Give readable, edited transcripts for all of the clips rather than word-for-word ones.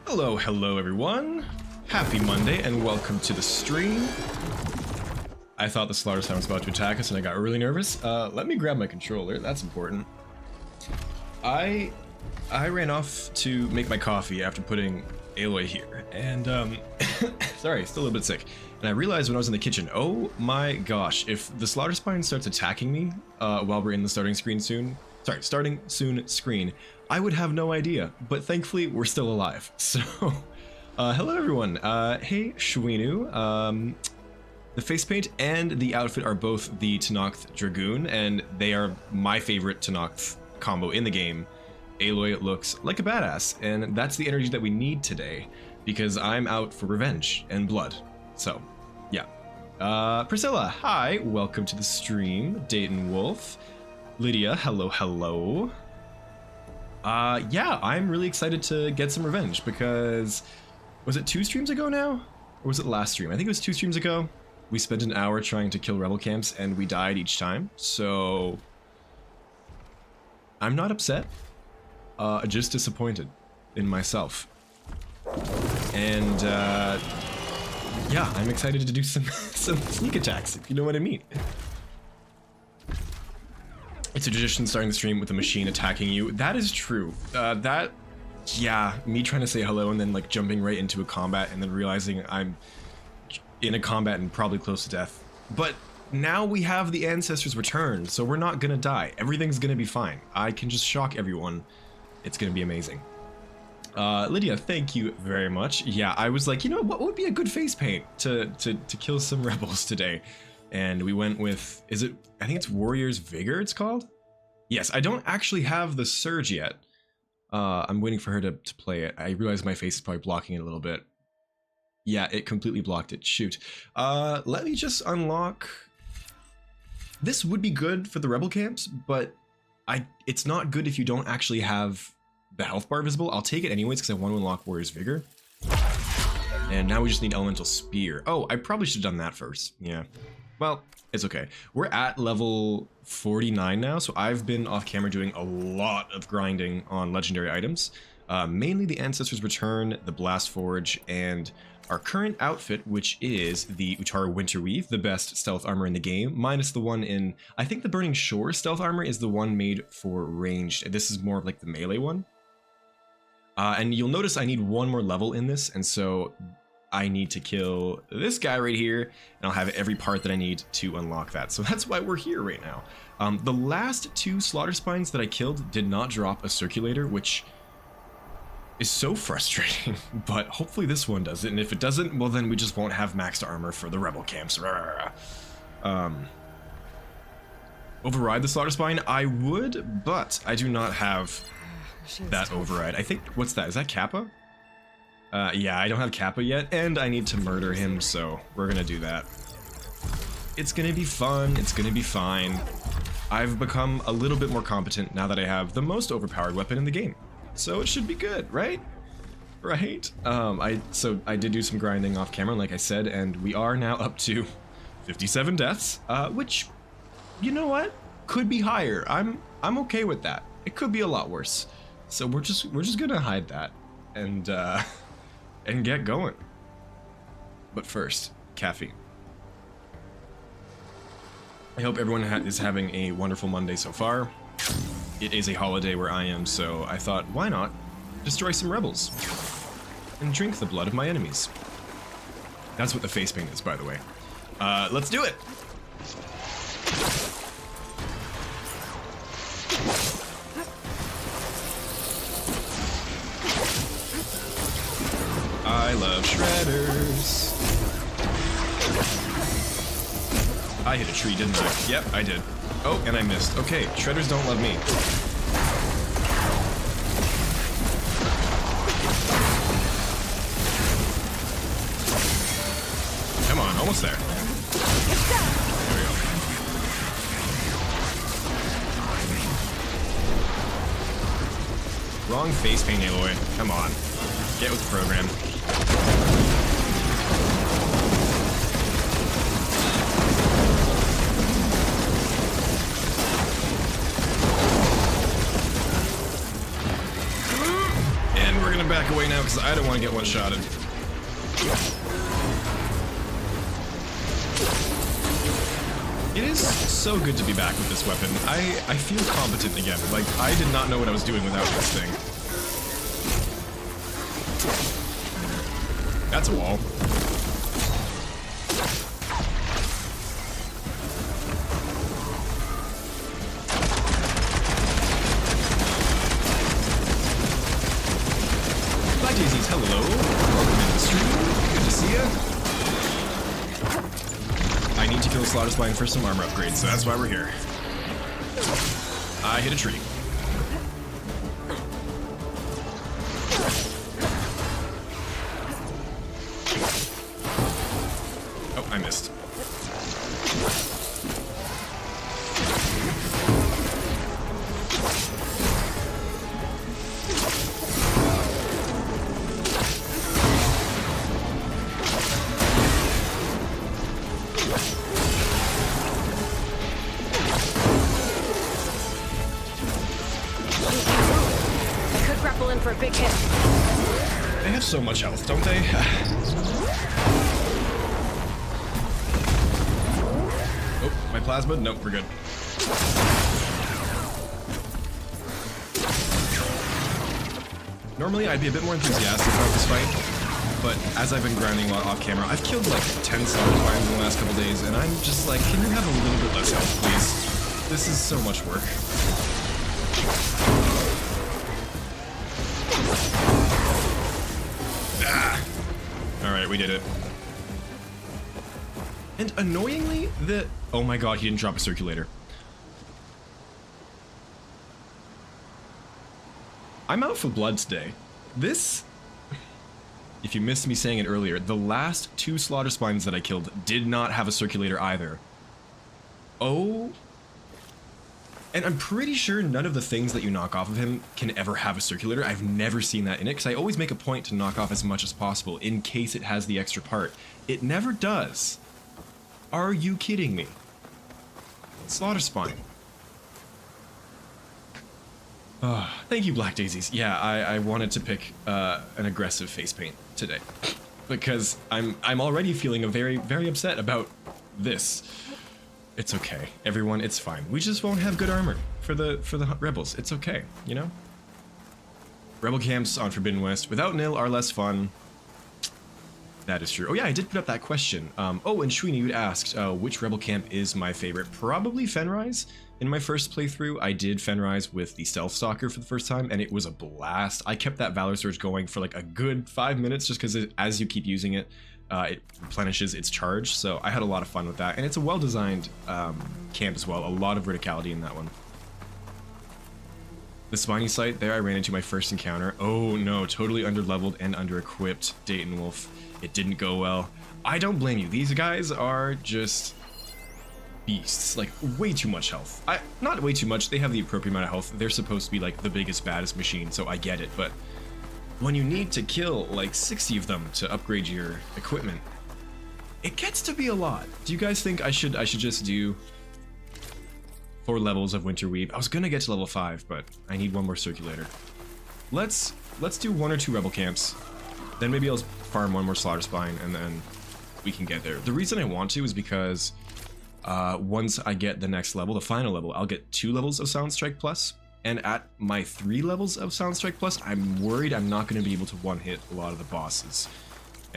Hello everyone. Happy Monday and welcome to the stream. I thought the slaughter sound was about to attack us and I got really nervous. Let me grab my controller, that's important. I ran off to make my coffee after putting Aloy here and sorry, still a little bit sick. And I realized when I was in the kitchen, oh my gosh, if the slaughter spine starts attacking me while we're in the starting soon screen, I would have no idea, but thankfully we're still alive. So, hello everyone. Hey Shwinu. The face paint and the outfit are both the Tenakth Dragoon, and they are my favorite Tenakth combo in the game. Aloy looks like a badass, and that's the energy that we need today, because I'm out for revenge and blood. So, yeah. Priscilla, hi, welcome to the stream. Dayton Wolf. Lydia, hello. Yeah, I'm really excited to get some revenge because, was it 2 streams ago now? Or was it last stream? I think it was 2 streams ago. We spent an hour trying to kill rebel camps and we died each time. So, I'm not upset, just disappointed in myself. And, yeah, I'm excited to do some sneak attacks, if you know what I mean. It's a tradition starting the stream with a machine attacking you. That is true. Yeah, me trying to say hello and then like jumping right into a combat and then realizing I'm in a combat and probably close to death. But now we have the Ancestors Return, so we're not gonna die. Everything's gonna be fine. I can just shock everyone. It's gonna be amazing. Lydia, thank you very much. Yeah, I was like, you know, what would be a good face paint to kill some rebels today? And we went with, I think it's Warrior's Vigor it's called? Yes, I don't actually have the Surge yet. I'm waiting for her to play it. I realize my face is probably blocking it a little bit. Yeah, it completely blocked it, shoot. Let me just unlock. This would be good for the rebel camps, but it's not good if you don't actually have the health bar visible. I'll take it anyways because I want to unlock Warrior's Vigor. And now we just need Elemental Spear. Oh, I probably should have done that first, yeah. Well, it's okay. We're at level 49 now, so I've been off camera doing a lot of grinding on legendary items. Mainly the Ancestors Return, the Blast Forge, and our current outfit, which is the Utara Winterweave, the best stealth armor in the game, minus the one in, I think the Burning Shore stealth armor is the one made for ranged. This is more of like the melee one. And you'll notice I need one more level in this, and so I need to kill this guy right here, and I'll have every part that I need to unlock that. So that's why we're here right now. The last 2 slaughter spines that I killed did not drop a circulator, which is so frustrating, but hopefully this one does it, and if it doesn't, well then we just won't have maxed armor for the rebel camps. Override the slaughter spine? I would, but I do not have that override. I think, what's that? Is that Kappa? Yeah, I don't have Kappa yet, and I need to murder him, so we're gonna do that. It's gonna be fun, it's gonna be fine. I've become a little bit more competent now that I have the most overpowered weapon in the game. So it should be good, right? Right? So I did do some grinding off camera, like I said, and we are now up to 57 deaths, which, you know what? Could be higher. I'm okay with that. It could be a lot worse. So we're just gonna hide that and get going. But first, caffeine. I hope everyone is having a wonderful Monday so far. It is a holiday where I am, so I thought, why not destroy some rebels and drink the blood of my enemies. That's what the face paint is, by the way. Let's do it! I love shredders. I hit a tree, didn't I? Yep, I did. Oh, and I missed. Okay, shredders don't love me. Come on, almost there. There we go. Wrong face paint, Aloy. Come on. Get with the program. And we're gonna back away now because I don't want to get one-shotted. It is so good to be back with this weapon. I feel competent again. Like, I did not know what I was doing without this thing. That's a wall. Black Daisies, hello. Welcome to the stream. Good to see ya. I need to kill a Slaughter Spine for some armor upgrades, so that's why we're here. I hit a tree. Oh, I missed. Could grapple in for a big hit. They have so much health, don't they? Oh, my plasma? Nope, we're good. Normally, I'd be a bit more enthusiastic about this fight, but as I've been grinding a lot off camera, I've killed like 10 Slaughter Spines in the last couple days, and I'm just like, can you have a little bit less health, please? This is so much work. Ah! Alright, we did it. And annoyingly, oh my god, he didn't drop a circulator. I'm out for blood today. This, if you missed me saying it earlier, the last 2 Slaughter Spines that I killed did not have a circulator either. Oh. And I'm pretty sure none of the things that you knock off of him can ever have a circulator. I've never seen that in it, because I always make a point to knock off as much as possible in case it has the extra part. It never does. Are you kidding me? Slaughter Spine. Thank you, Black Daisies. Yeah, I wanted to pick an aggressive face paint today because I'm already feeling very upset about this. It's okay, everyone. It's fine. We just won't have good armor for the rebels. It's okay, you know. Rebel camps on Forbidden West without Nil are less fun. That is true. Oh yeah, I did put up that question. Oh, and Shweeny, you'd asked which rebel camp is my favorite. Probably Fenrise. In my first playthrough, I did Fenrise with the Stealth Stalker for the first time, and it was a blast. I kept that Valor Surge going for like a good 5 minutes, just because as you keep using it, it replenishes its charge. So I had a lot of fun with that, and it's a well-designed camp as well. A lot of verticality in that one. The spiny site there, I ran into my first encounter. Oh no, totally under-leveled and under-equipped Dayton Wolf. It didn't go well. I don't blame you. These guys are just beasts, like way too much health. Not way too much, they have the appropriate amount of health. They're supposed to be like the biggest, baddest machine, so I get it, but when you need to kill like 60 of them to upgrade your equipment, it gets to be a lot. Do you guys think I should just do 4 levels of Winter Weave? I was gonna get to level 5, but I need one more circulator. Let's do 1 or 2 rebel camps, then maybe I'll farm 1 more Slaughter Spine, and then we can get there. The reason I want to is because once I get the next level, the final level, I'll get 2 levels of Sound Strike Plus, and at my 3 levels of Sound Strike Plus, I'm worried I'm not going to be able to one-hit a lot of the bosses.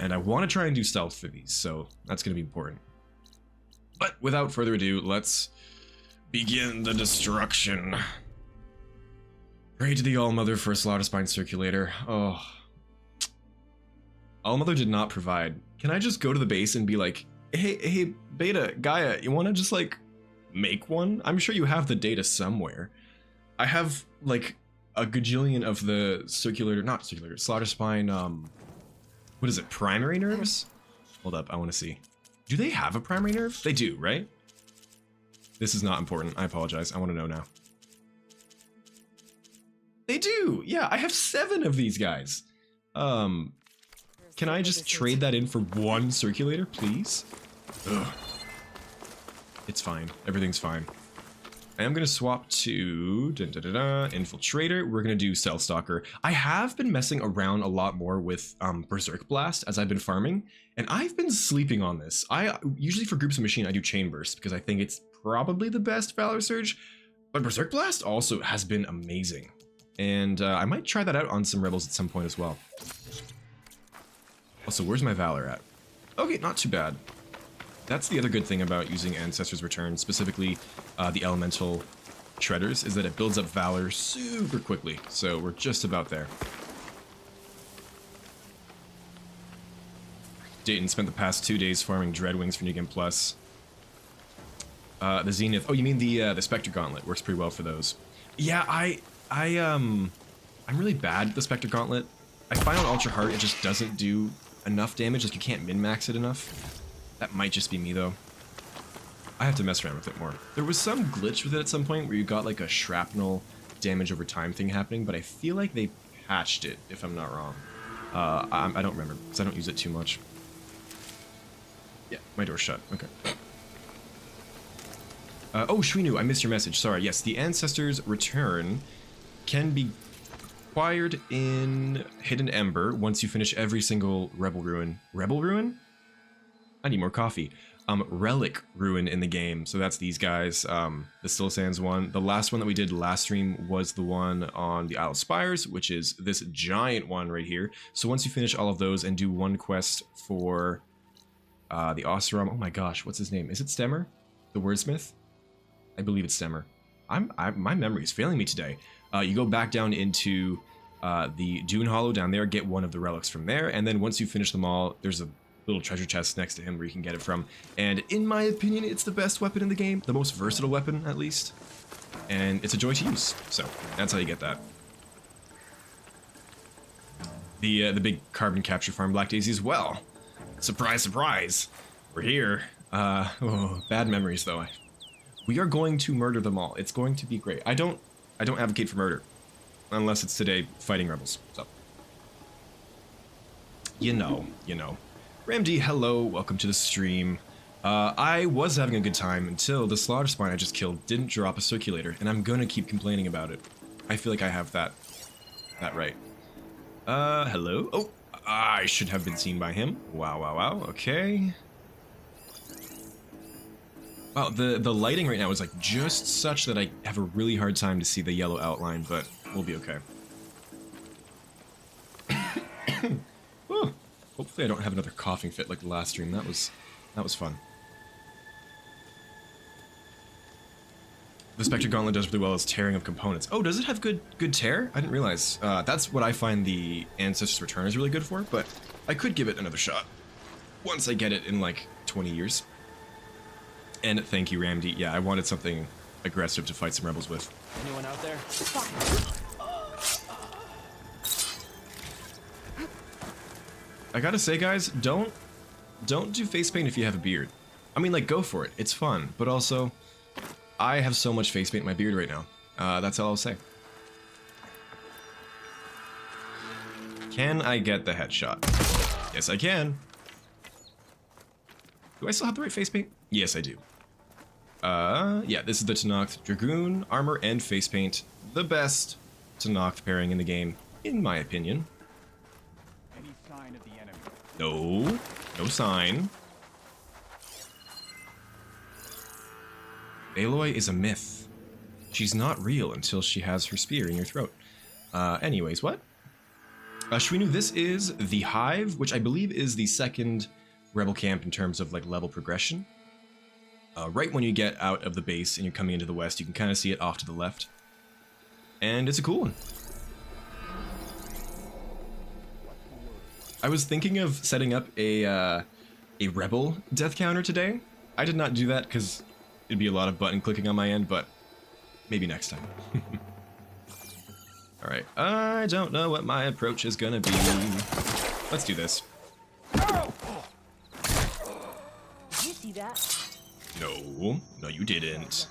And I want to try and do stealth for these, so that's going to be important. But without further ado, let's begin the destruction. Pray to the All-Mother for a Slaughter Spine Circulator. Oh. All-Mother did not provide. Can I just go to the base and be like, hey, Beta, Gaia, you want to just, like, make one? I'm sure you have the data somewhere. I have, like, a gajillion of the Slaughter Spine, what is it, primary nerves? Hold up, I want to see. Do they have a primary nerve? They do, right? This is not important. I apologize. I want to know now. They do! Yeah, I have 7 of these guys. Can I just trade that in for 1 circulator, please? Ugh. It's fine. Everything's fine. I am going to swap to Infiltrator. We're going to do Cell Stalker. I have been messing around a lot more with Berserk Blast as I've been farming, and I've been sleeping on this. Usually for groups of machine, I do Chain Burst because I think it's probably the best Valor Surge, but Berserk Blast also has been amazing. And I might try that out on some Rebels at some point as well. Also, where's my Valor at? Okay, not too bad. That's the other good thing about using Ancestor's Return, specifically the Elemental Shredders, is that it builds up Valor super quickly. So we're just about there. Dayton spent the past 2 days farming Dreadwings for New Game Plus. The Zenith. Oh, you mean the Spectre Gauntlet works pretty well for those. Yeah, I'm really bad at the Spectre Gauntlet. I find on Ultra Heart it just doesn't do enough damage. Like, you can't min-max it enough. That might just be me, though. I have to mess around with it more. There was some glitch with it at some point where you got, like, a shrapnel damage over time thing happening, but I feel like they patched it, if I'm not wrong. I don't remember, because I don't use it too much. Yeah, my door's shut. Okay. Oh, Shwinu, I missed your message. Sorry. Yes, the Ancestor's Return can be acquired in Hidden Ember once you finish every single Rebel Ruin. Rebel Ruin? I need more coffee. Relic Ruin in the game. So that's these guys. The Still Sands one. The last one that we did last stream was the one on the Isle of Spires, which is this giant one right here. So once you finish all of those and do one quest for the Oseram. Oh my gosh, what's his name? Is it Stemmer? The Wordsmith? I believe it's Stemmer. My memory is failing me today. You go back down into the Dune Hollow down there, get one of the relics from there, and then once you finish them all, there's a little treasure chest next to him where you can get it from. And in my opinion, it's the best weapon in the game, the most versatile weapon at least, and it's a joy to use. So that's how you get that. The big carbon capture farm Black Daisy as well. Surprise, surprise. We're here. Oh, bad memories though. We are going to murder them all. It's going to be great. I don't advocate for murder unless it's today fighting rebels. So you know. Ramd, hello, welcome to the stream. I was having a good time until the Slaughter Spine I just killed didn't drop a circulator, and I'm gonna keep complaining about it. I feel like I have that right. Hello? Oh, I should have been seen by him. Wow, okay. Wow, the lighting right now is like just such that I have a really hard time to see the yellow outline, but we'll be okay. Oh. Hopefully I don't have another coughing fit like the last stream. That was fun. The Spectre Gauntlet does really well as tearing of components. Oh, does it have good tear? I didn't realize. That's what I find the Ancestor's Return is really good for, but I could give it another shot once I get it in like 20 years. And thank you, Ramd. Yeah, I wanted something aggressive to fight some rebels with. Anyone out there? I gotta say, guys, don't do face paint if you have a beard. I mean, like, go for it. It's fun, but also, I have so much face paint in my beard right now. That's all I'll say. Can I get the headshot? Yes, I can. Do I still have the right face paint? Yes, I do. Yeah, this is the Tanacht Dragoon armor and face paint. The best Tanacht pairing in the game, in my opinion. Any sign of the enemy? No sign. Aloy is a myth. She's not real until she has her spear in your throat. Anyways, what? Shwinu, this is the Hive, which I believe is the second rebel camp in terms of like level progression. Right when you get out of the base and you're coming into the west, you can kind of see it off to the left. And it's a cool one. I was thinking of setting up a rebel death counter today. I did not do that because it'd be a lot of button clicking on my end, but maybe next time. Alright, I don't know what my approach is gonna be. Let's do this. Did you see that? No, you didn't.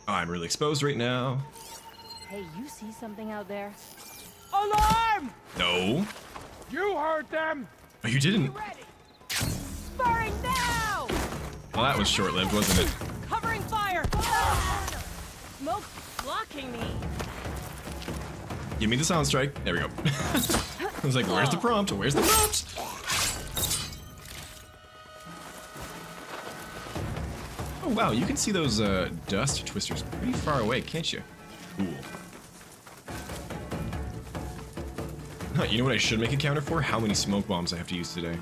I'm really exposed right now. Hey, you see something out there? Alarm! No. You heard them! Oh, you didn't. Ready! Firing now! Well, that was short-lived, wasn't it? Covering fire! Smoke blocking me. Give me the sound strike. There we go. I was like, where's the prompt? Where's the prompt? Oh, wow, you can see those dust twisters pretty far away, can't you? Cool. Huh, you know what I should make a counter for? How many smoke bombs I have to use today.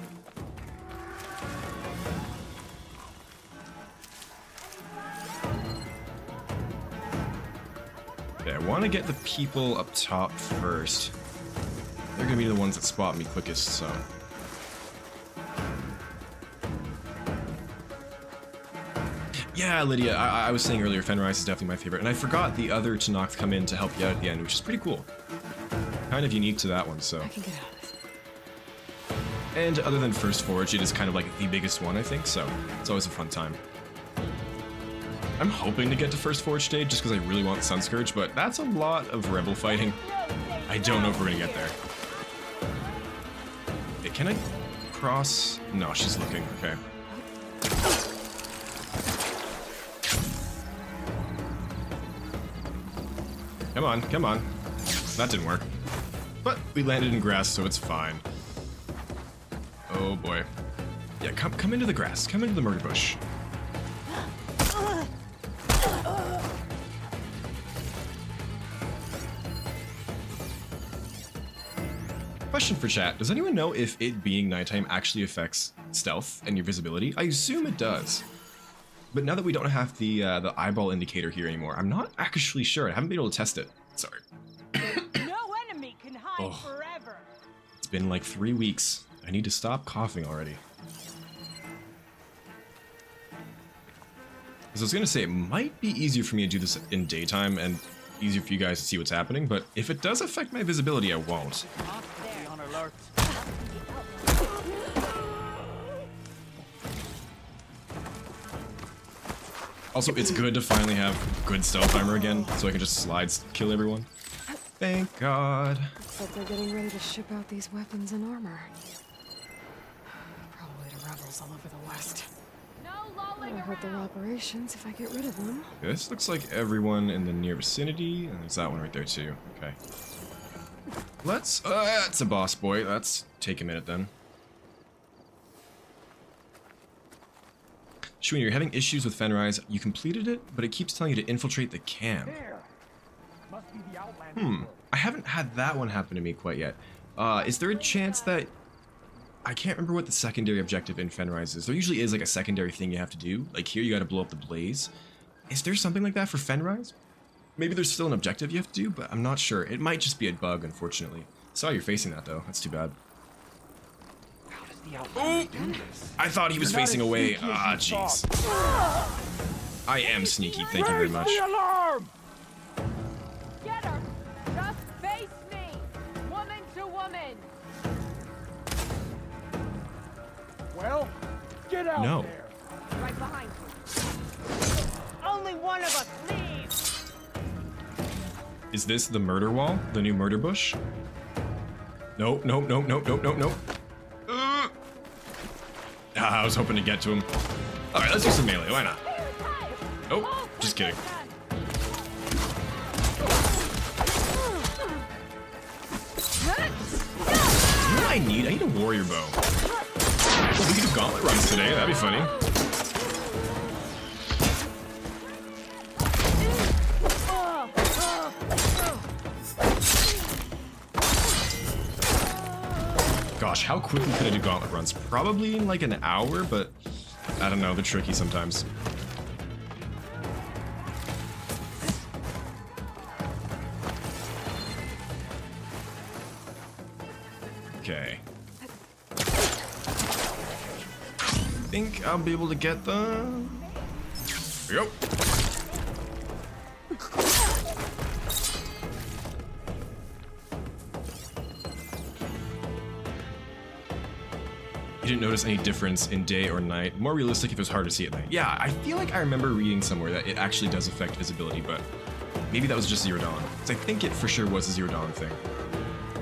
Okay, I want to get the people up top first. They're gonna be the ones that spot me quickest, so. Yeah, Lydia, I was saying earlier, Fenrise is definitely my favorite, and I forgot the other Tanakh come in to help you out at the end, which is pretty cool. Kind of unique to that one, so. I can get out of this. And other than First Forge, it is kind of like the biggest one, I think, so it's always a fun time. I'm hoping to get to First Forge stage just because I really want Sun Scourge, but that's a lot of rebel fighting. I don't know if we're gonna get there. Okay, can I cross? No, she's looking, okay. Come on, come on. That didn't work. But we landed in grass, so it's fine. Oh boy. Yeah, come into the grass. Come into the murder bush. Question for chat. Does anyone know if it being nighttime actually affects stealth and your visibility? I assume it does. But now that we don't have the eyeball indicator here anymore, I'm not actually sure. I haven't been able to test it. Sorry. No enemy can hide forever. It's been like 3 weeks. I need to stop coughing already. Because I was gonna say, it might be easier for me to do this in daytime and easier for you guys to see what's happening, but if it does affect my visibility, I won't. Be on alert. Also, it's good to finally have good stealth armor again, so I can just kill everyone. Thank God. Looks like they're getting ready to ship out these weapons and armor. Probably to rebels all over the West. No lolling That'll hurt their around. operations if I get rid of them. This looks like everyone in the near vicinity, and there's that one right there too. Okay. Let's, that's a boss boy. Let's take a minute then. Shween, you're having issues with Fenrise. You completed it, but it keeps telling you to infiltrate the camp. There. Must be the Outlander. I haven't had that one happen to me quite yet. Is there a chance that... I can't remember what the secondary objective in Fenrise is. There usually is like a secondary thing you have to do. Like here you gotta blow up the blaze. Is there something like that for Fenrise? Maybe there's still an objective you have to do, but I'm not sure. It might just be a bug, unfortunately. Sorry you're facing that though. That's too bad. How does the Outlander do this? I thought he was You're not facing as away. sneaky as Ah, you jeez. thought. I am sneaky. Thank you very Raise much. the alarm! Get her! Just face me! Woman to woman! Well, get out No. there. Right behind you. Only one of us leaves! Is this the murder wall? The new murder bush? Nope, nope, nope, nope, nope, nope, nope. I was hoping to get to him. Alright, let's do some melee. Why not? Oh, just kidding. You know what I need? I need a warrior bow. Oh, we could do gauntlet runs today. That'd be funny. gosh, how quickly could I do gauntlet runs? Probably in like an hour, but I don't know, they're tricky sometimes. Okay. I think I'll be able to get them. Here we go. You didn't notice any difference in day or night. More realistic if it was hard to see at night. Yeah, I feel like I remember reading somewhere that it actually does affect visibility, but maybe that was just Zero Dawn. Because I think it for sure was a Zero Dawn thing.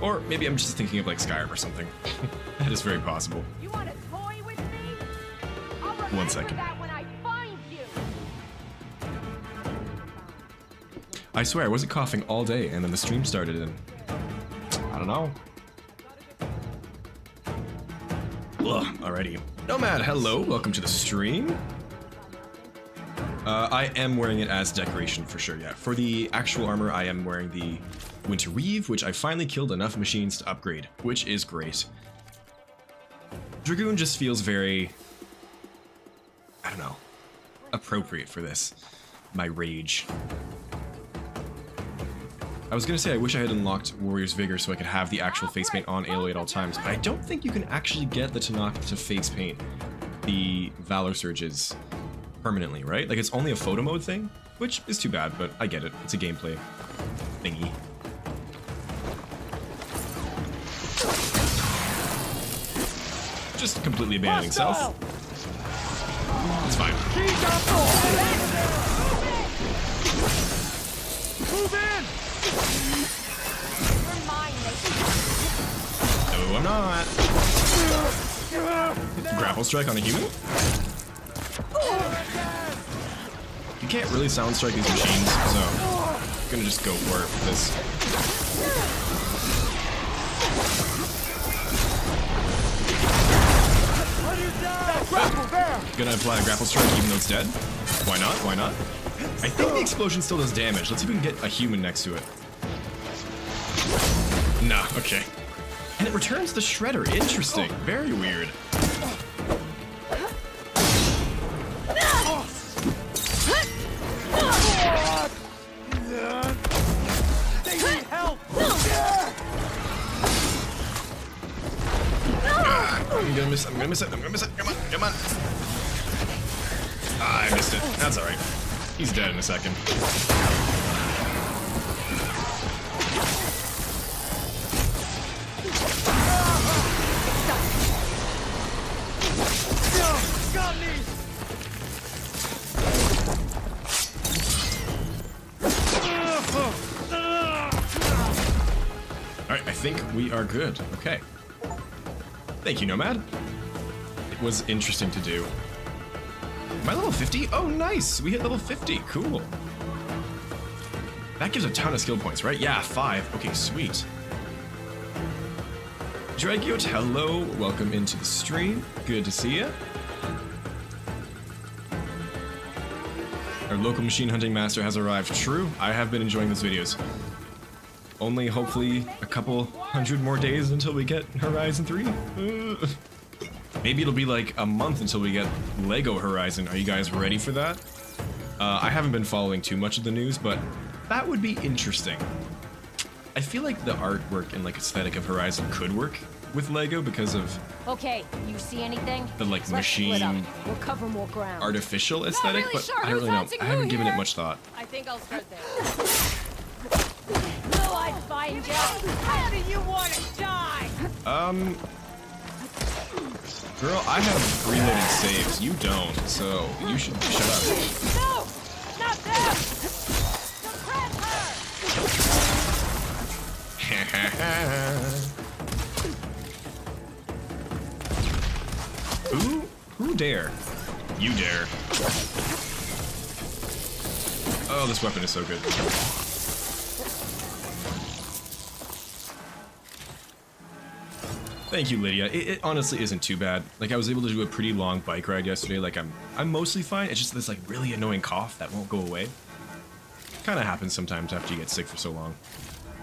Or maybe I'm just thinking of like Skyrim or something. That is very possible. You want to toy with me? I'll remember 1 second. that when I find you. I swear I wasn't coughing all day and then the stream started and I don't know. Ugh, alrighty. Nomad, hello, welcome to the stream. I am wearing it as decoration for sure, yeah. For the actual armor, I am wearing the Winter Weave, which I finally killed enough machines to upgrade, which is great. Dragoon just feels very, I don't know, appropriate for this. My rage. I was gonna say I wish I had unlocked Warrior's Vigor so I could have the actual face paint on Aloy at all times, but I don't think you can actually get the Tanakh to face paint the Valor Surges permanently, right? Like it's only a photo mode thing, which is too bad, but I get it. It's a gameplay thingy. Just completely abandoning self. It's fine. Move in! You're mine, No, I'm not. Grapple strike on a human? You can't really sound strike these machines, so I'm gonna just go for it with this. Gonna apply a grapple strike even though it's dead? Why not? Why not? I think the explosion still does damage. Let's see if we can get a human next to it. Nah, okay. And it returns the shredder. Interesting. Very weird. They need help! I'm gonna miss it. I'm gonna miss it. I'm gonna miss it. Come on. Come on. Ah, I missed it. That's alright. He's dead in a second. Got me! Alright, I think we are good. Okay. Thank you, Nomad. It was interesting to do. Am I level 50? Oh, nice! We hit level 50. Cool. That gives a ton of skill points, right? Yeah, 5. Okay, sweet. Dragoot, hello. Welcome into the stream. Good to see you. Our local machine hunting master has arrived. True, I have been enjoying those videos. Only hopefully a couple hundred more days until we get Horizon 3. Maybe it'll be like a month until we get Lego Horizon. Are you guys ready for that? I haven't been following too much of the news, but that would be interesting. I feel like the artwork and like aesthetic of Horizon could work with Lego because of Okay, you see anything? the like Let's split up. machine We'll cover more ground. artificial aesthetic, really but sure I don't who's really know. hunting I haven't who given it here. much thought. I think I'll start there. Will I find you? How do you want to die? Girl, I have preloaded saves. You don't, so you should shut up. No! Not them! Suppress her! Who dare? You dare. Oh, this weapon is so good. Thank you, Lydia. It honestly isn't too bad. Like, I was able to do a pretty long bike ride yesterday. Like, I'm mostly fine. It's just this, like, really annoying cough that won't go away. Kind of happens sometimes after you get sick for so long.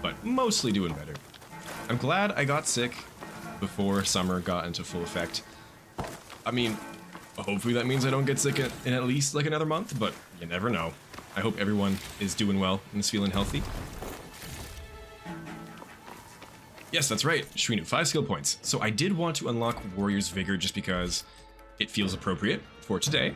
But mostly doing better. I'm glad I got sick. before summer got into full effect. I mean, hopefully that means I don't get sick in at least like another month, but you never know. I hope everyone is doing well and is feeling healthy. Yes, that's right, Shwinu, 5 skill points. So I did want to unlock Warrior's Vigor just because it feels appropriate for today.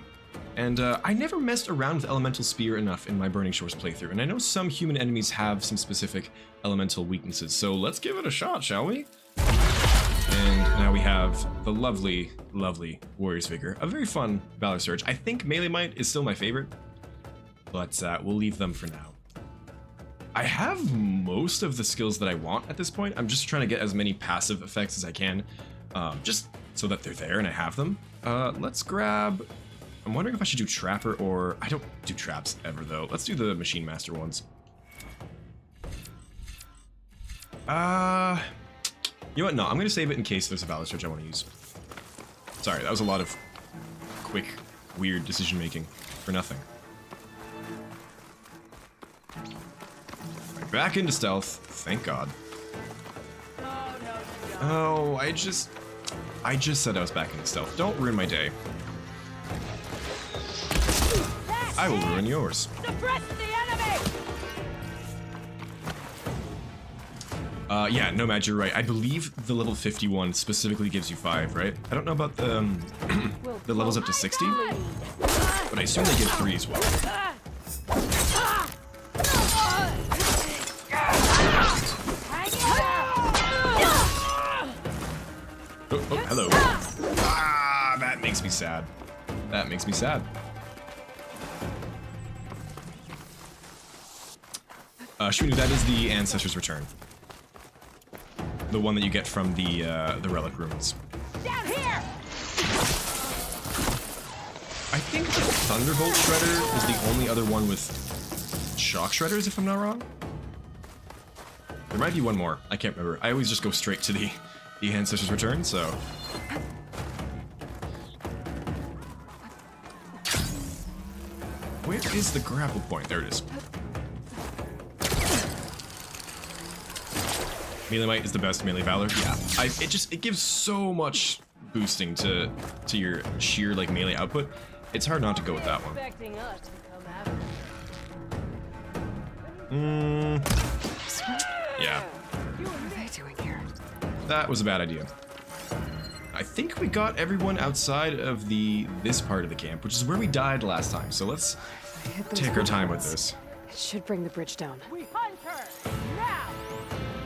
And I never messed around with Elemental Spear enough in my Burning Shores playthrough, and I know some human enemies have some specific elemental weaknesses, so let's give it a shot, shall we? And now we have the lovely, lovely Warrior's Vigor. A very fun Valor Surge. I think Melee Might is still my favorite, but we'll leave them for now. I have most of the skills that I want at this point. I'm just trying to get as many passive effects as I can, just so that they're there and I have them. Let's grab... I'm wondering if I should do Trapper or... I don't do traps ever, though. Let's do the Machine Master ones. You know what? No, I'm going to save it in case there's a Valor Surge I want to use. Sorry, that was a lot of quick, weird decision-making for nothing. Right, back into stealth. Thank God. Oh, I just said I was back into stealth. Don't ruin my day. I will ruin yours. Suppress the enemy! Yeah, Nomad, you're right. I believe the level 51 specifically gives you 5, right? I don't know about the, the levels up to 60, but I assume they give 3 as well. Oh, hello. Ah, that makes me sad. That makes me sad. Shwinu, that is the Ancestor's Return. The one that you get from the Relic Ruins. Down here! I think the Thunderbolt Shredder is the only other one with Shock Shredders, if I'm not wrong. There might be one more. I can't remember. I always just go straight to the Ancestor's Return, so... Where is the grapple point? There it is. Melee Might is the best melee valor. Yeah, it gives so much boosting to your sheer like melee output. It's hard not to go with that one. Expecting us to come after. Yeah. What are they doing here? That was a bad idea. I think we got everyone outside of this part of the camp, which is where we died last time. So let's Hit those take our time with weapons. this. It should bring the bridge down. We hunt her! Now!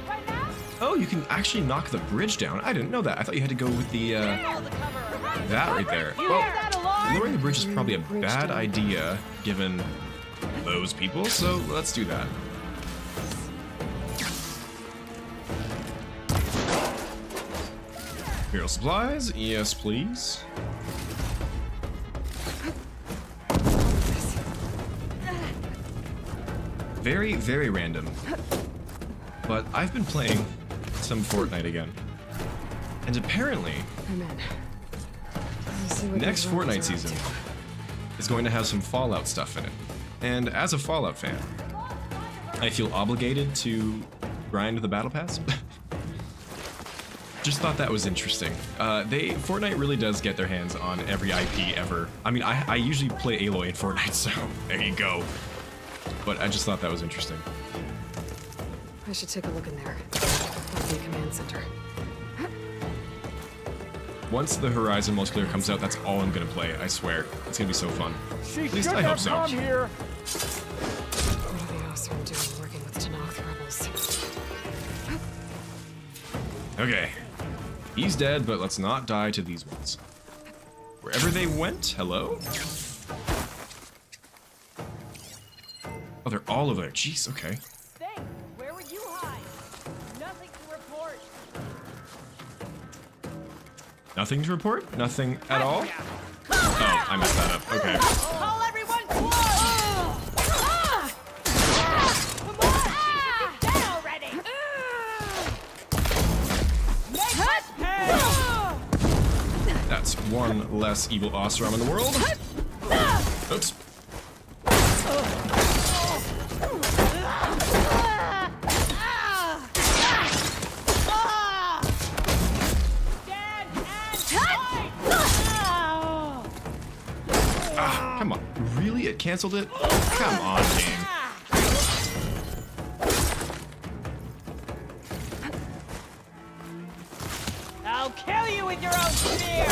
Right now? Oh, you can actually knock the bridge down. I didn't know that. I thought you had to go with the that right there. You Well, hear that alarm? lowering the bridge is probably a Bridge bad down. idea given those people, so let's do that. Imperial supplies, yes please. Very, very random. But I've been playing some Fortnite again. And apparently, I'm in. Let's see what next these rebels Fortnite are up season to. is going to have some Fallout stuff in it. And as a Fallout fan, I feel obligated to grind the Battle Pass. Just thought that was interesting. Fortnite really does get their hands on every IP ever. I mean, I usually play Aloy in Fortnite, so there you go. But I just thought that was interesting. I should take a look in there. The command center. Once the Horizon Multiplayer comes out, that's all I'm gonna play, I swear. It's gonna be so fun. She At least should I hope have so. come here. What are the Osram doing working with Tanakh rebels? Okay. He's dead, but let's not die to these ones. Wherever they went, hello? Oh, they're all over there. Jeez, okay. Think, where would you hide? Nothing to report. Nothing to report? Nothing at all? Oh, I messed that up. Okay. Call everyone close! Come on! Get down already! Make us pay! That's one less evil Osram in the world. Oops. Come on. Really? It canceled it? Come on, game. I'll kill you with your own spear!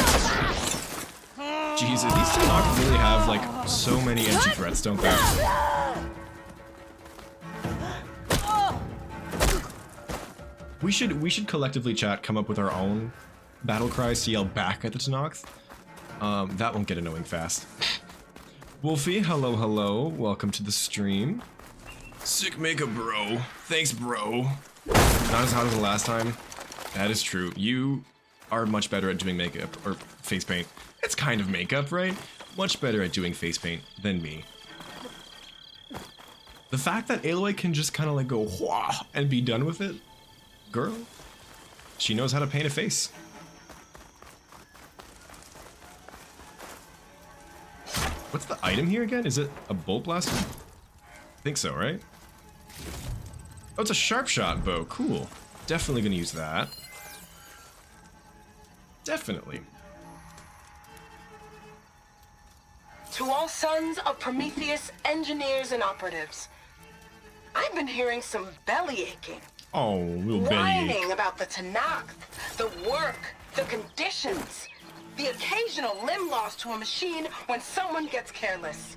Jeez, these two knocks really have, like, so many empty threats, don't they? We should collectively, chat, come up with our own battle cries to yell back at the Tanox. That won't get annoying fast. Wolfie, hello, hello. Welcome to the stream. Sick makeup, bro. Thanks, bro. Not as hot as the last time. That is true. You are much better at doing makeup, or face paint. It's kind of makeup, right? Much better at doing face paint than me. The fact that Aloy can just kind of like go whah and be done with it, girl, she knows how to paint a face. What's the item here again? Is it a bolt blaster? I think so, right? Oh, it's a sharp shot bow. Cool. Definitely gonna use that. Definitely. To all sons of Prometheus, engineers and operatives, I've been hearing some belly aching. Oh, little Whining belly. about the Tanakh, the work, the conditions, the occasional limb loss to a machine when someone gets careless.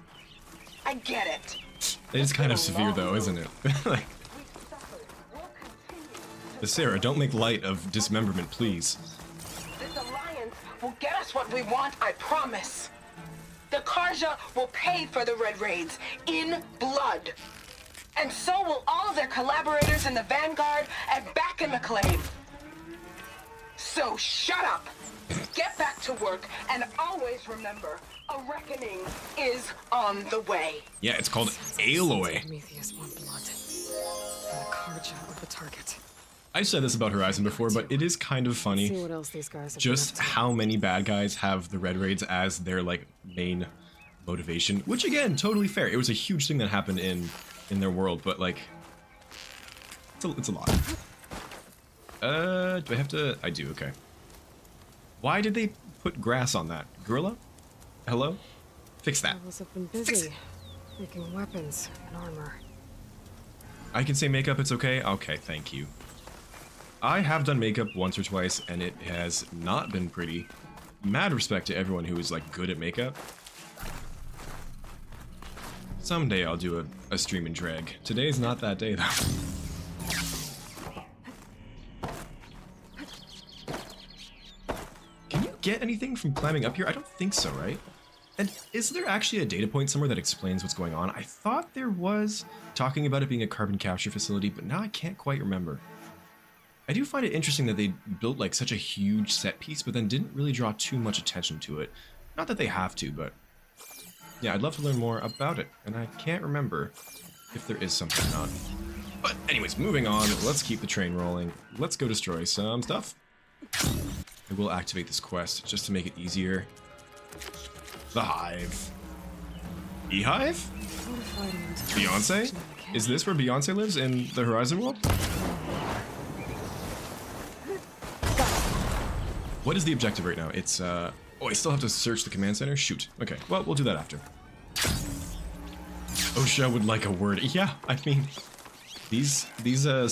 I get it. It is kind of severe though, isn't it? Like, Sarah, don't make light of dismemberment, please. This alliance will get us what we want, I promise. The Karja will pay for the Red Raids in blood. And so will all of their collaborators in the Vanguard and back in the Claim. So shut up, get back to work, and always remember, a reckoning is on the way. Yeah, it's called Aloy. Prometheus want blood. And the Karja of the target. I've said this about Horizon before, but it is kind of See funny what else these guys have just been up to. how many bad guys have the Red Raids as their, like, main motivation. Which, again, totally fair. It was a huge thing that happened in their world, but, like, it's a lot. Do I have to? I do, okay. Why did they put grass on that? Gorilla? Hello? Fix that. Rebels have been busy making weapons and armor. I can say makeup, it's okay? Okay, thank you. I have done makeup once or twice, and it has not been pretty. Mad respect to everyone who is, like, good at makeup. Someday I'll do a stream and drag. Today's not that day, though. Can you get anything from climbing up here? I don't think so, right? And is there actually a data point somewhere that explains what's going on? I thought there was, talking about it being a carbon capture facility, but now I can't quite remember. I do find it interesting that they built like such a huge set piece, but then didn't really draw too much attention to it. Not that they have to, but yeah, I'd love to learn more about it, and I can't remember if there is something or not. But anyways, moving on, let's keep the train rolling. Let's go destroy some stuff. I will activate this quest just to make it easier. The Hive. Beehive? Fortified and Beyonce? Is this where Beyonce lives in the Horizon world? What is the objective right now? It's, oh, I still have to search the command center? Shoot. Okay, well, we'll do that after. OSHA would like a word. Yeah, I mean, these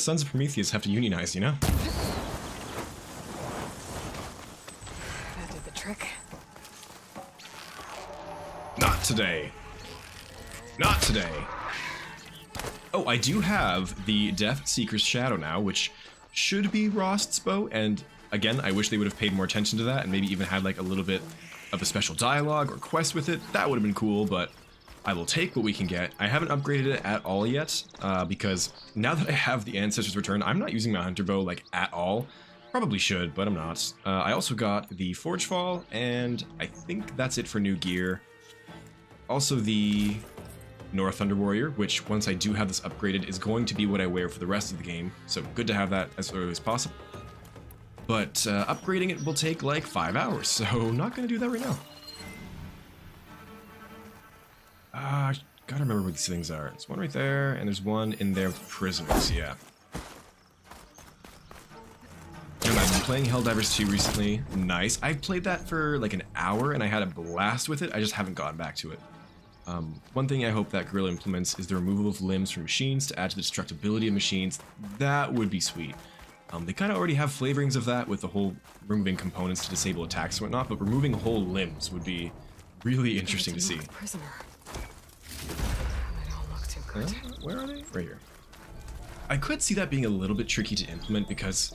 Sons of Prometheus have to unionize, you know? that did the trick. Not today. Not today. Oh, I do have the Death Seeker's Shadow now, which should be Rost's bow, and again, I wish they would have paid more attention to that and maybe even had like a little bit of a special dialogue or quest with it. That would have been cool, but I will take what we can get. I haven't upgraded it at all yet, because now that I have the Ancestor's Return, I'm not using my Hunter Bow like at all. Probably should, but I'm not. I also got the Forge Fall, and I think that's it for new gear. Also the North Thunder Warrior, which once I do have this upgraded is going to be what I wear for the rest of the game, so good to have that as early as possible. But upgrading it will take like 5 hours, so not going to do that right now. Gotta remember where these things are. There's one right there, and there's one in there with prisoners, yeah. And I've been playing Helldivers 2 recently. Nice. I've played that for like an hour, and I had a blast with it. I just haven't gotten back to it. One thing I hope that Gorilla implements is the removal of limbs from machines to add to the destructibility of machines. That would be sweet. They kind of already have flavorings of that with the whole removing components to disable attacks and whatnot, but removing whole limbs would be really interesting to see. Prisoner. They don't look too good. Where are they? Right here. I could see that being a little bit tricky to implement because,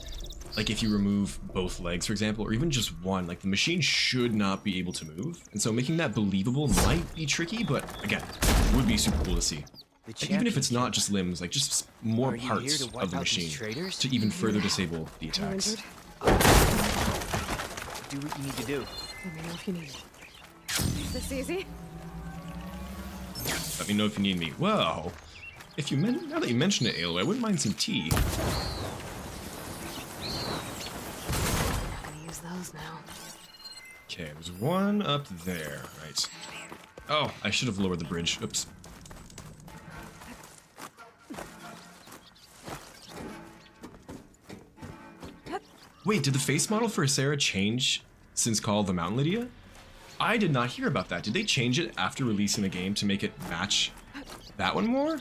like, if you remove both legs, for example, or even just one, like, the machine should not be able to move. And so making that believable might be tricky, but again, would be super cool to see. And even if it's not just limbs, like, just more parts of the machine to even further disable the attacks. Injured? Do what you need to do. Let me know if you need it. Is this easy? Let me know if you need me. Well, if you now that you mention it, Aloy, I wouldn't mind some tea. I'm gonna use those now. Okay, there's one up there. Right. Oh, I should have lowered the bridge. Oops. Wait, did the face model for Sarah change since Call of the Mountain Lydia? I did not hear about that. Did they change it after releasing the game to make it match that one more?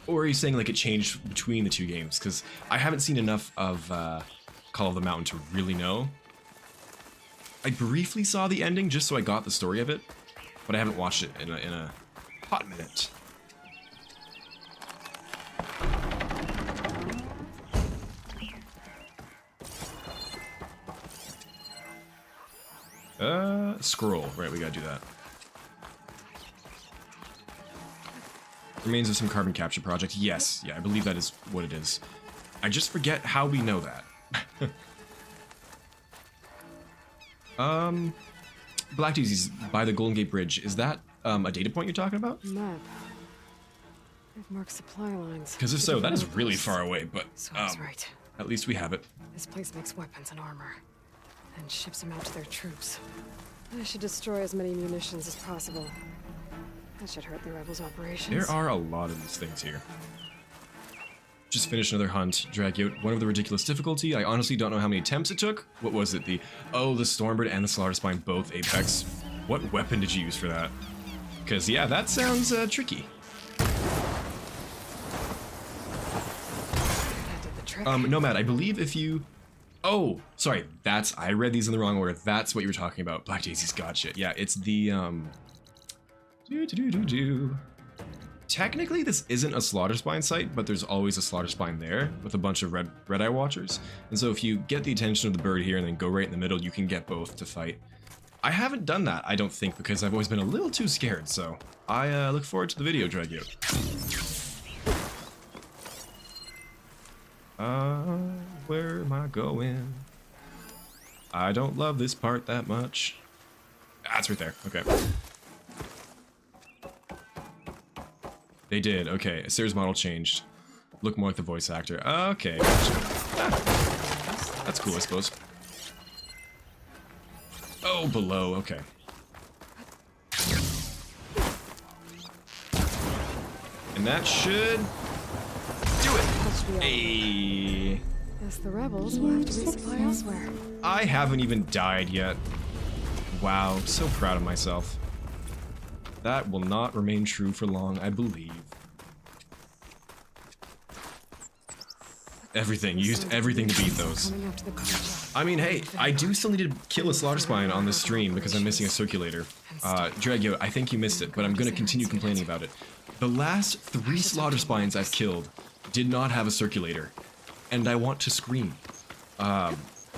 Or are you saying like it changed between the two games? Because I haven't seen enough of Call of the Mountain to really know. I briefly saw the ending just so I got the story of it, but I haven't watched it in a hot minute. Scroll. Right, we gotta do that. Remains of some carbon capture project. Yes, yeah, I believe that is what it is. I just forget how we know that. Black Daisies by the Golden Gate Bridge. Is that a data point you're talking about? Map. They've marked supply lines. Because if so, that is really far away, but So I was right. at least we have it. This place makes weapons and armor, and ships them out to their troops. I should destroy as many munitions as possible. That should hurt the rebels' operations. There are a lot of these things here. Just finished another hunt, drag out one of the ridiculous difficulty. I honestly don't know how many attempts it took. What was it? The Stormbird and the Slaughter Spine both Apex. What weapon did you use for that? Because yeah, that sounds tricky. That did the trick. Nomad, I believe if you... Oh, sorry, I read these in the wrong order. That's what you were talking about. Black Daisy's gotcha. Yeah, it's the, Technically, this isn't a Slaughter Spine site, but there's always a Slaughter Spine there with a bunch of red eye watchers. And so if you get the attention of the bird here and then go right in the middle, you can get both to fight. I haven't done that, I don't think, because I've always been a little too scared, so I look forward to the video, Dragio. Where am I going? I don't love this part that much. Ah, it's right there. Okay. They did. Okay. Sarah's model changed. Look more like the voice actor. Okay. Gotcha. Ah, that's cool, I suppose. Oh, below. Okay. And that should do it. Hey. Guess the rebels will have to resupply elsewhere. I haven't even died yet. Wow, I'm so proud of myself. That will not remain true for long, I believe. Everything, used everything to beat those. I mean, hey, I do still need to kill a Slaughter Spine on this stream because I'm missing a circulator. Dragio, I think you missed it, but I'm gonna continue complaining about it. The last 3 Slaughter Spines I've killed did not have a circulator, and I want to scream.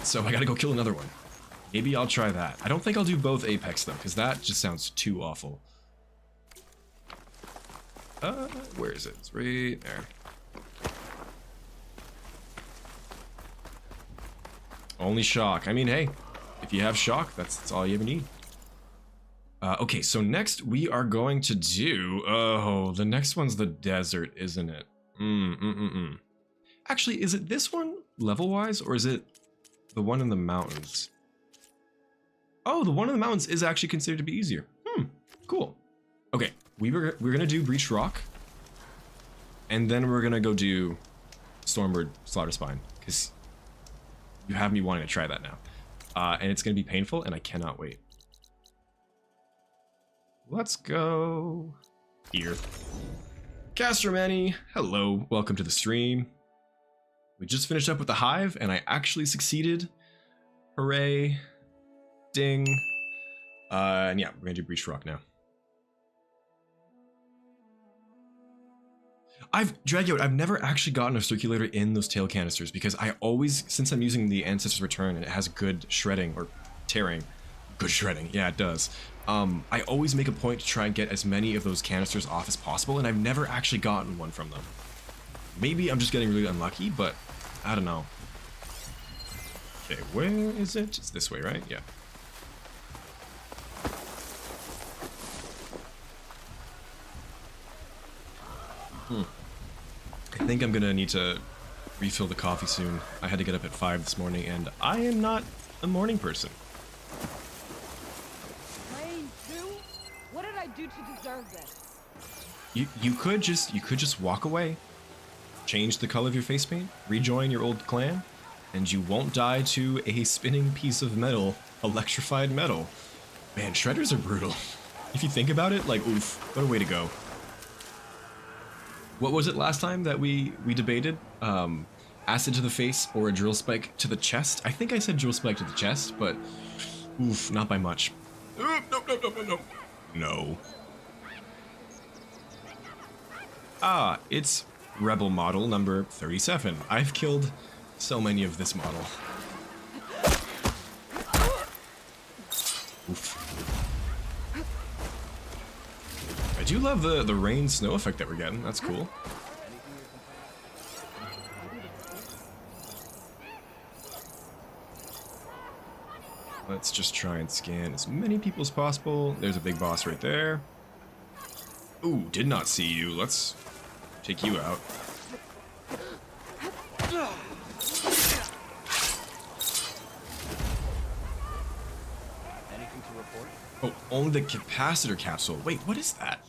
So I gotta go kill another one. Maybe I'll try that. I don't think I'll do both Apex though, because that just sounds too awful. Where is it? It's right there. Only shock. I mean, hey, if you have shock, that's all you ever need. Okay, so next we are going to do... Oh, the next one's the desert, isn't it? Actually, is it this one, level-wise, or is it the one in the mountains? Oh, the one in the mountains is actually considered to be easier. Cool. Okay, we're gonna do Breach Rock, and then we're gonna go do Stormbird Slaughter Spine, because you have me wanting to try that now. And it's gonna be painful, and I cannot wait. Let's go here. Castromani, hello, welcome to the stream. We just finished up with the hive, and I actually succeeded. Hooray. Ding. And yeah, we're gonna do Breach Rock now. I've never actually gotten a circulator in those tail canisters because I always, since I'm using the Ancestor's Return and it has good shredding or tearing, good shredding, yeah it does. I always make a point to try and get as many of those canisters off as possible, and I've never actually gotten one from them. Maybe I'm just getting really unlucky, but I don't know. Okay, where is it? It's this way, right? Yeah. I think I'm gonna need to refill the coffee soon. I had to get up at 5 this morning, and I am not a morning person. Lane 2? What did I do to deserve this? You could just walk away, change the color of your face paint, rejoin your old clan, and you won't die to a spinning piece of metal, electrified metal. Man, shredders are brutal. If you think about it, like, oof, what a way to go. What was it last time that we debated? Acid to the face or a drill spike to the chest? I think I said drill spike to the chest, but oof, not by much. No. No. Ah, it's Rebel model number 37. I've killed so many of this model. Oof. I do love the rain snow effect that we're getting. That's cool. Let's just try and scan as many people as possible. There's a big boss right there. Ooh, did not see you. Let's take you out. Anything to report? Oh, only the capacitor capsule. Wait, what is that?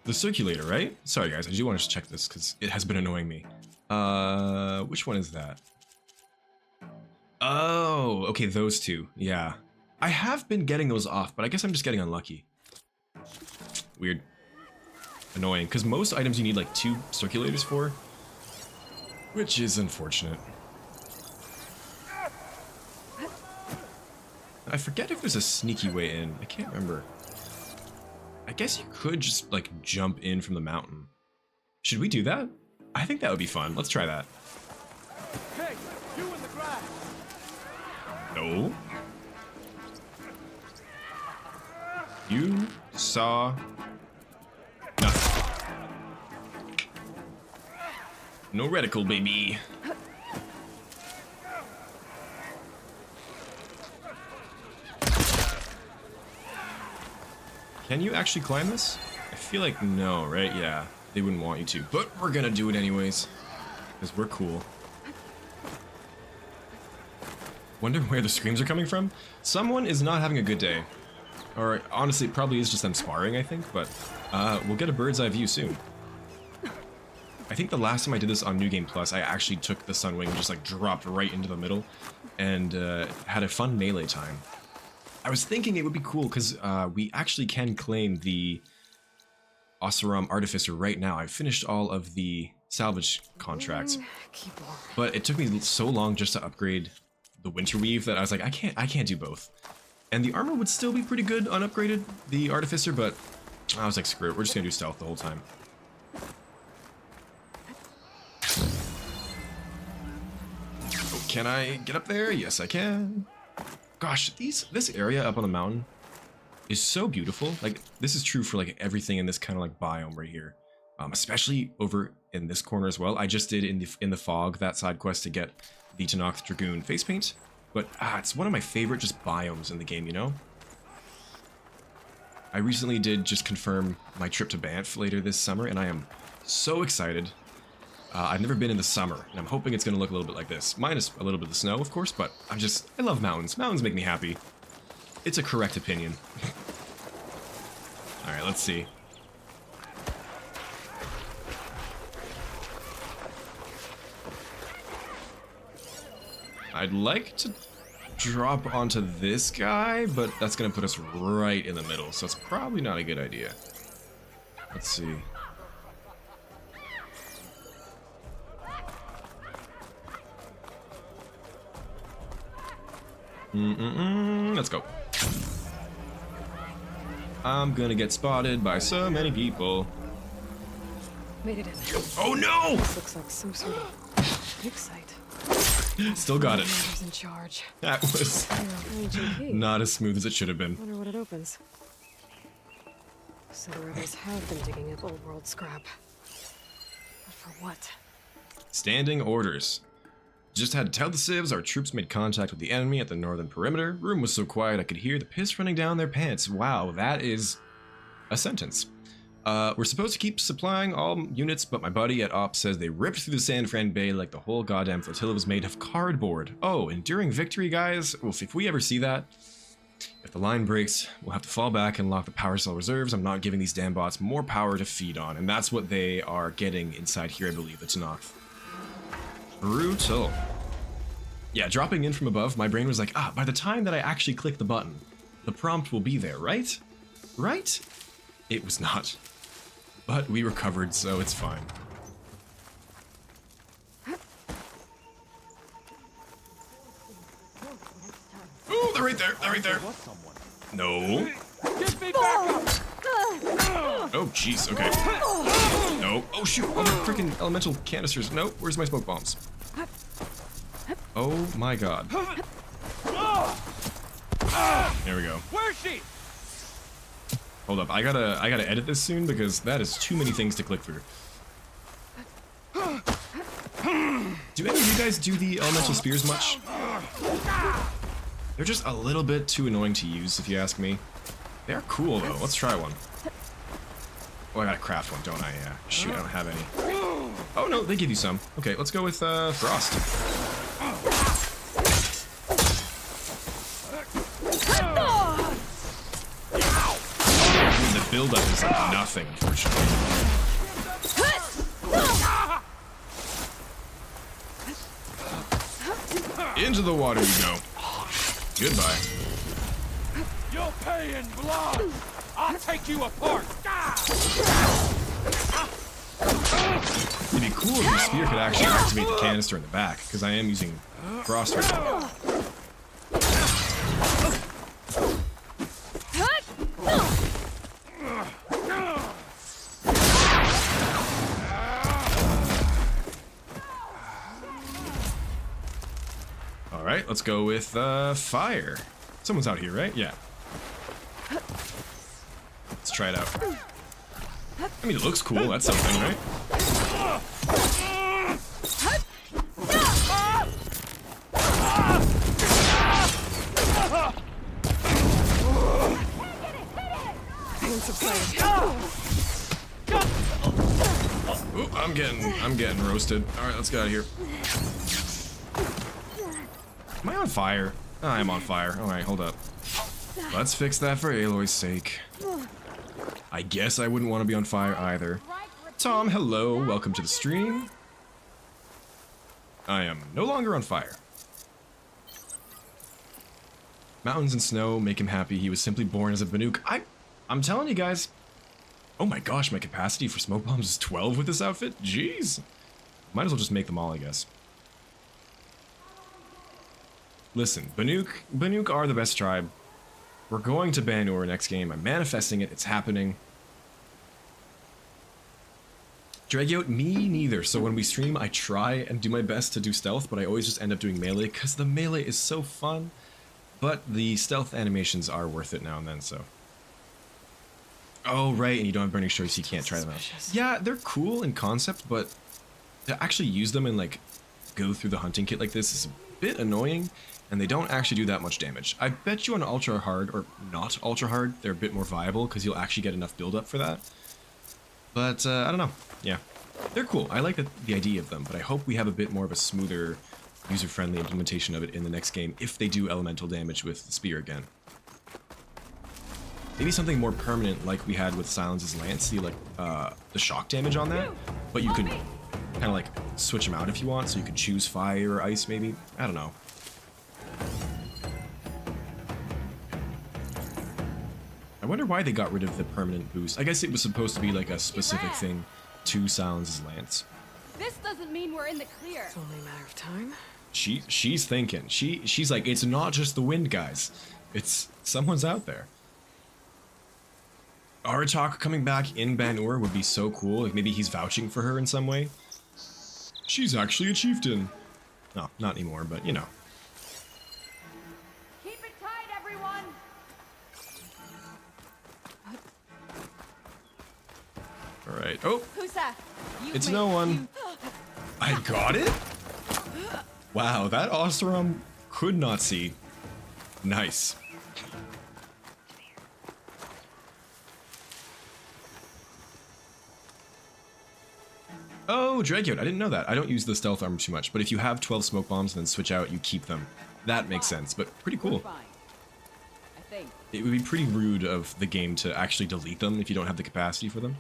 The circulator, right? Sorry guys, I do want to just check this because it has been annoying me. Which one is that? Oh, okay, those two. Yeah. I have been getting those off, but I guess I'm just getting unlucky. Weird. Annoying, because most items you need like 2 circulators for, which is unfortunate. I forget if there's a sneaky way in. I can't remember. I guess you could just like jump in from the mountain. Should we do that? I think that would be fun. Let's try that. Hey, you in the grass! No. You saw nothing. No reticle, baby. Can you actually climb this? I feel like no, right? Yeah, they wouldn't want you to, but we're gonna do it anyways, because we're cool. Wonder where the screams are coming from? Someone is not having a good day. Or honestly, it probably is just them sparring, I think, but we'll get a bird's eye view soon. I think the last time I did this on New Game Plus, I actually took the Sunwing and just like dropped right into the middle and had a fun melee time. I was thinking it would be cool because we actually can claim the Oseram Artificer right now. I've finished all of the salvage contracts, but it took me so long just to upgrade the Winter Weave that I was like, I can't do both. And the armor would still be pretty good unupgraded, the Artificer, but I was like, screw it, we're just gonna do stealth the whole time. Oh, can I get up there? Yes, I can. Gosh, this area up on the mountain is so beautiful. Like, this is true for like everything in this kind of like biome right here. Especially over in this corner as well. I just did in the fog that side quest to get the Tenakth Dragoon face paint, but it's one of my favorite just biomes in the game, you know? I recently did just confirm my trip to Banff later this summer, and I am so excited. I've never been in the summer, and I'm hoping it's gonna look a little bit like this. Minus a little bit of the snow, of course, but I love mountains. Mountains make me happy. It's a correct opinion. Alright, let's see. I'd like to drop onto this guy, but that's gonna put us right in the middle, so it's probably not a good idea. Let's see. Let's go. I'm gonna get spotted by so many people. Made it in. Oh no! This looks like some sort of big site. Still got it. Who's in charge? That was Ancient key. not as smooth as it should have been. Wonder what it opens. So the rebels have been digging up old world scrap. But for what? Standing orders. Just had to tell the civs our troops made contact with the enemy at the northern perimeter. Room was so quiet I could hear the piss running down their pants. Wow, that is a sentence. We're supposed to keep supplying all units, but my buddy at Ops says they ripped through the San Fran Bay like the whole goddamn flotilla was made of cardboard. Oh, enduring victory, guys? Well, if we ever see that, if the line breaks, we'll have to fall back and lock the power cell reserves. I'm not giving these damn bots more power to feed on, and that's what they are getting inside here, I believe. It's enough. Brutal. Yeah, dropping in from above, my brain was like, by the time that I actually click the button, the prompt will be there, right? Right? It was not. But we recovered, so it's fine. Ooh, they're right there, they're right there. No. Get me back up! Oh, jeez, okay. No. Oh, shoot, all the freaking elemental canisters. No, where's my smoke bombs? Oh my god. There we go. Where's she? Hold up, I gotta edit this soon because that is too many things to click through. Do any of you guys do the elemental spears much? They're just a little bit too annoying to use, if you ask me. They're cool though. Let's try one. Oh, I gotta craft one, don't I? Yeah. Shoot, I don't have any. Oh no, they give you some. Okay, let's go with Frost. The build-up is like nothing, unfortunately. Into the water you go. Goodbye. You'll pay in blood! I'll take you apart! It'd be cool if your spear could actually activate the canister in the back, because I am using Frost right now. Alright, let's go with fire. Someone's out here, right? Yeah. Let's try it out. I mean, it looks cool. That's something, right? Ooh, I'm getting roasted. All right, let's get out of here. Am I on fire? Oh, I'm on fire. All right, hold up. Let's fix that for Aloy's sake. I guess I wouldn't want to be on fire either. Tom, hello. Welcome to the stream. I am no longer on fire. Mountains and snow make him happy. He was simply born as a Banuk. I'm telling you guys. Oh my gosh, my capacity for smoke bombs is 12 with this outfit? Jeez. Might as well just make them all, I guess. Listen, Banuk are the best tribe. We're going to Ban-Ur next game. I'm manifesting it. It's happening. Drag-out? Me neither. So when we stream, I try and do my best to do stealth, but I always just end up doing melee because the melee is so fun. But the stealth animations are worth it now and then, so. Oh, right, and you don't have burning shores, so you can't try them out. Yeah, they're cool in concept, but to actually use them and, like, go through the hunting kit like this is a bit annoying, and they don't actually do that much damage. I bet you on ultra hard, or not ultra hard, they're a bit more viable, because you'll actually get enough build-up for that. But, I don't know. Yeah. They're cool. I like the idea of them, but I hope we have a bit more of a smoother, user-friendly implementation of it in the next game, if they do elemental damage with the spear again. Maybe something more permanent like we had with Silence's Lance, see like the shock damage on that, but you could kind of like switch them out if you want, so you could choose fire or ice maybe. I don't know. I wonder why they got rid of the permanent boost. I guess it was supposed to be like a specific thing to Silence's lance. This doesn't mean we're in the clear. It's only a matter of time. She's thinking. She's like, it's not just the wind, guys. It's someone's out there. Aratak coming back in Ban-Ur would be so cool. Like maybe he's vouching for her in some way. She's actually a chieftain. No, not anymore, but you know. Keep it tight, everyone. All right. Oh, Husa, it's no one. I got it? Wow, that Oseram could not see. Nice. Oh, Dragout, I didn't know that. I don't use the stealth armor too much, but if you have 12 smoke bombs and then switch out, you keep them. That makes sense, but pretty cool. Fine. I think. It would be pretty rude of the game to actually delete them if you don't have the capacity for them.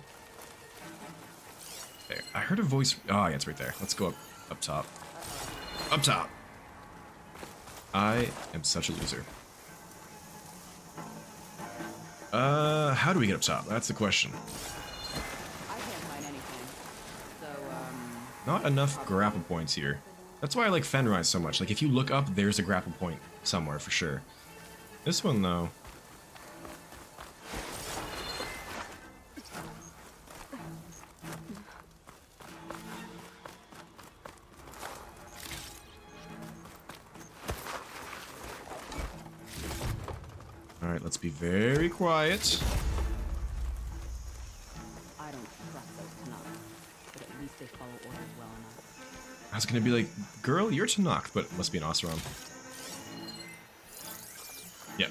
There, I heard a voice. Oh, yeah, it's right there. Let's go up top. Up top. I am such a loser. How do we get up top? That's the question. I can't find anything. So, Not enough grapple points here. That's why I like Fenrise so much. Like, if you look up, there's a grapple point somewhere for sure. This one, though. Alright, let's be very quiet. I don't trust those Tanakh, but at least they follow orders well enough. I was gonna be like, girl, you're Tanakh, but it must be an Oseram. Yep.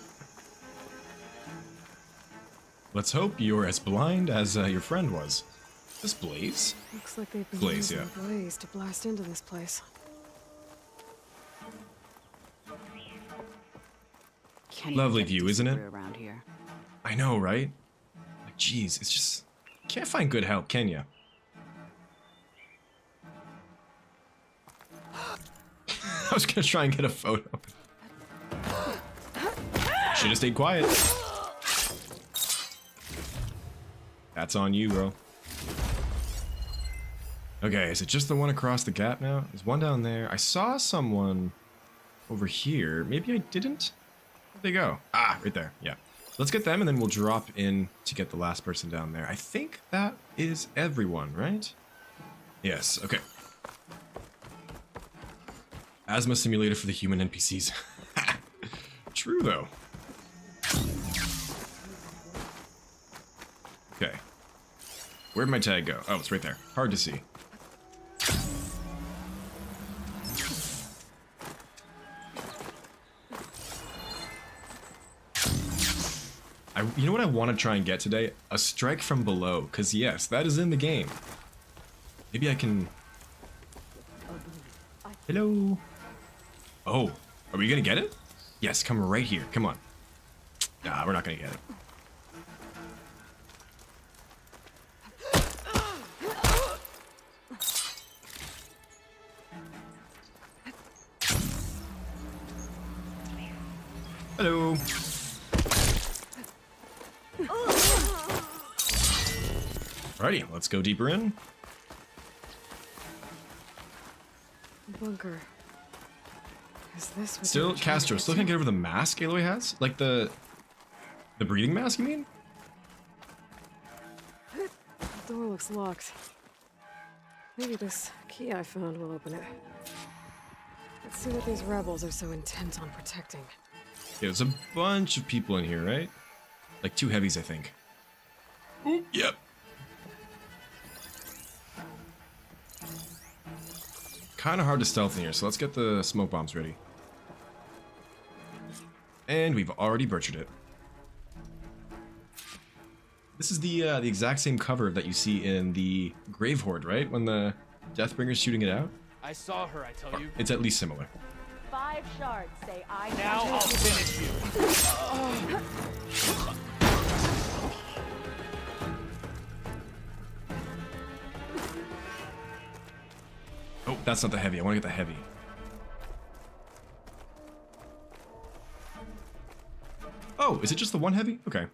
Let's hope you're as blind as your friend was. This Blaze? Looks like they've been Blaze, using yeah. Blaze to blast into this place. Can't Lovely even get view, isn't it? through around here. I know, right? Like, geez, it's just... Can't find good help, can ya? I was gonna try and get a photo. Should've stayed quiet. That's on you, bro. Okay, is it just the one across the gap now? There's one down there. I saw someone over here. Maybe I didn't? Where'd they go? Ah, right there. Yeah. Let's get them and then we'll drop in to get the last person down there. I think that is everyone, right? Yes, okay. Asthma simulator for the human NPCs. True, though. Okay. Where'd my tag go? Oh, it's right there. Hard to see. You know what I want to try and get today? A strike from below, because yes, that is in the game. Maybe I can... Hello? Oh, are we gonna get it? Yes, come right here, come on. Nah, we're not gonna get it. Hello. Alrighty, let's go deeper in. Bunker. Is this what Still, they were trying to Castro, get still to? can't get over the mask Aloy has? Like the breathing mask, you mean? The door looks locked. Maybe this key I found will open it. Let's see what these rebels are so intent on protecting. Yeah, there's a bunch of people in here, right? Like 2 heavies, I think. Ooh, yep. Kind of hard to stealth in here, so let's get the smoke bombs ready. And we've already butchered it. This is the exact same cover that you see in the Grave Horde, right? When the Deathbringer's shooting it out? I saw her, I tell you. It's at least similar. 5 shards say I Now I'll finish you. Oh, that's not the heavy. I want to get the heavy. Oh, is it just the one heavy? Okay.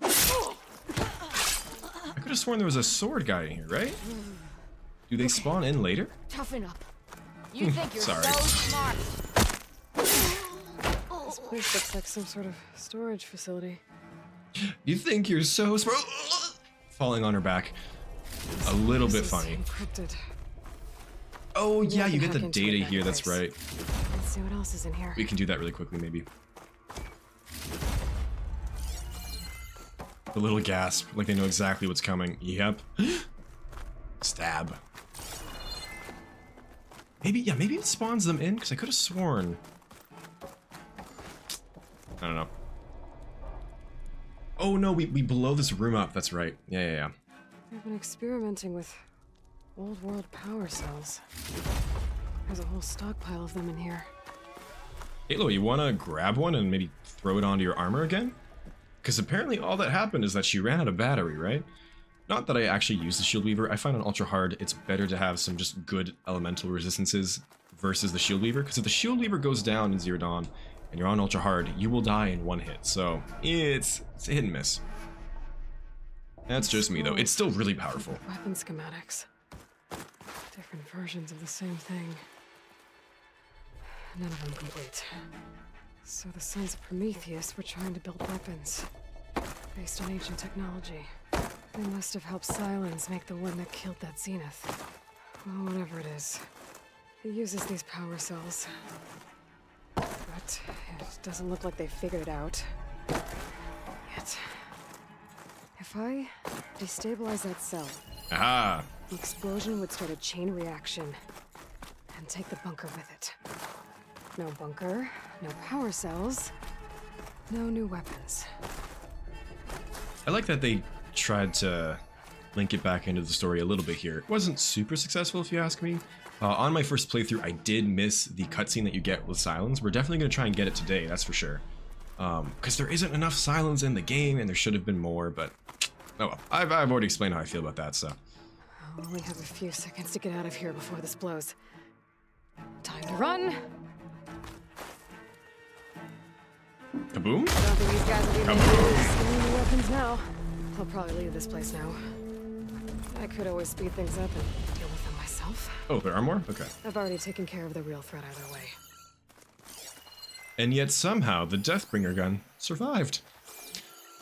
could have sworn there was a sword guy in here, right? Do they spawn in later? Toughen up. You think you're Sorry. so smart. This place looks like some sort of storage facility. You think you're so smart? Falling on her back. A little bit This is funny. Encrypted. Oh yeah, I you can get the hack into data it here, that's anyways. right. Let's see what else is in here. We can do that really quickly, maybe. The little gasp, like they know exactly what's coming. Yep. Stab. Maybe it spawns them in, because I could have sworn. I don't know. Oh no, we blow this room up, that's right. Yeah. They've been experimenting with old world power cells. There's a whole stockpile of them in here. Aloy, you wanna grab one and maybe throw it onto your armor again? Because apparently all that happened is that she ran out of battery, right? Not that I actually use the shield weaver. I find on ultra hard it's better to have some just good elemental resistances versus the shield weaver, because if the shield weaver goes down in Zero Dawn and you're on ultra hard, you will die in one hit. So it's a hit and miss. That's just me though. It's still really powerful. Weapon schematics. Different versions of the same thing. None of them complete. So the Sons of Prometheus were trying to build weapons based on ancient technology. They must have helped Silence make the one that killed that Zenith. Well, whatever it is. It uses these power cells. But it doesn't look like they figured it out. Yet. If I destabilize that cell, Aha! the explosion would start a chain reaction and take the bunker with it. No bunker, no power cells, no new weapons. I like that they tried to link it back into the story a little bit here. It wasn't super successful, if you ask me. On my first playthrough, I did miss the cutscene that you get with Silence. We're definitely going to try and get it today, that's for sure. Because there isn't enough Silence in the game, and there should have been more, but oh well. I've already explained how I feel about that, so. I'll only have a few seconds to get out of here before this blows. Time to run! Kaboom? I don't think these guys will be making new weapons now. I'll probably leave this place now. I could always speed things up and deal with them myself. Oh, there are more? Okay. I've already taken care of the real threat either way. And yet somehow the Deathbringer gun survived.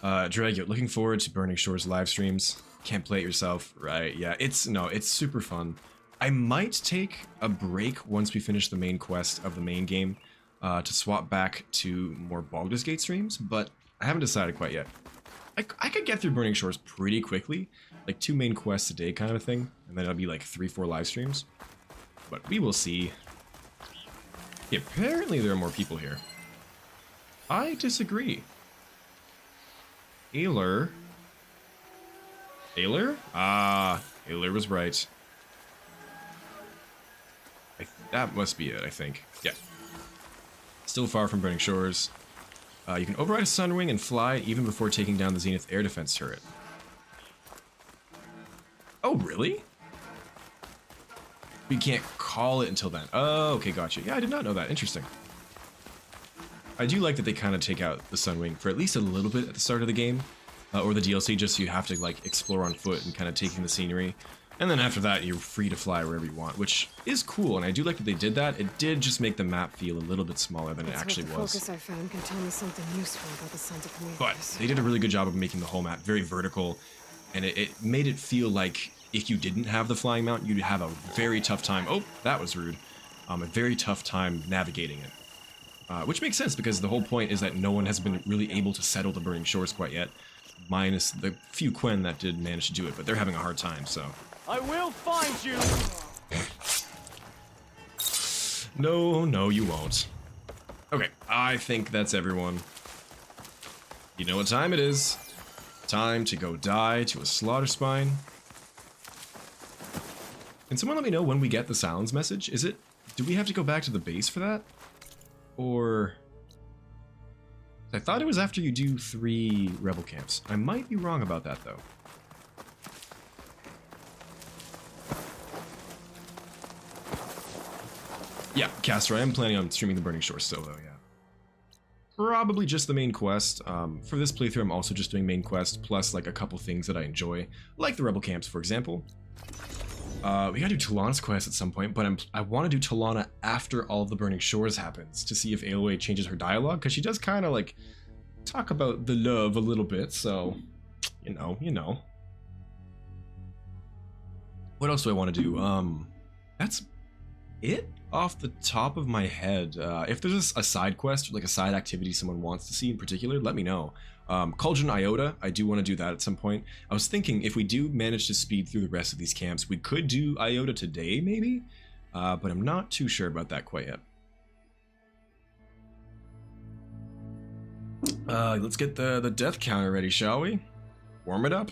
Dragout, looking forward to Burning Shores live streams. Can't play it yourself, right? Yeah, it's super fun. I might take a break once we finish the main quest of the main game to swap back to more Baldur's Gate streams, but I haven't decided quite yet. I could get through Burning Shores pretty quickly, like 2 main quests a day kind of a thing, and then it'll be like 3-4 live streams. But we will see. Yeah, apparently there are more people here. I disagree. Aloy? Ah, Aloy was right. That must be it, I think. Yeah. Still far from Burning Shores. You can override a Sunwing and fly even before taking down the Zenith air defense turret. Oh, really? We can't call it until then. Oh, okay, gotcha. Yeah, I did not know that. Interesting. I do like that they kind of take out the Sunwing for at least a little bit at the start of the game. Or the DLC, just so you have to like explore on foot and kind of take in the scenery. And then after that, you're free to fly wherever you want, which is cool, and I do like that they did that. It did just make the map feel a little bit smaller than it actually The was. focus I found can tell me something useful about the Sons of But Prometheus. they did a really good job of making the whole map very vertical, and it made it feel like if you didn't have the flying mount, you'd have a very tough time. Oh, that was rude. A very tough time navigating it. Which makes sense, because the whole point is that no one has been really able to settle the Burning Shores quite yet, minus the few Quen that did manage to do it, but they're having a hard time, so. I will find you! No, you won't. Okay, I think that's everyone. You know what time it is. Time to go die to a slaughter spine. Can someone let me know when we get the Silence message? Do we have to go back to the base for that? Or... I thought it was after you do 3 rebel camps. I might be wrong about that, though. Yeah, Castor, I am planning on streaming the Burning Shores still, though, yeah. probably just the main quest. For this playthrough, I'm also just doing main quest, plus like a couple things that I enjoy, like the rebel camps, for example. We gotta do Talana's quest at some point, but I want to do Talana after all of the Burning Shores happens, to see if Aloy changes her dialogue, because she does kind of like talk about the love a little bit, so, you know. What else do I want to do? That's it off the top of my head. If there's a side quest, or like a side activity someone wants to see in particular, let me know. Cauldron Iota, I do want to do that at some point. I was thinking if we do manage to speed through the rest of these camps, we could do Iota today, maybe? But I'm not too sure about that quite yet. Let's get the death counter ready, shall we? Warm it up.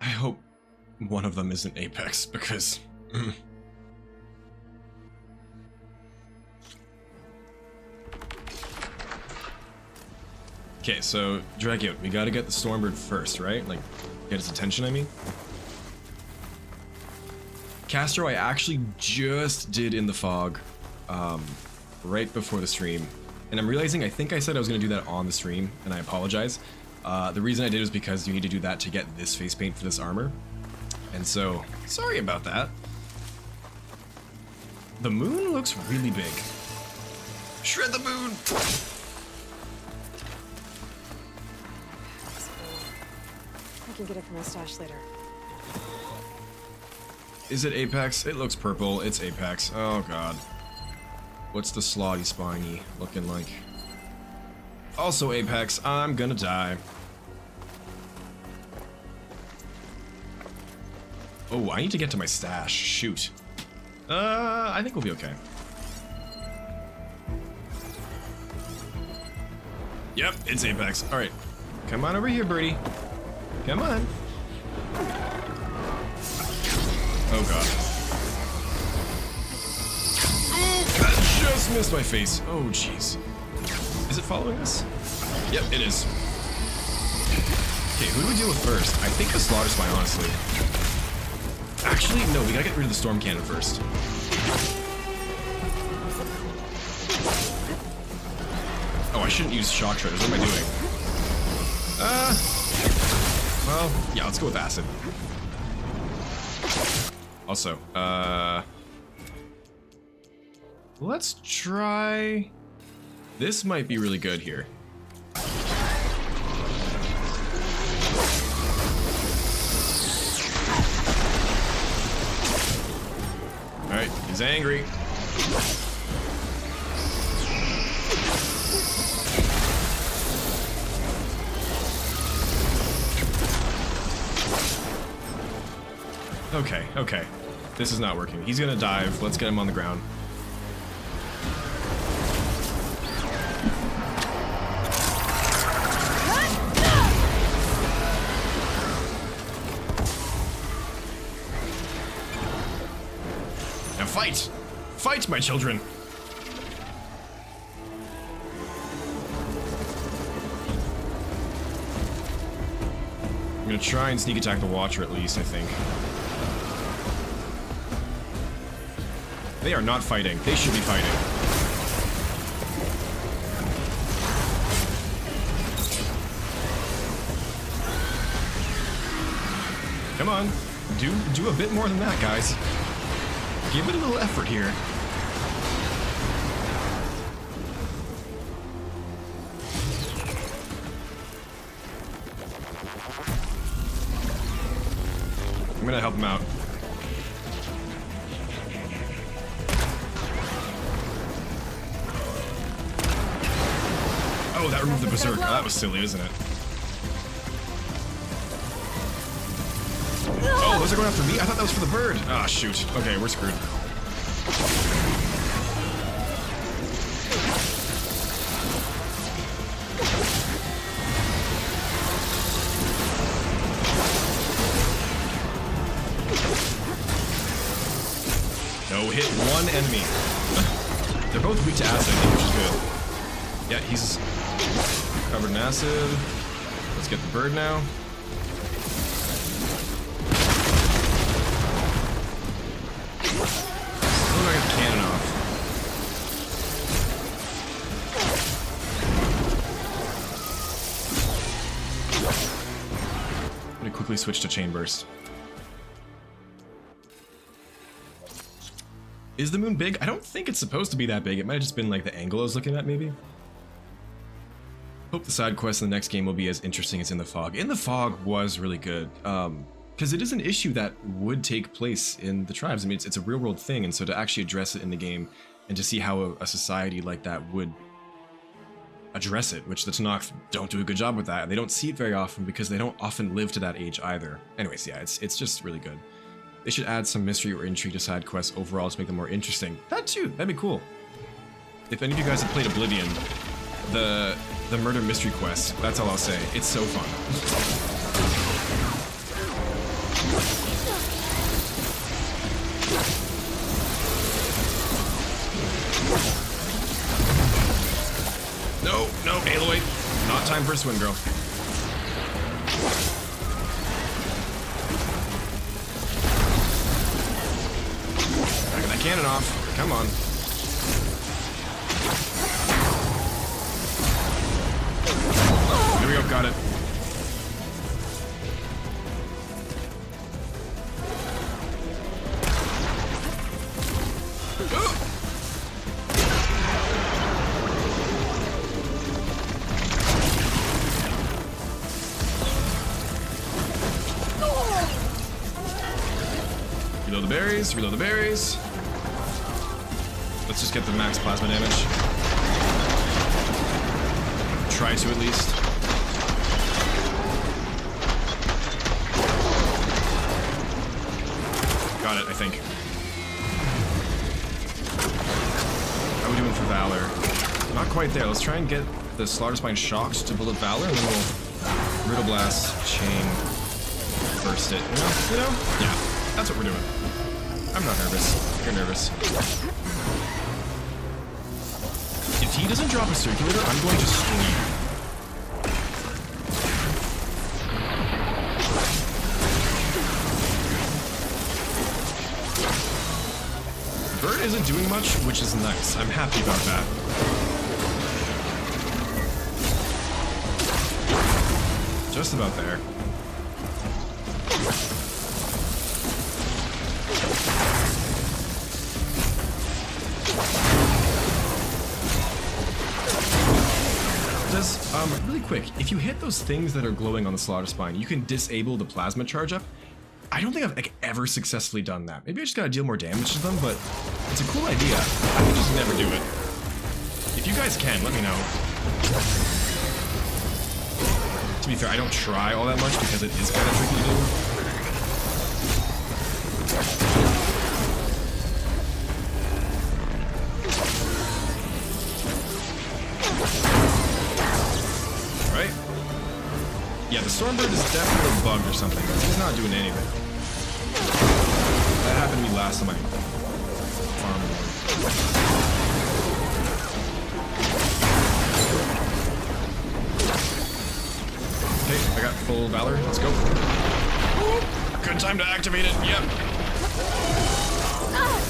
I hope one of them isn't Apex, because... Okay, so drag out. We gotta get the Stormbird first, right? Like, get his attention, I mean. Castro, I actually just did in the fog, right before the stream. And I'm realizing, I think I said I was gonna do that on the stream, and I apologize. The reason I did is because you need to do that to get this face paint for this armor. And so, sorry about that. The moon looks really big. Shred the moon! I can get it from my stash later. Is it Apex? It looks purple. It's Apex. Oh god. What's the slotty spiny looking like? Also Apex. I'm gonna die. Oh, I need to get to my stash. Shoot. I think we'll be okay. Yep, it's Apex. Alright. Come on over here, birdie. Come on. Oh god. Ooh, that just missed my face. Oh jeez. Is it following us? Yep, it is. Okay, who do we deal with first? I think the slaughter spine, honestly. Actually, no, we gotta get rid of the storm cannon first. Oh, I shouldn't use shock shredders. What am I doing? Well, yeah, let's go with acid. Also, let's try... This might be really good here. Alright, he's angry. Okay, okay. This is not working. He's gonna dive. Let's get him on the ground. Now fight! Fight, my children! I'm gonna try and sneak attack the Watcher at least, I think. They are not fighting. They should be fighting. Come on. Do a bit more than that, guys. Give it a little effort here. I'm gonna help him out. Oh, that removed the berserk. Oh, that was silly, isn't it? Oh, those are going after me? I thought that was for the bird. Ah, shoot. Okay, we're screwed. No hit one enemy. They're both weak to acid, I think, which is good. Yeah, he's covered in acid. Let's get the bird now. Still not get the cannon off. gonna quickly switch to chain burst. Is the moon big? I don't think it's supposed to be that big. It might have just been like the angle I was looking at, maybe. Hope the side quest in the next game will be as interesting as In the Fog. In the Fog was really good, because it is an issue that would take place in the tribes. I mean, it's a real world thing, and so to actually address it in the game and to see how a society like that would address it, which the Tanakh don't do a good job with that. They don't see it very often because they don't often live to that age either. Anyways, yeah, it's just really good. They should add some mystery or intrigue to side quests overall to make them more interesting. That too, that'd be cool. If any of you guys have played Oblivion, the murder mystery quest, that's all I'll say. It's so fun. No, Aloy. Not time for a swim, girl. Get that cannon off. Come on. There we go, got it. Reload the berries, reload the berries. Let's just get the max plasma damage. Try to at least. Got it, I think. How are we doing for Valor? Not quite there. Let's try and get the Slaughter Spine shocked to build up Valor, and then we'll Riddle Blast, Chain, burst it. You know? Yeah, that's what we're doing. I'm not nervous. You're nervous. If he doesn't drop a circulator, I'm going to scream. Bird isn't doing much, which is nice. I'm happy about that. Just about there. Really quick, if you hit those things that are glowing on the Slaughter Spine, you can disable the plasma charge up. I don't think I've ever successfully done that. Maybe I just gotta deal more damage to them, but it's a cool idea. I can just never do it. If you guys can, let me know. To be fair, I don't try all that much because it is kind of tricky to do. Yeah, the Stormbird is definitely bugged or something, because he's not doing anything. That happened to me last time I farmed one. Okay, I got full Valor. Let's go. Good time to activate it. Yep.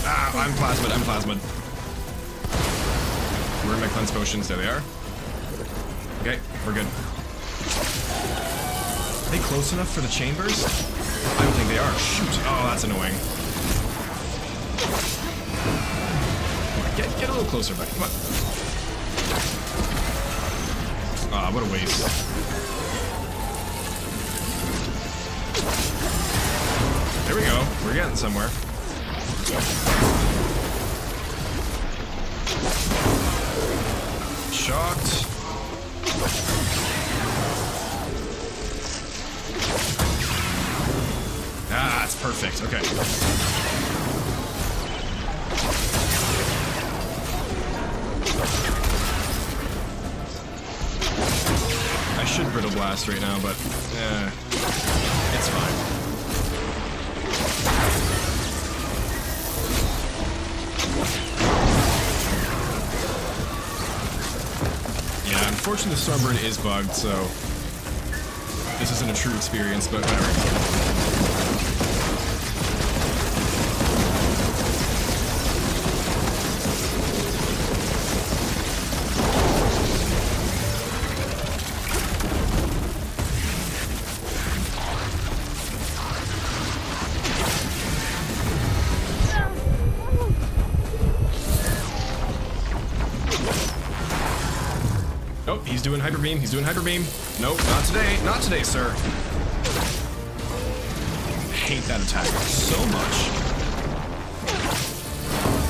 Ah, I'm plasmid. Where are my cleanse potions? There they are. Okay, we're good. Are they close enough for the chain burst? I don't think they are. Shoot. Oh, that's annoying. Get a little closer, buddy. Come on. Ah, what a waste. There we go. We're getting somewhere. Shocked. Ah, that's perfect. Okay. I should Brittle Blast right now, but it's fine. Yeah, unfortunately the Stormbird is bugged, so this isn't a true experience, but whatever. doing hyper beam. He's doing hyper beam. Nope, not today. Not today, sir. I hate that attack so much.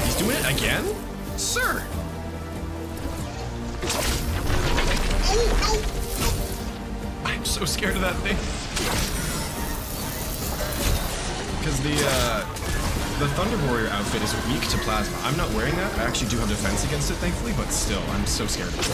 He's doing it again? Sir! Oh, no! I'm so scared of that thing. Because the Thunder Warrior outfit is weak to plasma. I'm not wearing that. I actually do have defense against it, thankfully, but still, I'm so scared of it.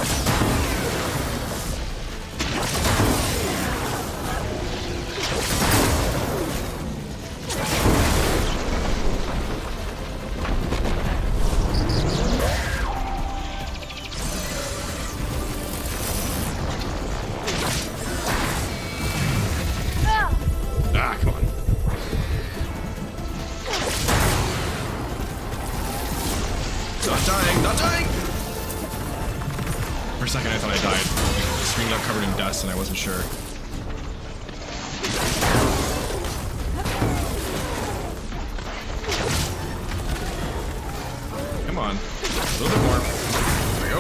And I wasn't sure. Come on. A little bit more. There we go.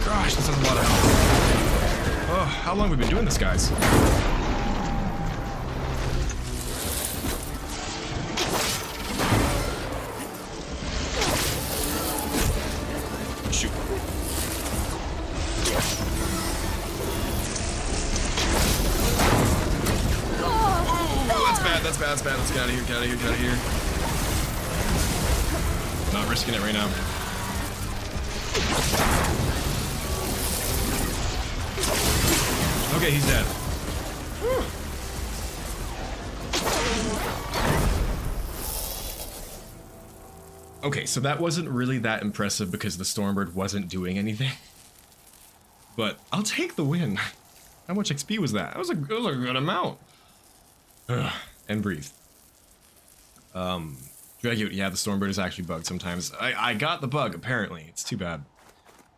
Gosh, this has a lot of health. Oh, how long have we been doing this, guys? That's bad. Let's get out of here, get out of here, get out of here. Not risking it right now. Okay, he's dead. Whew. Okay, so that wasn't really that impressive because the Stormbird wasn't doing anything. But I'll take the win. How much XP was that? It was a good amount. Ugh. And breathe. Dragute, yeah, the Stormbird is actually bugged sometimes. I got the bug, apparently. It's too bad.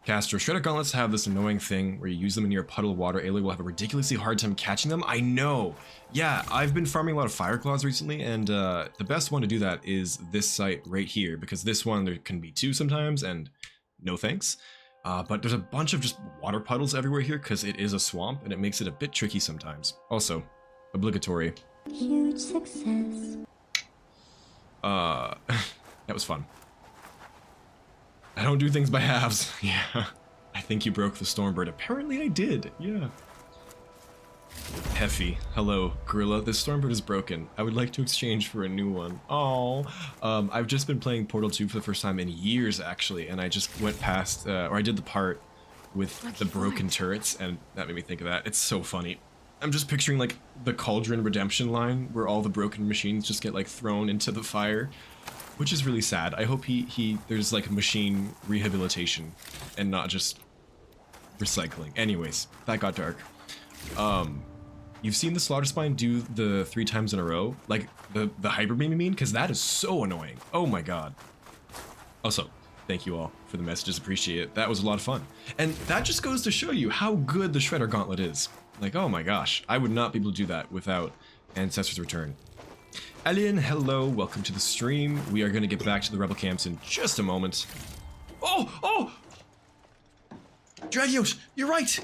Caster, Shredder Gauntlets have this annoying thing where you use them in near a puddle of water. Aloy will have a ridiculously hard time catching them. I know. Yeah, I've been farming a lot of Fire Claws recently, and the best one to do that is this site right here, because this one there can be two sometimes, and no thanks. But there's a bunch of just water puddles everywhere here because it is a swamp, and it makes it a bit tricky sometimes. Also, obligatory. Huge success. That was fun. I don't do things by halves. Yeah. I think you broke the Stormbird. Apparently I did. Yeah. Heffy. Hello, Gorilla. This Stormbird is broken. I would like to exchange for a new one. Oh. I've just been playing Portal 2 for the first time in years, actually, and I just went past, or I did the part with the broken turrets, and that made me think of that. It's so funny. I'm just picturing like the Cauldron Redemption line where all the broken machines just get like thrown into the fire, which is really sad. I hope there's like machine rehabilitation and not just recycling. Anyways, that got dark. You've seen the Slaughter Spine do the 3 times in a row, like the hyper beam, you mean? Because that is so annoying. Oh my god. Also, thank you all for the messages. Appreciate it. That was a lot of fun, and that just goes to show you how good the Shredder Gauntlet is. Like, oh my gosh, I would not be able to do that without Ancestor's Return. Alien, hello, welcome to the stream. We are going to get back to the rebel camps in just a moment. Oh! Dragios, you're right!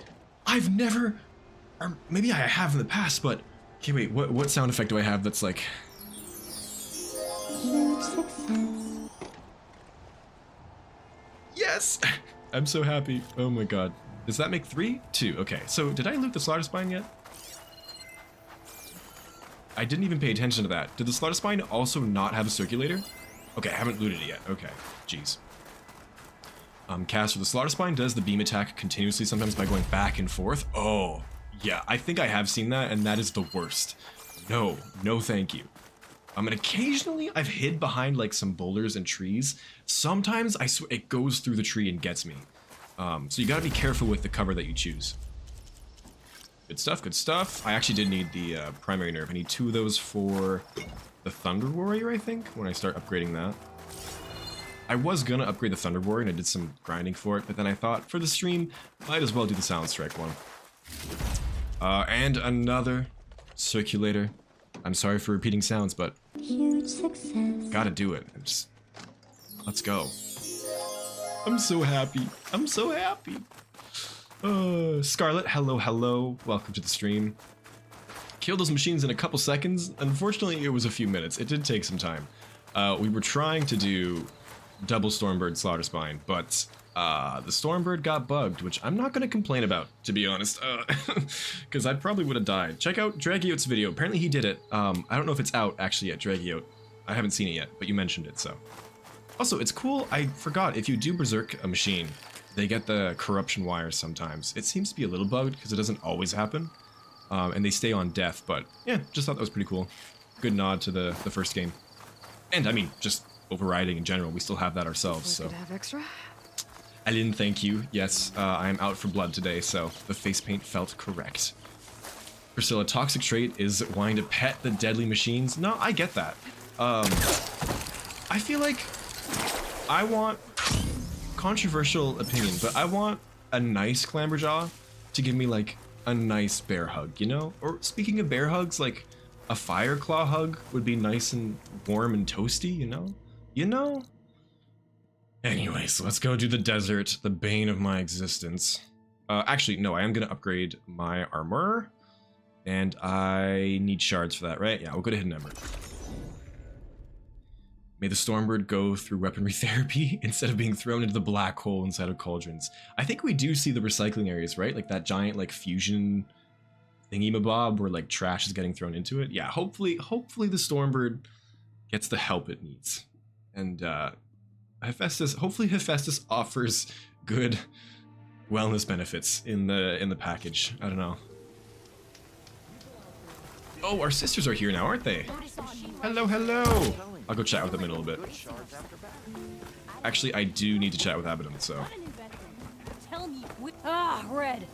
I've never... Or maybe I have in the past, but... Okay, wait, what sound effect do I have that's like... Huge success. Yes! I'm so happy. Oh my god. Does that make 3? 2. Okay, so did I loot the Slaughter Spine yet? I didn't even pay attention to that. Did the Slaughter Spine also not have a circulator? Okay, I haven't looted it yet. Okay, jeez. Caster, the Slaughter Spine does the beam attack continuously, sometimes by going back and forth. Oh, yeah, I think I have seen that, and that is the worst. No thank you. And occasionally I've hid behind like some boulders and trees. Sometimes I swear it goes through the tree and gets me. So you gotta be careful with the cover that you choose. Good stuff, good stuff. I actually did need the primary nerve. I need 2 of those for the Thunder Warrior, I think, when I start upgrading that. I was gonna upgrade the Thunder Warrior and I did some grinding for it, but then I thought, for the stream, might as well do the Silent Strike one. And another circulator. I'm sorry for repeating sounds, but Huge success. gotta do it. Let's go. I'm so happy. I'm so happy. Scarlet, hello, hello. Welcome to the stream. Killed those machines in a couple seconds. Unfortunately, it was a few minutes. It did take some time. We were trying to do double Stormbird Slaughter Spine, but the Stormbird got bugged, which I'm not going to complain about, to be honest, because I probably would have died. Check out Dragiote's video. Apparently he did it. I don't know if it's out actually yet, Dragiote. I haven't seen it yet, but you mentioned it, so. Also, it's cool. I forgot, if you do Berserk a machine, they get the corruption wires sometimes. It seems to be a little bugged because it doesn't always happen. And they stay on death, but yeah, just thought that was pretty cool. Good nod to the first game. And I mean, just overriding in general, we still have that ourselves, so. Could have extra? Aline, thank you. Yes, I am out for blood today, so the face paint felt correct. Priscilla, toxic trait is wanting to pet the deadly machines. No, I get that. I feel like I want, controversial opinion, but I want a nice Clamberjaw to give me like a nice bear hug, you know? Or speaking of bear hugs, like a fire claw hug would be nice and warm and toasty, you know? You know? Anyways, let's go do the desert, the bane of my existence. Actually, no, I am gonna upgrade my armor, and I need shards for that, right? Yeah, we'll go to Hidden Emerald. May the Stormbird go through weaponry therapy instead of being thrown into the black hole inside of cauldrons. I think we do see the recycling areas, right? Like that giant like fusion thingy-mabob where like trash is getting thrown into it. Yeah, hopefully the Stormbird gets the help it needs. And hopefully Hephaestus offers good wellness benefits in the package. I don't know. Oh, our sisters are here now, aren't they? Hello, hello. I'll go chat with them in a little bit. Actually, I do need to chat with Abaddon, so. Tell me, Red.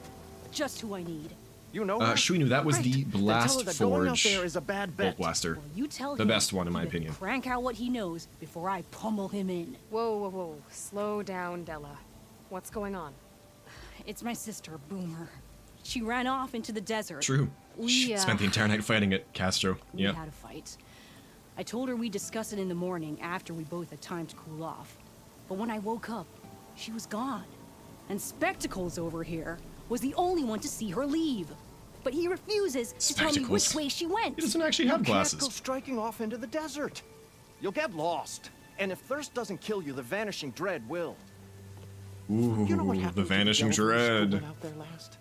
Just who I need. You know, Shuinu, that was the Blast Forge is a bad bet. Bolt Blaster. Well, you tell The him best one, in my to opinion. Crank out what he knows before I pummel him in. Whoa, whoa, whoa. Slow down, Della. What's going on? It's my sister, Boomer. She ran off into the desert. True. We Spent the entire night fighting it, Castro. We Yeah. had a fight. I told her we'd discuss it in the morning after we both had time to cool off. But when I woke up, she was gone. And Spectacles over here was the only one to see her leave. But he refuses to tell me which way she went. He doesn't actually have You can't go glasses. striking off into the desert. You'll get lost. And if thirst doesn't kill you, the vanishing dread will. Ooh, You know what happened the to vanishing devil who dread. went out there last?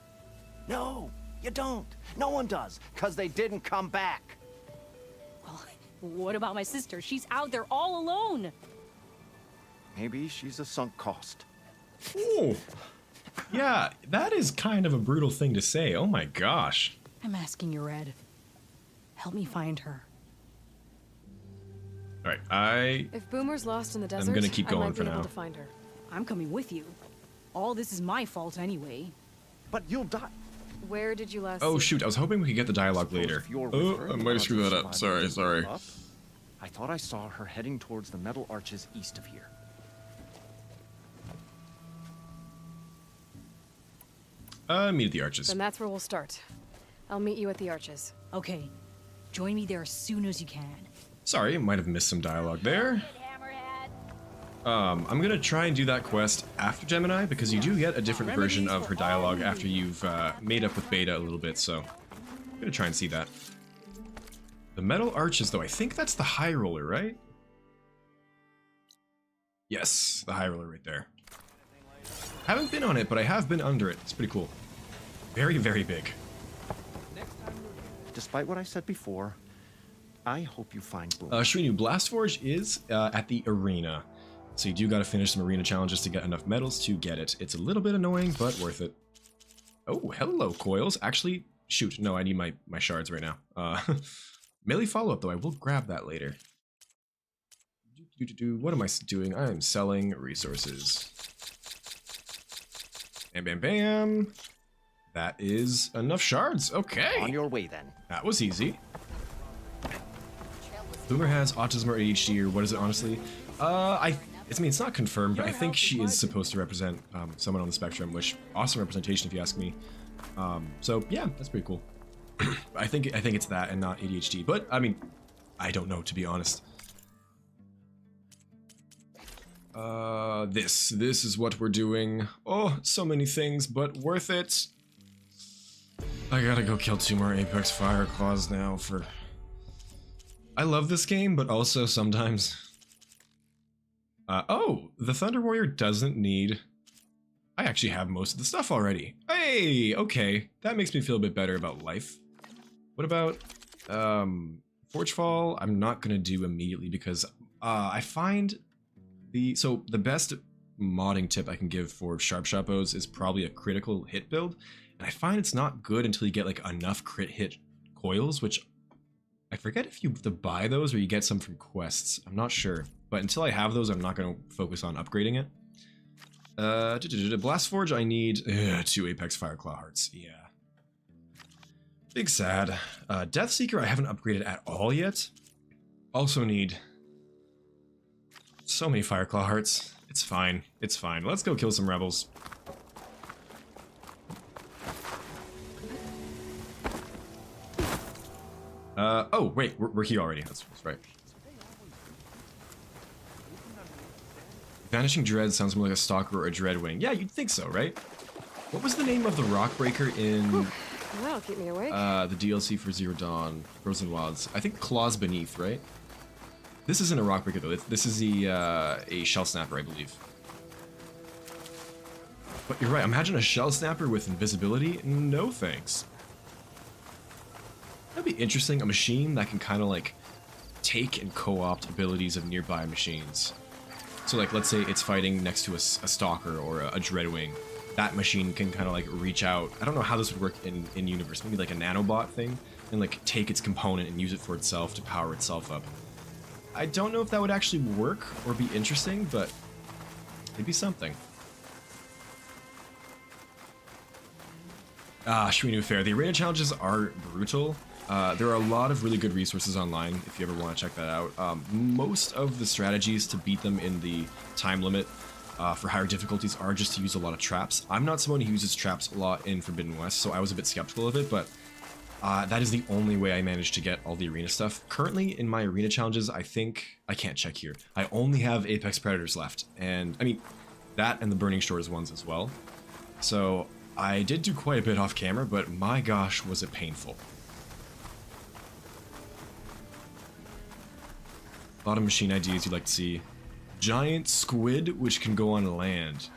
No, you don't. No one does, because they didn't come back. Well, what about my sister? She's out there all alone. Maybe she's a sunk cost. Ooh. Yeah, that is kind of a brutal thing to say. Oh my gosh. I'm asking you, Red. Help me find her. All right, If Boomer's lost in the desert, gonna keep going I might for be able now. to find her. I'm coming with you. All this is my fault anyway. But you'll die. Where did you last Oh see shoot, I was hoping we could get the dialogue later. If you're Oh, with her, I might have screwed that up. surviving Sorry. up, I thought I saw her heading towards the metal arches east of here. Meet at the arches. Then that's where we'll start. I'll meet you at the arches. Okay. Join me there as soon as you can. Sorry, I might have missed some dialogue there. Hammerhead. I'm gonna try and do that quest after Gemini because you do get a different version of her dialogue after you've made up with Beta a little bit, so I'm gonna try and see that. The metal arches, though, I think that's the high roller, right? Yes, the high roller right there. Haven't been on it, but I have been under it. It's pretty cool. Very, very big. Despite what I said before, I hope you find Boom. Shrinu, Blast Forge is at the arena. So you do gotta finish some arena challenges to get enough medals to get it. It's a little bit annoying, but worth it. Oh, hello, Coils. Actually, shoot, no, I need my shards right now. Melee follow-up, though, I will grab that later. What am I doing? I am selling resources. Bam, bam, bam. That is enough shards. Okay. On your way, then. That was easy. Boomer has autism or ADHD, or what is it, honestly? I mean, it's not confirmed, but I think she is supposed to represent someone on the spectrum, which awesome representation if you ask me. So yeah, that's pretty cool. I think it's that and not ADHD. But I mean, I don't know, to be honest. This is what we're doing. Oh, so many things, but worth it. I gotta go kill 2 more Apex Fireclaws now for... I love this game, but also sometimes... oh, the Thunder Warrior doesn't need... I actually have most of the stuff already. Hey, okay. That makes me feel a bit better about life. What about, Forgefall? I'm not gonna do immediately because, I find so the best modding tip I can give for Sharp Shopos is probably a critical hit build. And I find it's not good until you get like enough crit hit coils, which I forget if you have to buy those or you get some from quests. I'm not sure. But until I have those, I'm not going to focus on upgrading it. Blast Forge, I need 2 Apex Fireclaw hearts. Yeah. Big sad. Death Seeker, I haven't upgraded at all yet. Also need so many Fireclaw hearts. It's fine. It's fine. Let's go kill some rebels. Oh, wait, we're here already. That's right. Vanishing Dread sounds more like a Stalker or a Dreadwing. Yeah, you'd think so, right? What was the name of the Rockbreaker in That'll keep me awake. the DLC for Zero Dawn, Frozen Wilds? I think Claws Beneath, right? This isn't a Rockbreaker though. This is a Shell Snapper, I believe. But you're right. Imagine a Shell Snapper with invisibility. No thanks. That'd be interesting. A machine that can kind of like take and co-opt abilities of nearby machines. So like, let's say it's fighting next to a Stalker or a Dreadwing. That machine can kind of like reach out. I don't know how this would work in universe. Maybe like a nanobot thing and like take its component and use it for itself to power itself up. I don't know if that would actually work or be interesting, but it'd be something. Shwinu Fair. The arena challenges are brutal. There are a lot of really good resources online if you ever want to check that out. Most of the strategies to beat them in the time limit for higher difficulties are just to use a lot of traps. I'm not someone who uses traps a lot in Forbidden West, so I was a bit skeptical of it, but that is the only way I managed to get all the arena stuff. Currently, in my arena challenges, I think... I can't check here. I only have Apex Predators left, and I mean, that and the Burning Shores ones as well. So I did do quite a bit off camera, but my gosh, was it painful. A lot of machine ideas you'd like to see. Giant squid which can go on land.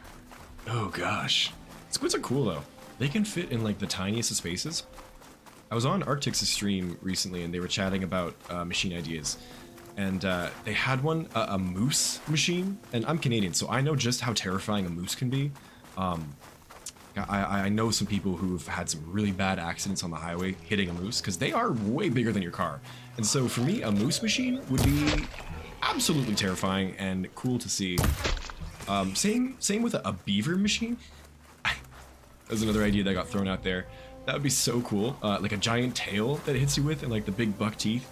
Oh gosh. Squids are cool though. They can fit in like the tiniest of spaces. I was on Arctic's stream recently and they were chatting about machine ideas. And they had one, a moose machine. And I'm Canadian, so I know just how terrifying a moose can be. I know some people who've had some really bad accidents on the highway hitting a moose because they are way bigger than your car. And so for me, a moose machine would be absolutely terrifying and cool to see. Same with a beaver machine. That's another idea that got thrown out there. That would be so cool. Like a giant tail that it hits you with and like the big buck teeth.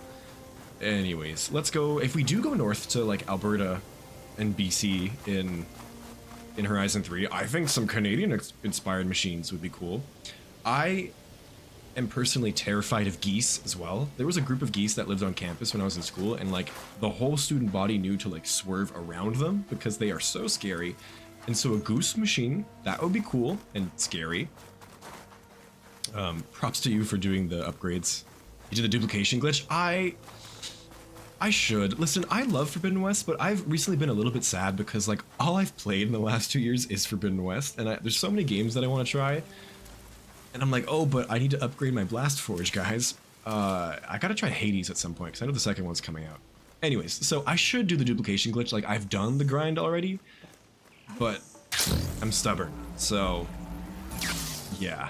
Anyways, let's go. If we do go north to like Alberta and BC in Horizon 3, I think some Canadian-inspired machines would be cool. I am personally terrified of geese as well. There was a group of geese that lived on campus when I was in school, and like the whole student body knew to like swerve around them because they are so scary. And so a goose machine, that would be cool and scary. Props to you for doing the upgrades. You did the duplication glitch. I should. Listen, I love Forbidden West, but I've recently been a little bit sad because like all I've played in the last 2 years is Forbidden West, and there's so many games that I want to try. And I'm like, oh, but I need to upgrade my Blast Forge, guys. I gotta try Hades at some point, because I know the second one's coming out. Anyways, so I should do the duplication glitch. Like, I've done the grind already, but I'm stubborn, so yeah.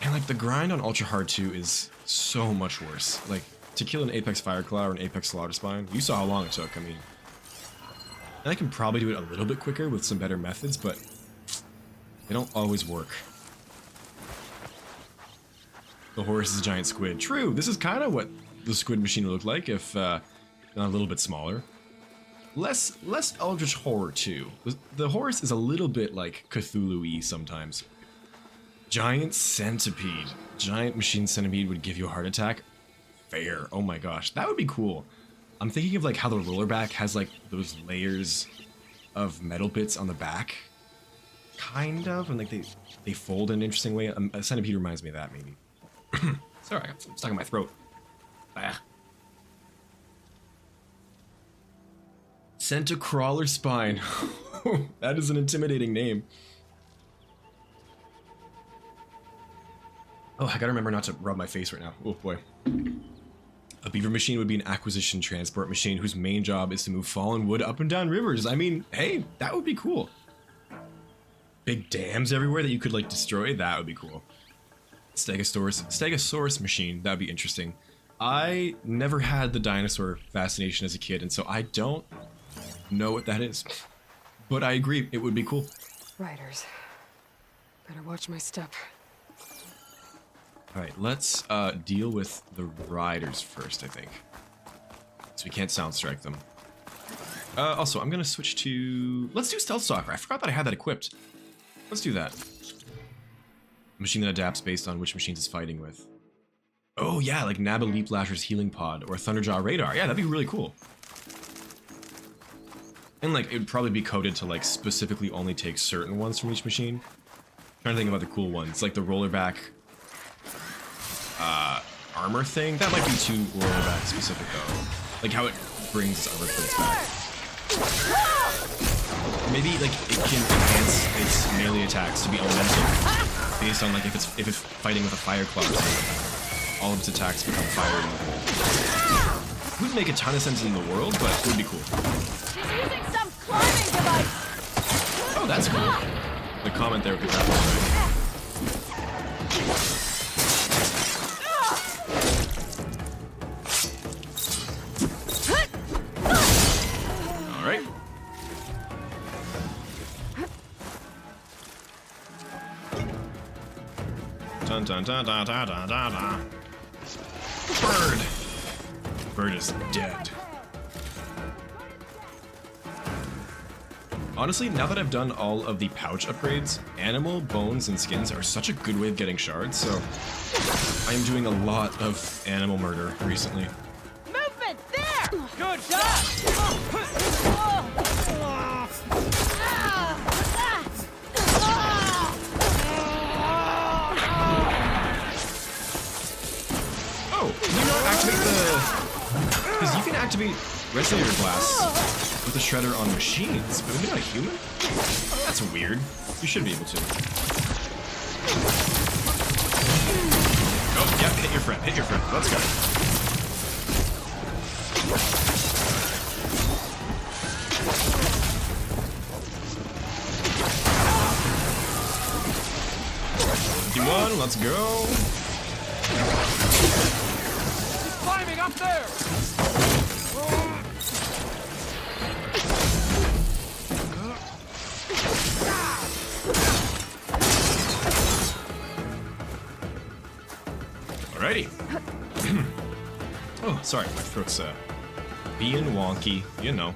And like the grind on Ultra Hard 2 is so much worse. Like, to kill an Apex Fireclaw or an Apex Slaughter Spine, you saw how long it took. I mean, and I can probably do it a little bit quicker with some better methods, but they don't always work. The horse is a giant squid. True, this is kind of what the squid machine would look like if not a little bit smaller. Less Eldritch Horror too. The horse is a little bit like Cthulhu-y sometimes. Giant centipede. Giant machine centipede would give you a heart attack. Fair. Oh my gosh, that would be cool. I'm thinking of like how the rollerback has like those layers of metal bits on the back, kind of, and like they fold in an interesting way. A centipede reminds me of that, maybe. Sorry, I got something stuck in my throat. Ah. Centicrawler spine. That is an intimidating name. Oh, I gotta remember not to rub my face right now. Oh boy. A beaver machine would be an acquisition transport machine whose main job is to move fallen wood up and down rivers. I mean, hey, that would be cool. Big dams everywhere that you could like destroy, that would be cool. Stegosaurus machine, that would be interesting. I never had the dinosaur fascination as a kid, and so I don't know what that is. But I agree, it would be cool. Riders. Better watch my step. Alright, let's deal with the riders first, I think. So we can't sound strike them. Also, I'm gonna switch to... Let's do Stealth Stalker. I forgot that I had that equipped. Let's do that. A machine that adapts based on which machines it's fighting with. Oh yeah, like Naba Leap Lasher's Healing Pod or Thunderjaw Radar. Yeah, that'd be really cool. And like, it would probably be coded to like specifically only take certain ones from each machine. I'm trying to think about the cool ones, like the rollerback armor thing. That might be too rollerback specific though. Like how it brings its armor plates back. Maybe like it can enhance its melee attacks to be elemental based on like if it's fighting with a fire claw or something. All of its attacks become fire. Wouldn't make a ton of sense in the world, but it would be cool. She's using some climbing device. Oh, that's cool. The comment there would be right. Alright. Dun dun dun dun dun dun dun dun. Bird! Bird is dead. Honestly, now that I've done all of the pouch upgrades, animal bones and skins are such a good way of getting shards, so I am doing a lot of animal murder recently. Movement there. Good shot! Oh, can you not activate the... Because you can activate resonator glass with a shredder on machines, but maybe not a human? That's weird. You should be able to. Oh, yep, hit your friend, hit your friend. Let's go. One, let's go. He's climbing up there! Alrighty. Oh, sorry, my throat's being wonky, you know,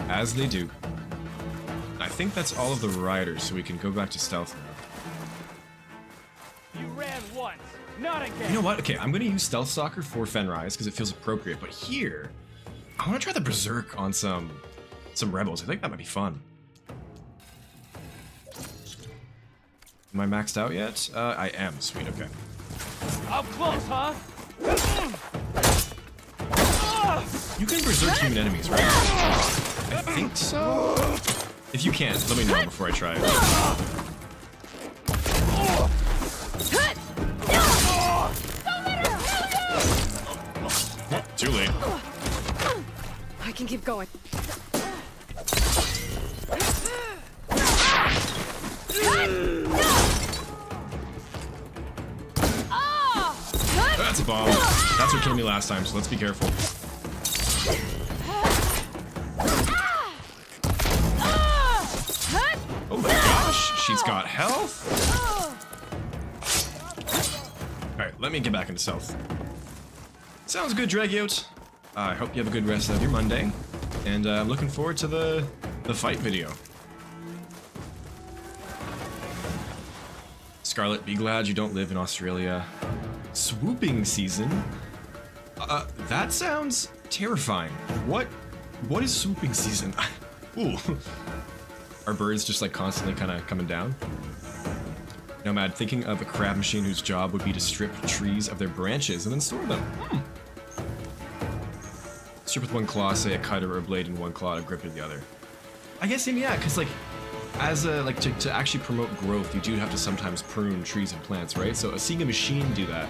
as they do. I think that's all of the riders, so we can go back to stealth now. You ran once, not again! You know what? Okay, I'm gonna use Stealth Stalker for Fenrise because it feels appropriate, but here, I wanna try the Berserk on some rebels. I think that might be fun. Am I maxed out yet? I am. Sweet, okay. Up close, huh? You can Berserk human enemies, right? I think so. If you can, let me know before I try it. Oh, too late. I can keep going. That's a bomb. That's what killed me last time, so let's be careful. Oh my gosh, she's got health. Alright, let me get back into stealth. Sounds good, Dragiout. I hope you have a good rest of your Monday, and I'm looking forward to the fight video. Scarlet, be glad you don't live in Australia. Swooping season? That sounds terrifying. What is swooping season? Ooh. Are birds just like constantly kind of coming down? Nomad, thinking of a crab machine whose job would be to strip trees of their branches and then store them. Strip with one claw, say a cutter or a blade in one claw, a grip in the other. I guess, yeah, because like, as a, like, to actually promote growth, you do have to sometimes prune trees and plants, right? So seeing a machine do that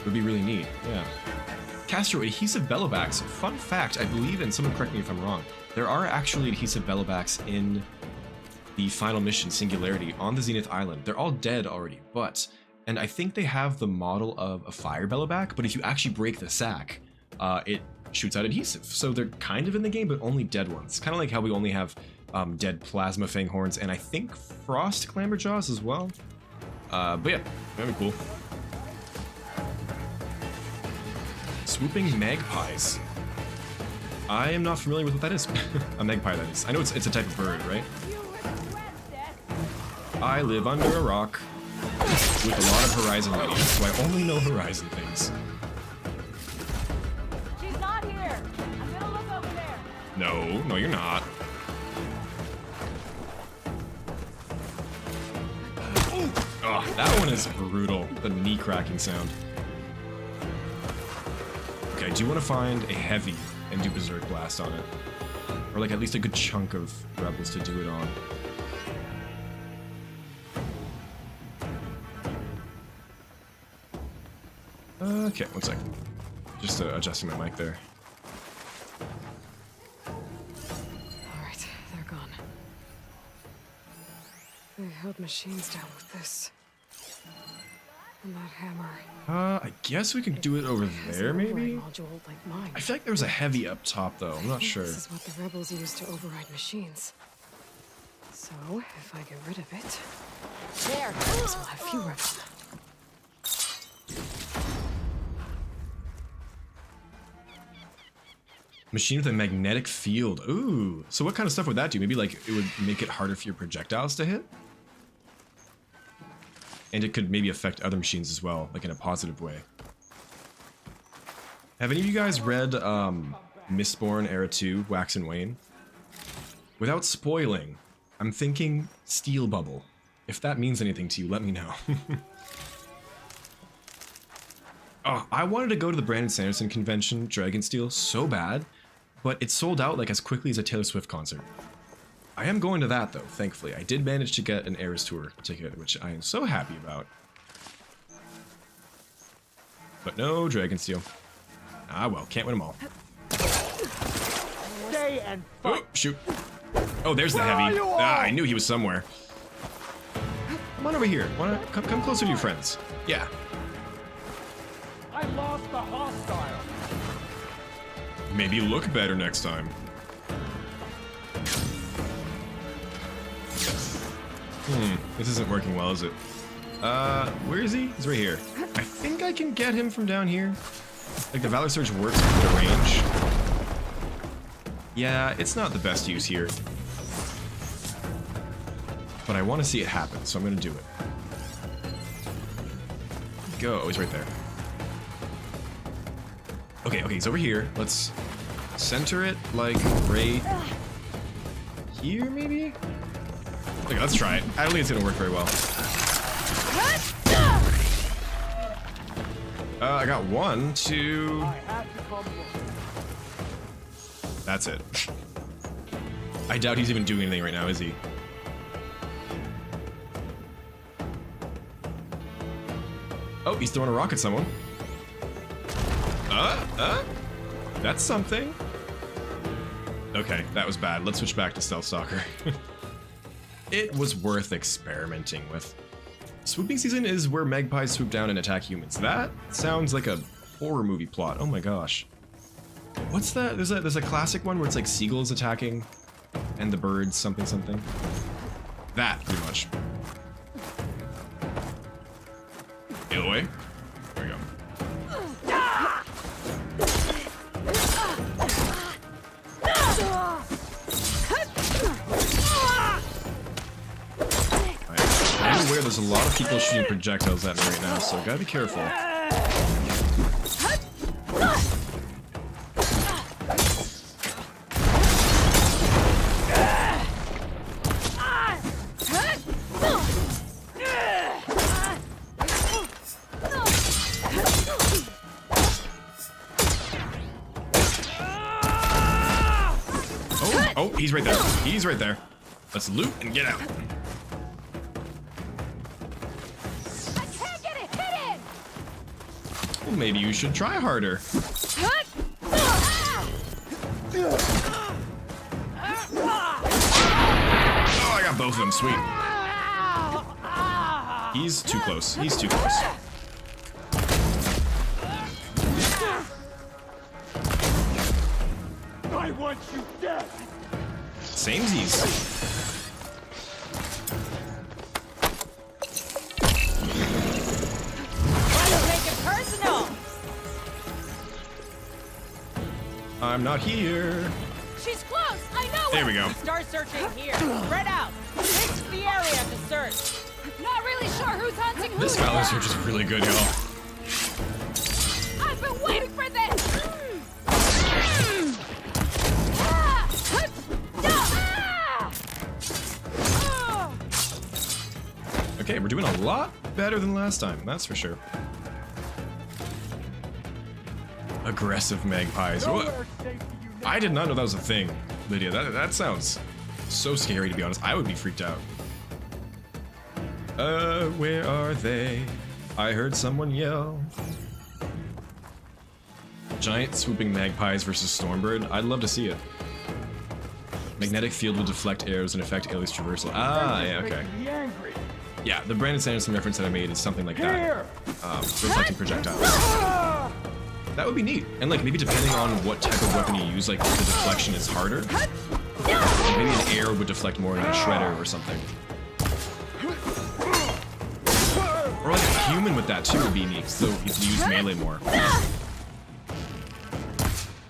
would be really neat, yeah. Castro, adhesive bellowbacks. Fun fact, I believe, and someone correct me if I'm wrong, there are actually adhesive bellowbacks in the final mission, Singularity, on the Zenith Island. They're all dead already, but, and I think they have the model of a fire bellowback, but if you actually break the sack, it shoots out adhesive. So they're kind of in the game, but only dead ones. Kind of like how we only have dead plasma fanghorns, and I think frost clamberjaws as well. But yeah, very cool. Swooping magpies. I am not familiar with what that is. A magpie, that is. I know it's a type of bird, right? I live under a rock with a lot of Horizon media, so I only know Horizon things. She's not here. I'm gonna look over there. No, you're not. Oh, that one is brutal. The knee cracking sound. Okay, I do want to find a heavy and do Berserk Blast on it. Or like at least a good chunk of rebels to do it on. Okay, one sec. Just adjusting my mic there. Alright, they're gone. They held machines down with this. And that hammer. I guess we could do it over Has there, an maybe? override module like mine. I feel like there was a heavy up top, though. I'm not sure. This is what the rebels use to override machines. So, if I get rid of it, There. we'll have fewer of them. Machine with a magnetic field. Ooh. So what kind of stuff would that do? Maybe like it would make it harder for your projectiles to hit? And it could maybe affect other machines as well, like in a positive way. Have any of you guys read Mistborn Era 2, Wax and Wane? Without spoiling, I'm thinking Steel Bubble. If that means anything to you, let me know. Oh, I wanted to go to the Brandon Sanderson convention, Dragonsteel, so bad, but it sold out like as quickly as a Taylor Swift concert. I am going to that though, thankfully. I did manage to get an Eras Tour ticket, which I am so happy about. But no Dragonsteel. Ah well, can't win them all. Stay and Oh, shoot. Oh, there's the heavy. Ah, I knew he was somewhere. Come on over here. Wanna come closer to your friends? Yeah. I lost the hostile. Maybe look better next time. This isn't working well, is it? Where is he? He's right here. I think I can get him from down here. Like, the Valor Surge works with the range. Yeah, it's not the best use here. But I want to see it happen, so I'm going to do it. Go. Oh, he's right there. Okay, he's over here. Let's center it, like, right here, maybe? Okay, let's try it. I don't think it's gonna work very well. I got 1, 2... That's it. I doubt he's even doing anything right now, is he? Oh, he's throwing a rock at someone. That's something. Okay, that was bad. Let's switch back to Stealth Stalker. It was worth experimenting with. Swooping season is where magpies swoop down and attack humans. That sounds like a horror movie plot. Oh my gosh. What's that? There's a classic one where it's like seagulls attacking and the birds something. That, pretty much. Aloy. There we go. I'm aware there's a lot of people shooting projectiles at me right now, so gotta be careful. Oh, he's right there. He's right there. Let's loot and get out. I can't get it hidden! Well, maybe you should try harder. Oh, I got both of them. Sweet. He's too close. He's too close. I want you dead! Samesies. Make it personal! I'm not here. She's close! I know There it! we go. Start searching here. Spread out. Pick the area to search. Not really sure who's hunting who. This Valor search is really good, y'all. I've been waiting for this! Okay, we're doing a lot better than last time, that's for sure. Aggressive magpies. What? I did not know that was a thing, Lydia. That sounds so scary, to be honest. I would be freaked out. Where are they? I heard someone yell. Giant swooping magpies versus Stormbird. I'd love to see it. Magnetic field will deflect arrows and affect Aloy's traversal. Ah, yeah, okay. Yeah, the Brandon Sanderson reference that I made is something like that. Reflecting projectiles. That would be neat. And like maybe depending on what type of weapon you use, like the deflection is harder. Like maybe an arrow would deflect more than a shredder or something. Or like a human with that too would be neat, so you could use melee more.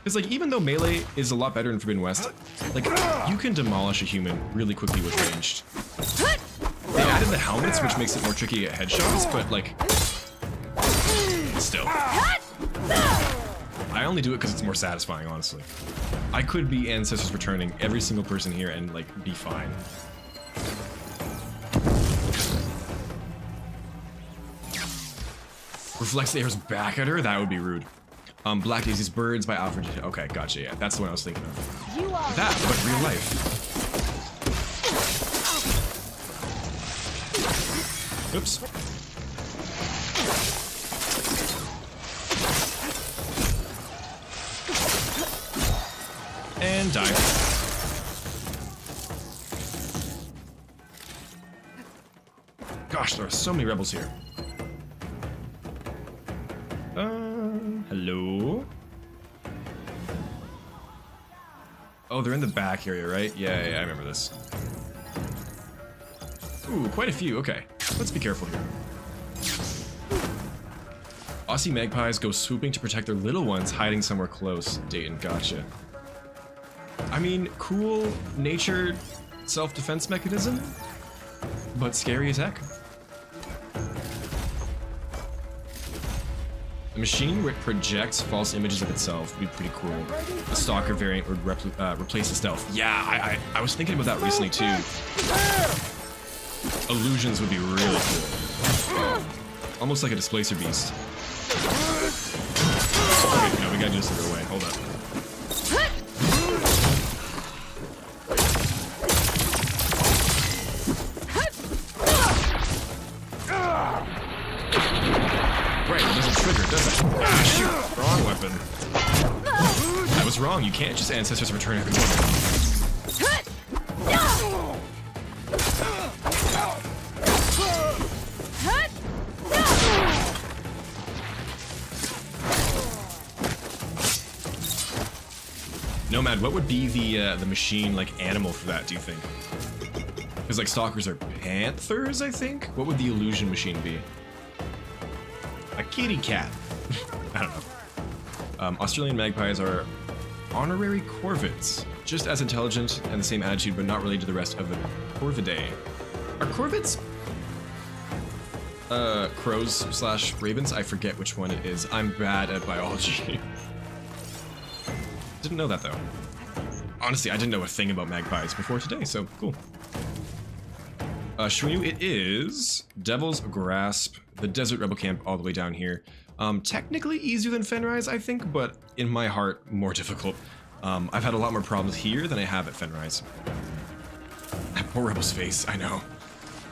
Because like even though melee is a lot better in Forbidden West, like you can demolish a human really quickly with ranged. They added the helmets, which makes it more tricky at headshots, but like still. I only do it because it's more satisfying, honestly. I could be Ancestors Returning every single person here and like be fine. Reflects the arrows back at her? That would be rude. Black Daisy's Birds by Alfred. Okay, gotcha, yeah. That's the one I was thinking of. That, but real life. Oops. And die. Gosh, there are so many rebels here. Hello? Oh, they're in the back area, right? Yeah, I remember this. Ooh, quite a few. Okay, let's be careful here. Aussie magpies go swooping to protect their little ones hiding somewhere close. Dayton, gotcha. I mean, cool nature self-defense mechanism, but scary as heck. The machine projects false images of itself would be pretty cool. The stalker variant would replace the stealth. Yeah, I was thinking about that recently too. Illusions would be really cool. Almost like a displacer beast. Okay, no, we gotta do this the other way. Hold up. Right, it doesn't trigger, does it? Ah, shoot! Wrong weapon. That was wrong. You can't just Ancestors Return every one. Nomad, what would be the machine like animal for that? Do you think? Because like stalkers are panthers, I think. What would the illusion machine be? A kitty cat. I don't know. Australian magpies are honorary corvids, just as intelligent and the same attitude, but not related to the rest of the corvidae. Are corvids crows slash ravens. I forget which one it is. I'm bad at biology. Didn't know that though. Honestly, I didn't know a thing about magpies before today, so cool. Shwinu, it is Devil's Grasp, the Desert Rebel Camp all the way down here. Technically easier than Fenrise, I think, but in my heart, more difficult. I've had a lot more problems here than I have at Fenrise. Poor Rebel's face, I know.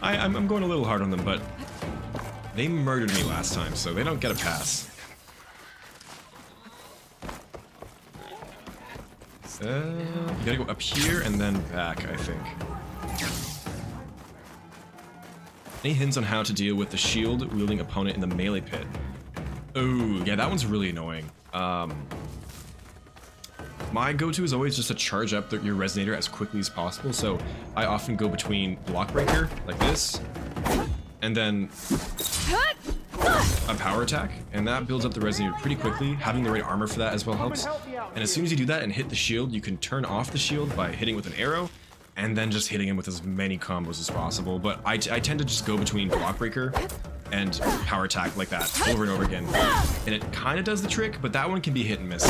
I'm going a little hard on them, but they murdered me last time, so they don't get a pass. You gotta go up here and then back, I think. Any hints on how to deal with the shield-wielding opponent in the melee pit? Oh, yeah, that one's really annoying. My go-to is always just to charge up your resonator as quickly as possible, so I often go between block breaker, like this, and then a power attack, and that builds up the resonator pretty quickly. Having the right armor for that as well helps. And as soon as you do that and hit the shield, you can turn off the shield by hitting with an arrow, and then just hitting him with as many combos as possible. But I tend to just go between block breaker and power attack like that over and over again. And it kind of does the trick, but that one can be hit and miss.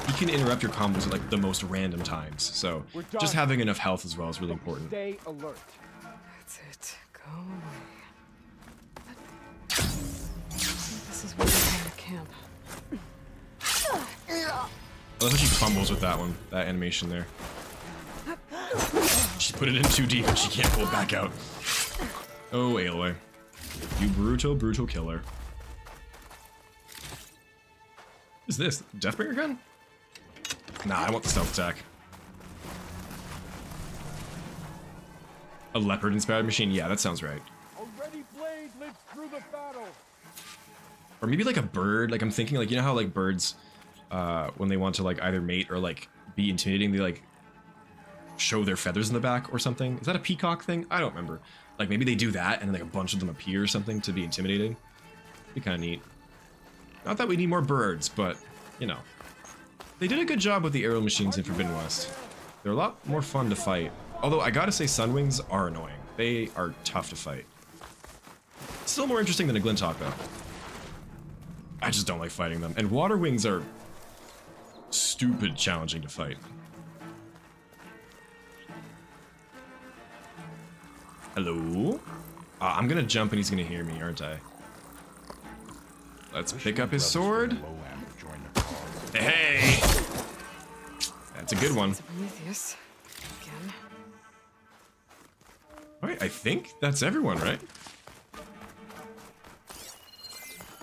He can interrupt your combos at like the most random times. So just having enough health as well is really important. Stay alert. That's it. Go away. This is where we're at camp. I love how she fumbles with that one, that animation there. She put it in too deep and she can't pull it back out. Oh, Aloy. You brutal, brutal killer. What is this? Deathbringer gun? Nah, I want the stealth attack. A leopard-inspired machine? Yeah, that sounds right. Already Blade lives through the battle. Or maybe like a bird. Like I'm thinking, like, you know how like birds, when they want to like either mate or like be intimidating, they like show their feathers in the back or something. Is that a peacock thing? I don't remember. Like maybe they do that and then like a bunch of them appear or something to be intimidating. Be kind of neat. Not that we need more birds, but you know. They did a good job with the arrow machines in Forbidden West. They're a lot more fun to fight. Although I gotta say Sunwings are annoying. They are tough to fight. Still more interesting than a Glinthawk though. I just don't like fighting them. And Water Wings are stupid challenging to fight. Hello? I'm gonna jump and he's gonna hear me, aren't I? Let's pick up his sword. Hey! That's a good one. Prometheus. Again. Alright, I think that's everyone, right?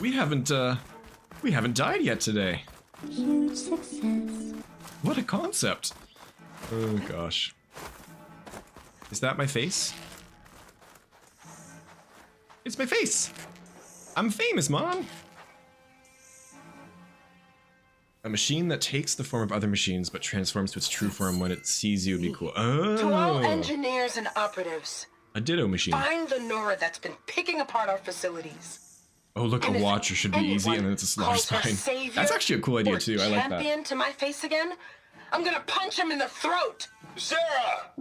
We haven't died yet today. Huge success. What a concept. Oh gosh. Is that my face? It's my face! I'm famous, Mom! A machine that takes the form of other machines but transforms to its true form when it sees you would be cool. Oh! To all engineers and operatives, A ditto machine. find the Nora that's been picking apart our facilities. Oh, look, a And if watcher should be easy, and then it's a slaughter calls her spine. savior That's actually a cool idea or too. I like that. champion to my face again, I'm gonna punch him in the throat. Sarah,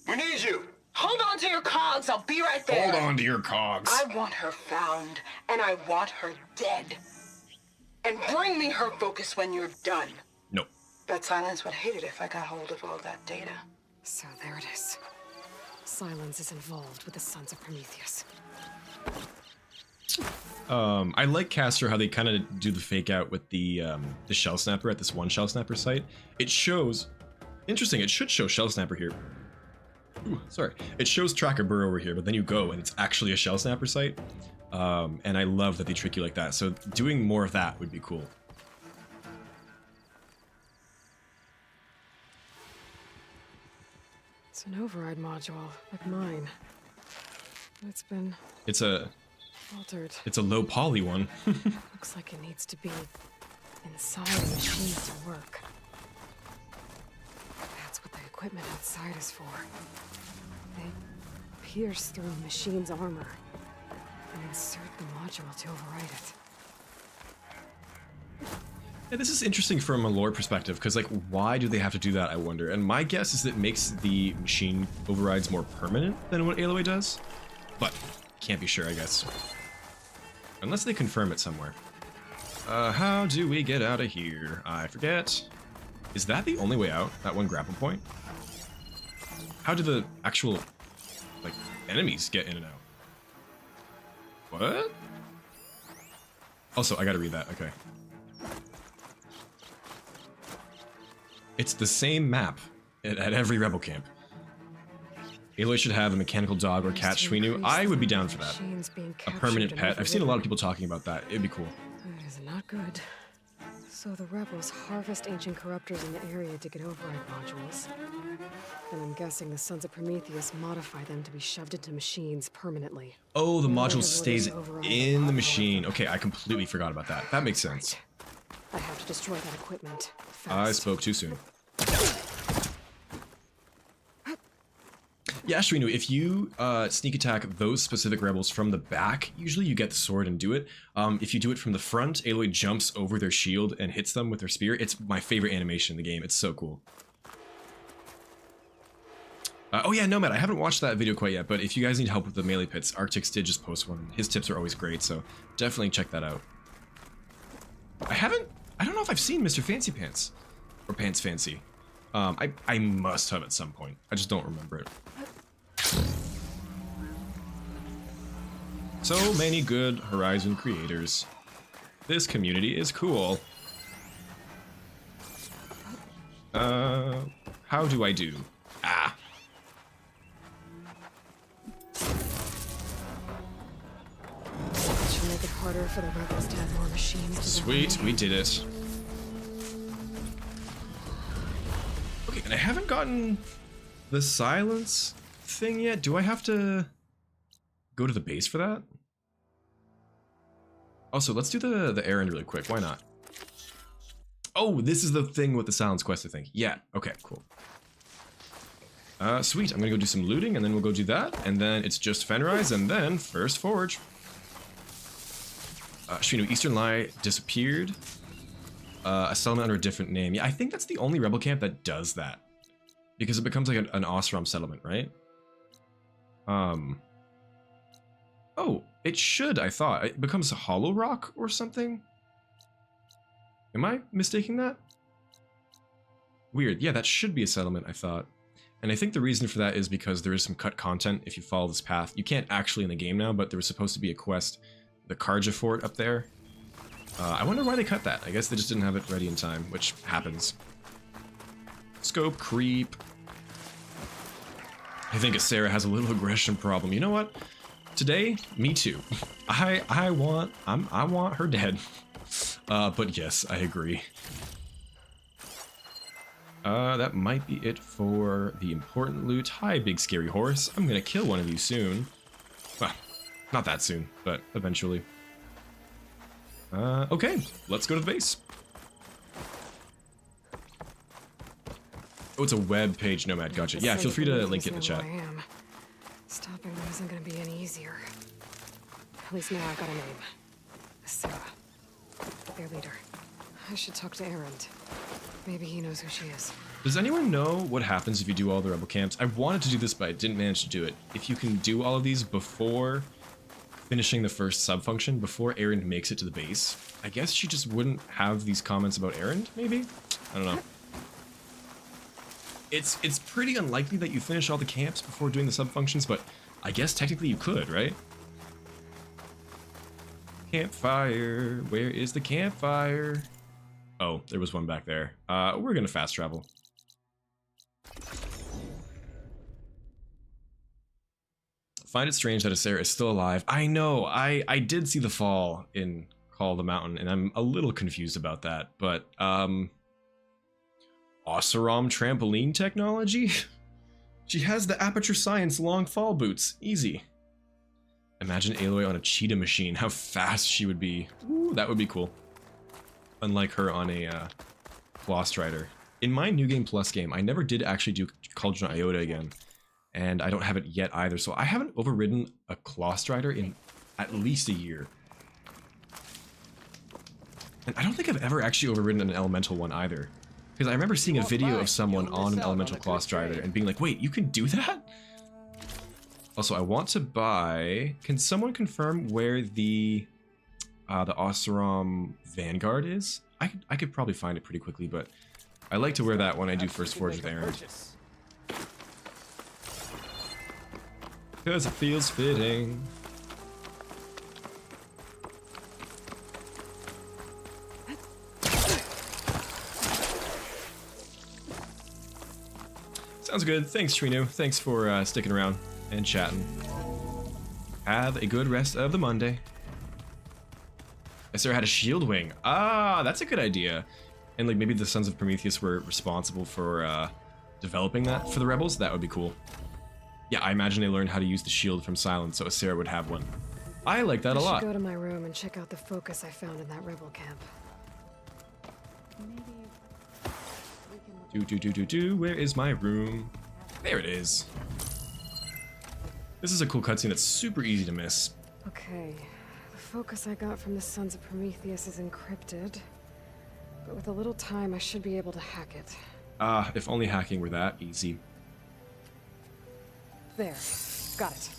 we need you. Hold on to your cogs. I'll be right there. Hold on to your cogs. I want her found, and I want her dead. And bring me her focus when you're done. No. Bet Silence would hate it if I got hold of all that data. So there it is. Silence is involved with the Sons of Prometheus. I like Castor how they kind of do the fake out with the shell snapper at this one shell snapper site. It shows, interesting. It should show shell snapper here. Ooh, sorry. It shows tracker burr over here, but then you go and it's actually a shell snapper site. And I love that they trick you like that. So doing more of that would be cool. It's an override module, like mine. It's been It's a altered. low poly one. Looks like it needs to be inside a machine to work. That's what the equipment outside is for. They pierce through a machine's armor and insert the module to override it. Yeah, this is interesting from a lore perspective, because like, why do they have to do that, I wonder? And my guess is that it makes the machine overrides more permanent than what Aloy does, but can't be sure, I guess. Unless they confirm it somewhere. How do we get out of here? I forget. Is that the only way out? That one grapple point? How do the actual, like, enemies get in and out? What? Also, I gotta read that. Okay. It's the same map at every rebel camp. Aloy should have a mechanical dog or cat Shwinu. I would be down for that. A permanent pet. I've seen a lot of people talking about that. It'd be cool. That is not good. So the rebels harvest ancient corruptors in the area to get override modules. And I'm guessing the Sons of Prometheus modify them to be shoved into machines permanently. Oh, the module stays in the machine. Okay, I completely forgot about that. That makes sense. I have to destroy that equipment. Fast. I spoke too soon. Yeah, Shwinu, if you sneak attack those specific rebels from the back, usually you get the sword and do it. If you do it from the front, Aloy jumps over their shield and hits them with her spear. It's my favorite animation in the game. It's so cool. Oh yeah, Nomad, I haven't watched that video quite yet, but if you guys need help with the melee pits, Arctix did just post one. His tips are always great, so definitely check that out. I don't know if I've seen Mr. Fancy Pants. Or Pants Fancy. I must have at some point. I just don't remember it. So many good Horizon creators. This community is cool. How do I do? Ah. Should make it harder for the rebels to have more machines. Sweet, we did it. Okay, and I haven't gotten the silence thing yet. Do I have to go to the base for that? Also, let's do the errand really quick. Why not? Oh, this is the thing with the silence quest, I think. Yeah, okay, cool. Sweet, I'm gonna go do some looting, and then we'll go do that, and then it's just Fenrise, and then First Forge. Shwinu, Eastern Lie disappeared. A settlement under a different name. Yeah, I think that's the only rebel camp that does that. Because it becomes like an Osram settlement, right? Oh, it should, I thought. It becomes a Hollow Rock or something? Am I mistaking that? Weird. Yeah, that should be a settlement, I thought. And I think the reason for that is because there is some cut content if you follow this path. You can't actually in the game now, but there was supposed to be a quest, the Karja Fort up there. I wonder why they cut that. I guess they just didn't have it ready in time, which happens. Scope creep. I think Sarah has a little aggression problem. You know what? Today, me too. I want her dead. But yes, I agree. That might be it for the important loot. Hi, big scary horse. I'm gonna kill one of you soon. Well, not that soon, but eventually. Okay, let's go to the base. Oh, it's a web page, Nomad. Gotcha. Yeah, feel free to link it in the chat. Stopping them isn't going to be any easier. At least now I've got a name. Sarah. Their leader. I should talk to Erend. Maybe he knows who she is. Does anyone know what happens if you do all the rebel camps? I wanted to do this, but I didn't manage to do it. If you can do all of these before finishing the first sub-function, before Erend makes it to the base, I guess she just wouldn't have these comments about Erend, maybe? I don't know. It's pretty unlikely that you finish all the camps before doing the sub-functions, but I guess technically you could, right? Campfire, where is the campfire? Oh, there was one back there. We're gonna fast travel. Find it strange that Asera is still alive. I know, I did see the fall in Call of the Mountain, and I'm a little confused about that, but, Oseram trampoline technology? She has the Aperture Science long fall boots. Easy. Imagine Aloy on a cheetah machine. How fast she would be. Ooh, that would be cool. Unlike her on a Claw Strider. In my New Game Plus game, I never did actually do Cauldron Iota again. And I don't have it yet either. So I haven't overridden a Claw Strider in at least a year. And I don't think I've ever actually overridden an elemental one either. Because I remember seeing a video of someone on an elemental Claw Strider and being like, wait, you can do that? Also, I want to buy... Can someone confirm where the the Oseram Vanguard is. I could probably find it pretty quickly, but I like to wear that when I do First Forge with Aaron. Because it feels fitting. Sounds good. Thanks, Trino. Thanks for sticking around and chatting. Have a good rest of the Monday. Sarah had a shield wing. Ah, that's a good idea. And like maybe the Sons of Prometheus were responsible for developing that for the rebels. That would be cool. Yeah, I imagine they learned how to use the shield from Silence, so Sarah would have one. I like that a lot. I should go to my room and check out the focus I found in that rebel camp. Where is my room? There it is. This is a cool cutscene that's super easy to miss. Okay, the focus I got from the Sons of Prometheus is encrypted, but with a little time I should be able to hack it. Ah, if only hacking were that easy. There, got it.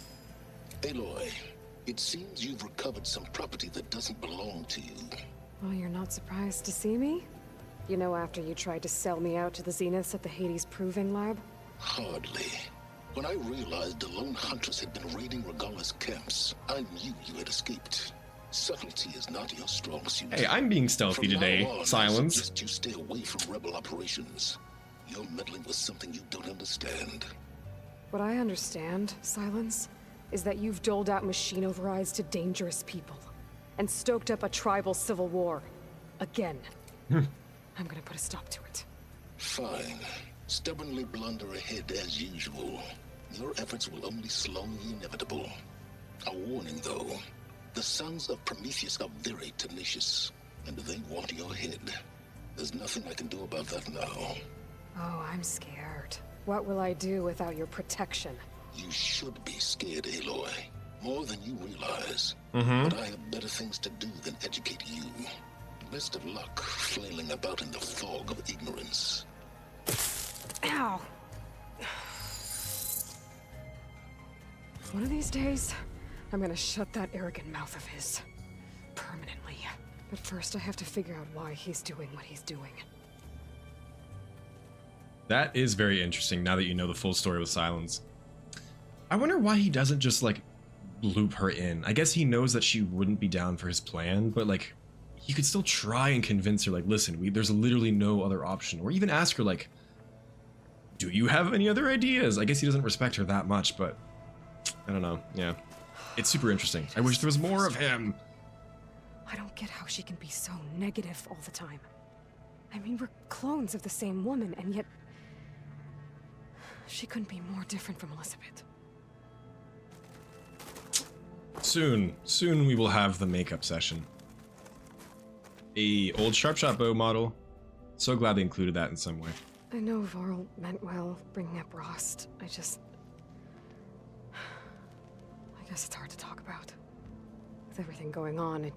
Aloy, it seems you've recovered some property that doesn't belong to you. Well, you're not surprised to see me? You know, after you tried to sell me out to the Zeniths at the Hades Proving Lab? Hardly. When I realized the lone huntress had been raiding Regala's camps, I knew you had escaped. Subtlety is not your strong suit. Hey, I'm being stealthy today. Silence. I suggest you stay away from rebel operations. You're meddling with something you don't understand. What I understand, Silence, is that you've doled out machine overrides to dangerous people, and stoked up a tribal civil war. Again. I'm gonna put a stop to it. Fine. Stubbornly blunder ahead as usual. Your efforts will only slow the inevitable. A warning, though. The Sons of Prometheus are very tenacious, and they want your head. There's nothing I can do about that now. Oh, I'm scared. What will I do without your protection? You should be scared, Aloy. More than you realize. Mm-hmm. But I have better things to do than educate you. Best of luck flailing about in the fog of ignorance. Ow! One of these days, I'm gonna shut that arrogant mouth of his. Permanently. But first I have to figure out why he's doing what he's doing. That is very interesting now that you know the full story with Silence. I wonder why he doesn't just like loop her in. I guess he knows that she wouldn't be down for his plan, but like he could still try and convince her like, listen, there's literally no other option. Or even ask her like, do you have any other ideas? I guess he doesn't respect her that much, but I don't know. Yeah. It's super interesting. I wish there was more of him. I don't get how she can be so negative all the time. I mean, we're clones of the same woman, and yet she couldn't be more different from Elizabeth. Soon we will have the makeup session. A old sharpshot bow model. So glad they included that in some way. I know Varl meant well, bringing up Rost. I guess it's hard to talk about. With everything going on, it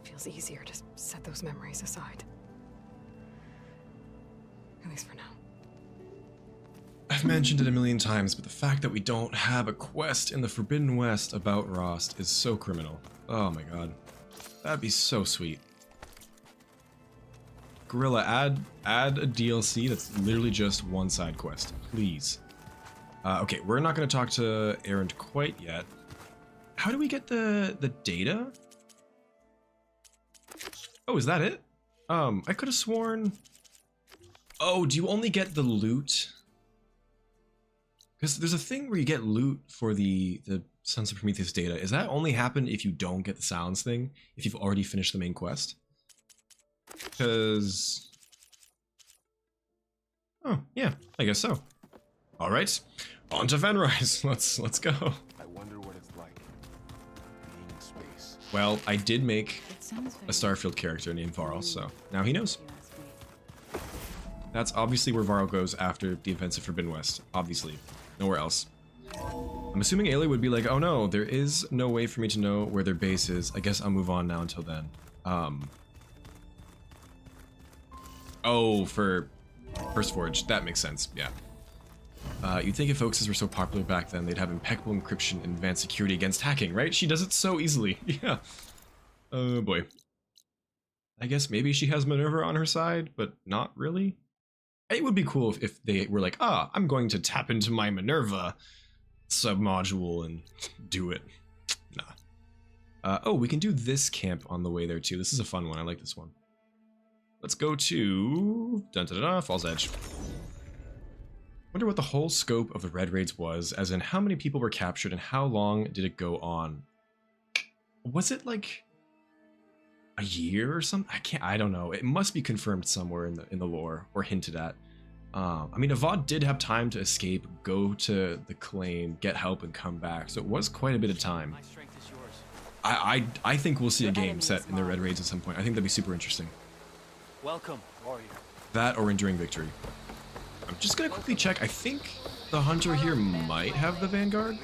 feels easier to set those memories aside. At least for now. I've mentioned it a million times, but the fact that we don't have a quest in the Forbidden West about Rost is so criminal. Oh my god. That'd be so sweet. Gorilla, add a DLC that's literally just one side quest, please. Okay, we're not going to talk to Aaron quite yet. How do we get the data? Oh, is that it? I could have sworn... Oh, do you only get the loot? Because there's a thing where you get loot for the Sons of Prometheus data. Is that only happen if you don't get the Silence thing? If you've already finished the main quest? Because... Oh, yeah, I guess so. Alright, on to Fenrise. Let's go. I wonder what it's like being in space. Well, I did make a Starfield character named Varl, so now he knows. That's obviously where Varl goes after the events of Forbidden West. Obviously. Nowhere else. I'm assuming Aloy would be like, oh no, there is no way for me to know where their base is. I guess I'll move on now until then. Oh, for First Forge. That makes sense, yeah. You'd think if hoaxes were so popular back then, they'd have impeccable encryption and advanced security against hacking, right? She does it so easily, yeah. Oh boy. I guess maybe she has Minerva on her side, but not really. It would be cool if they were like, I'm going to tap into my Minerva submodule and do it. Nah. Oh, we can do this camp on the way there too. This is a fun one. I like this one. Let's go to Falls Edge. Wonder what the whole scope of the Red Raids was, as in how many people were captured and how long did it go on? Was it like a year or something? I don't know. It must be confirmed somewhere in the lore or hinted at. I mean, Avad did have time to escape, go to the claim, get help, and come back. So it was quite a bit of time. I think we'll see a game set in the Red Raids at some point. I think that'd be super interesting. Welcome, warrior. That or Enduring Victory. I'm just gonna quickly check. I think the Hunter here might have the Vanguard.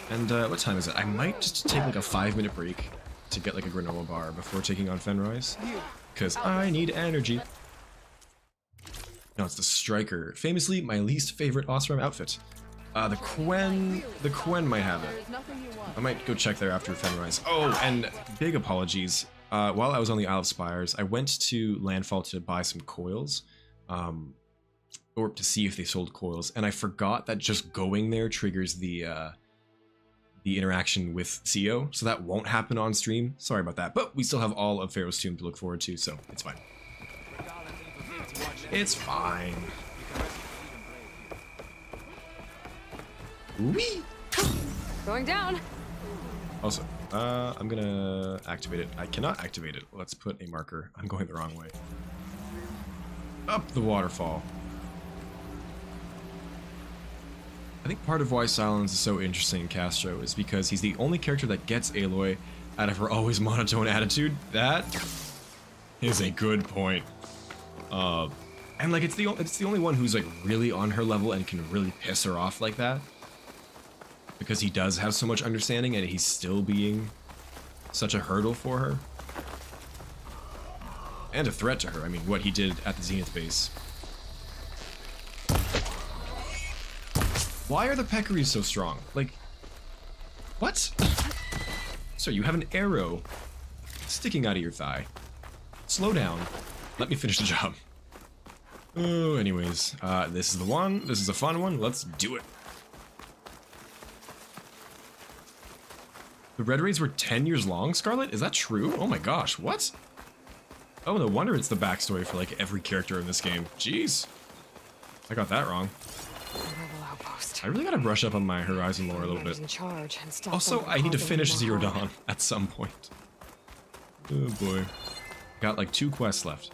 And what time is it? I might just take like a 5-minute break to get like a granola bar before taking on Fenrise. Because I need energy. No, it's the Striker. Famously, my least favorite Osram outfit. The Quen might have it. I might go check there after Fenrise. Oh, and big apologies. While I was on the Isle of Spires, I went to Landfall to buy some coils. Or to see if they sold coils. And I forgot that just going there triggers the interaction with CO. So that won't happen on stream. Sorry about that. But we still have all of Pharaoh's Tomb to look forward to, so it's fine. It's fine. Whee! Going down. Also, I'm gonna activate it. I cannot activate it. Let's put a marker. I'm going the wrong way. Up the waterfall. I think part of why Silence is so interesting in Castro is because he's the only character that gets Aloy out of her always monotone attitude. That is a good point. And like it's the only one who's like really on her level and can really piss her off like that. Because he does have so much understanding and he's still being such a hurdle for her. And a threat to her. I mean, what he did at the Zenith base. Why are the peccaries so strong? Like, what? So you have an arrow sticking out of your thigh. Slow down. Let me finish the job. Oh, anyways, this is the one. This is a fun one. Let's do it. The Red Raids were 10 years long, Scarlet? Is that true? Oh my gosh, what? Oh, no wonder it's the backstory for like every character in this game. Jeez. I got that wrong. I really gotta brush up on my Horizon lore a little bit. Also, I need to finish Zero Dawn at some point. Oh boy. Got like 2 quests left.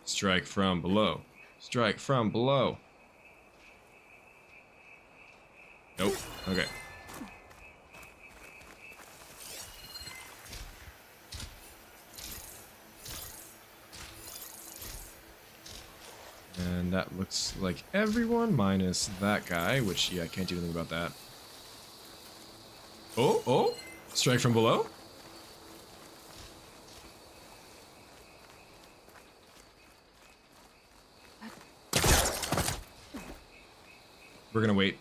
Strike from below. Strike from below. Nope. Okay. And that looks like everyone minus that guy, which, yeah, I can't do anything about that. Oh! Strike from below? We're gonna wait.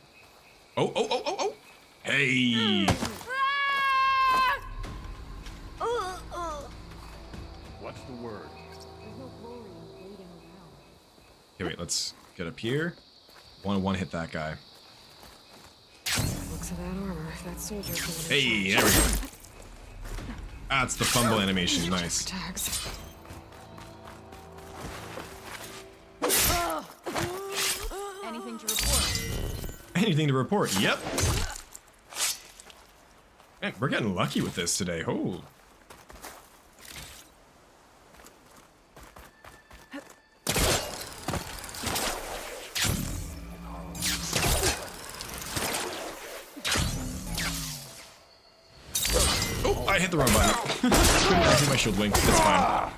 Oh! Hey! What's the word? Okay, wait, let's get up here. One hit that guy. Looks of that armor, that soldier. Hey, there we go. That's the fumble animation, nice. Tags. Anything to report? Anything to report? Yep. Man, we're getting lucky with this today. Oh. Oh, I hit the wrong button. Couldn't activate my shield wing. That's fine.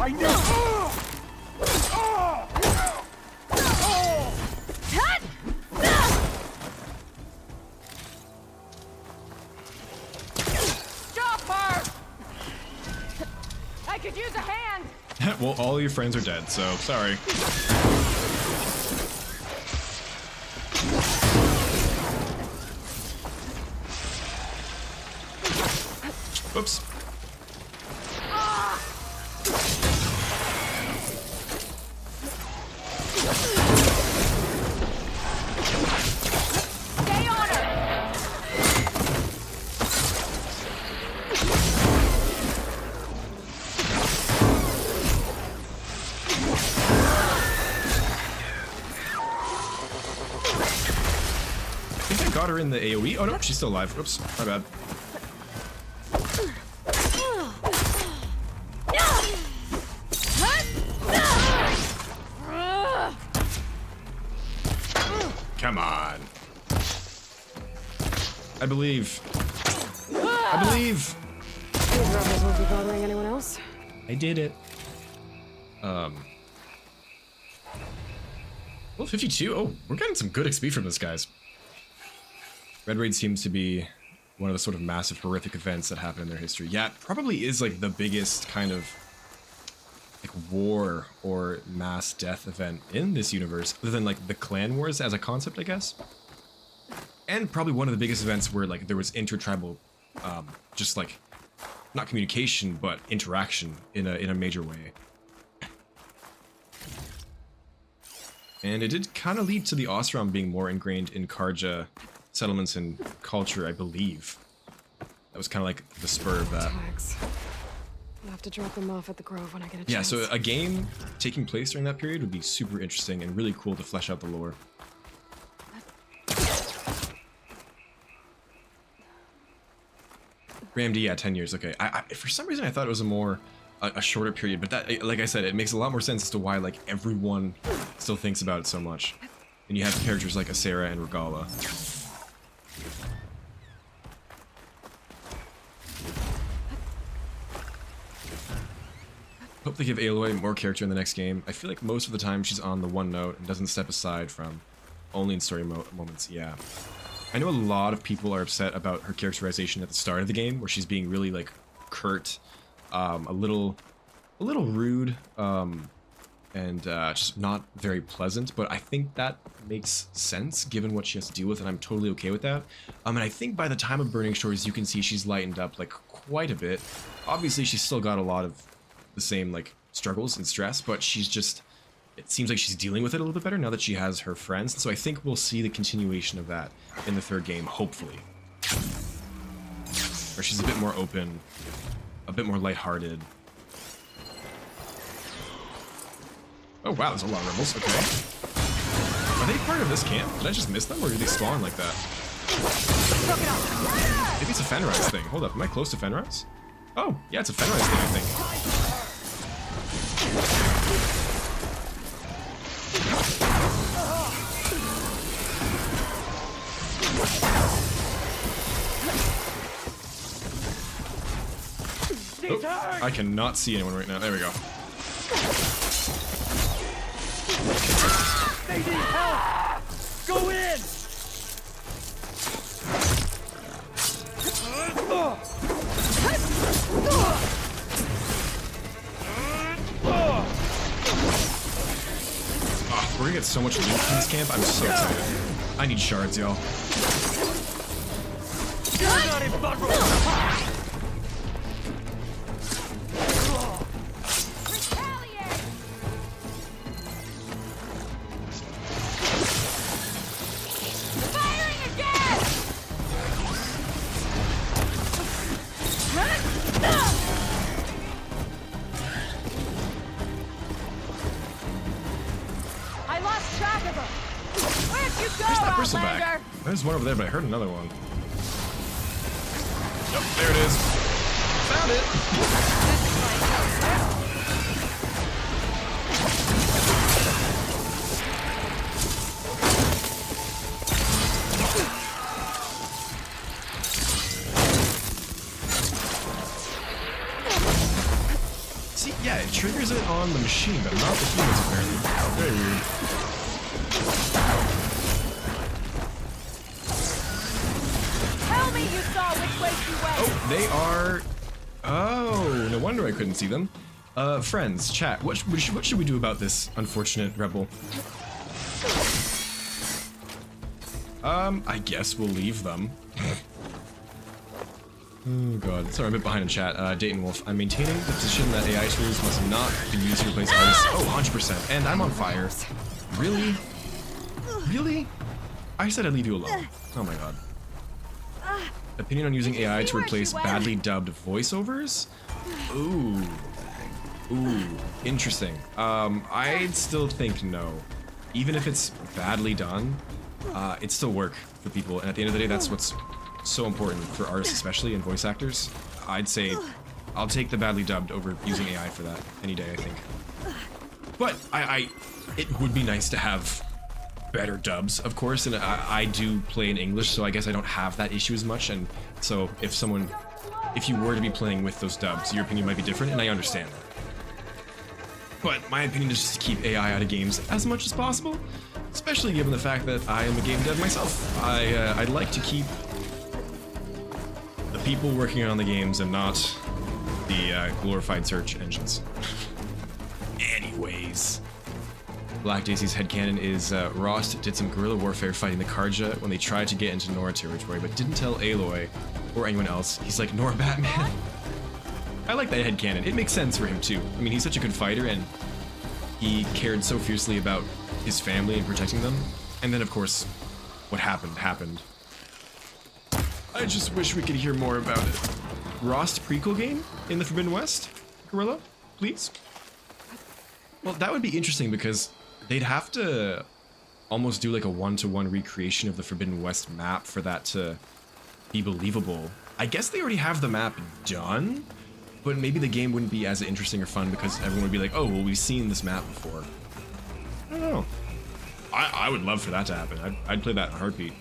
I knew. Stop her! I could use a hand! Well, all your friends are dead, so sorry. Oops. Stay on her! I think I got her in the AoE. Oh no, she's still alive. Oops, my bad. Come on. I believe. I believe. These rebels won't be bothering anyone else. I did it. Well, 52. Oh, we're getting some good XP from this, guys. Red Raid seems to be one of the sort of massive horrific events that happen in their history. Yeah, it probably is like the biggest kind of like war or mass death event in this universe, other than like the clan wars as a concept, I guess. And probably one of the biggest events where like there was intertribal, just like not communication but interaction in a major way. And it did kind of lead to the Osram being more ingrained in Karja settlements and culture, I believe. That was kind of like the spur of that. Tags. I'll have to drop them off at the Grove when I get a chance. Yeah, so a game taking place during that period would be super interesting and really cool to flesh out the lore. Ramd, yeah, 10 years, okay. I for some reason I thought it was a shorter period, but that, like I said, it makes a lot more sense as to why like everyone still thinks about it so much. And you have characters like Asera and Regala. Hope they give Aloy more character in the next game. I feel like most of the time she's on the one note and doesn't step aside from only in story moments, yeah. I know a lot of people are upset about her characterization at the start of the game, where she's being really like curt, a little rude, and just not very pleasant, but I think that makes sense given what she has to deal with, and I'm totally okay with that. And I think by the time of Burning Shores, you can see she's lightened up like quite a bit. Obviously, she's still got a lot of the same like struggles and stress, but she's just, it seems like she's dealing with it a little bit better now that she has her friends. So I think we'll see the continuation of that in the third game, hopefully. Where she's a bit more open, a bit more lighthearted. Oh wow, there's a lot of rebels, okay. Are they part of this camp? Did I just miss them, or did they spawn like that? Maybe it's a Fenrise thing. Hold up, am I close to Fenrise? Oh, yeah, it's a Fenrise thing, I think. Oh, I cannot see anyone right now. There we go. They need help! Go in! Oh, we're gonna get so much loot from this camp. I'm so excited. I need shards, y'all. You're not invulnerable! There's one over there, but I heard another one. Yep, there it is. Found it! See, yeah, it triggers it on the machine, but not the humans, apparently. Very weird. You saw which way she went. Oh, they are... Oh, no wonder I couldn't see them. Friends, chat, what should we do about this unfortunate rebel? I guess we'll leave them. Oh god, sorry, I'm a bit behind in chat. Dayton Wolf, I'm maintaining the position that AI tools must not be used to replace artists. Oh, 100%, and I'm on fire. Really? Really? I said I'd leave you alone. Oh my god. Opinion on using AI to replace badly dubbed voiceovers? Ooh. Ooh, interesting. I'd still think no. Even if it's badly done, it'd still work for people, and at the end of the day, that's what's so important for artists, especially, and voice actors. I'd say I'll take the badly dubbed over using AI for that any day, I think. But it would be nice to have better dubs, of course, and I do play in English, so I guess I don't have that issue as much, and so if you were to be playing with those dubs, your opinion might be different, and I understand that. But my opinion is just to keep AI out of games as much as possible, especially given the fact that I am a game dev myself. I'd like to keep the people working on the games and not the glorified search engines. Anyways, Black Daisy's headcanon is Rost did some guerrilla warfare fighting the Karja when they tried to get into Nora territory, but didn't tell Aloy or anyone else. He's like, Nora Batman? I like that headcanon. It makes sense for him too. I mean, he's such a good fighter and he cared so fiercely about his family and protecting them. And then, of course, what happened. I just wish we could hear more about it. Rost prequel game in the Forbidden West? Gorilla, please? Well, that would be interesting because they'd have to almost do like a one-to-one recreation of the Forbidden West map for that to be believable. I guess they already have the map done, but maybe the game wouldn't be as interesting or fun because everyone would be like, oh, well, we've seen this map before. I don't know. I would love for that to happen. I'd play that in a heartbeat.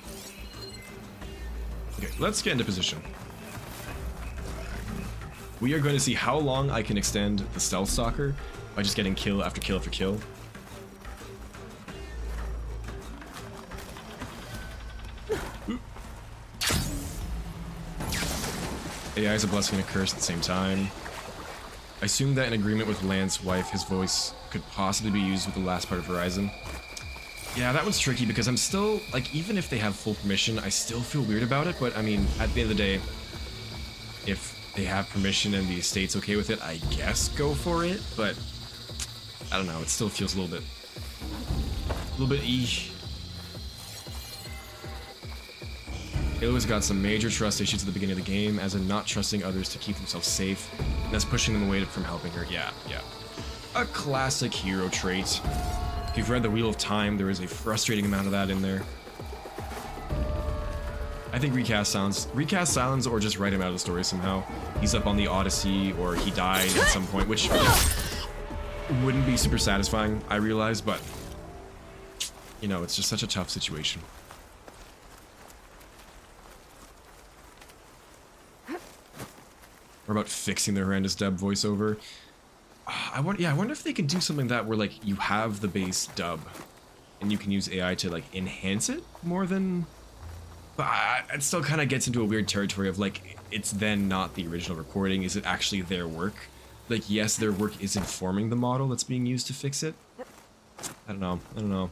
Okay, let's get into position. We are going to see how long I can extend the Stealth Stalker by just getting kill after kill after kill. AI is a blessing and a curse at the same time. I assume that in agreement with Lance's wife, his voice could possibly be used with the last part of Horizon. Yeah, that one's tricky because I'm still, like, even if they have full permission, I still feel weird about it, but I mean, at the end of the day, if they have permission and the estate's okay with it, I guess go for it, but I don't know, it still feels a little bit eesh. Aloy's got some major trust issues at the beginning of the game, as in not trusting others to keep themselves safe, and that's pushing them away from helping her. Yeah. A classic hero trait. If you've read The Wheel of Time, there is a frustrating amount of that in there. I think recast Silence or just write him out of the story somehow. He's up on the Odyssey, or he died at some point, which wouldn't be super satisfying, I realize, but you know, it's just such a tough situation. Or about fixing the horrendous dub voiceover. I wonder if they can do something that where like you have the base dub and you can use AI to like enhance it more than. But it still kind of gets into a weird territory of like it's then not the original recording. Is it actually their work? Like yes, their work is informing the model that's being used to fix it. I don't know.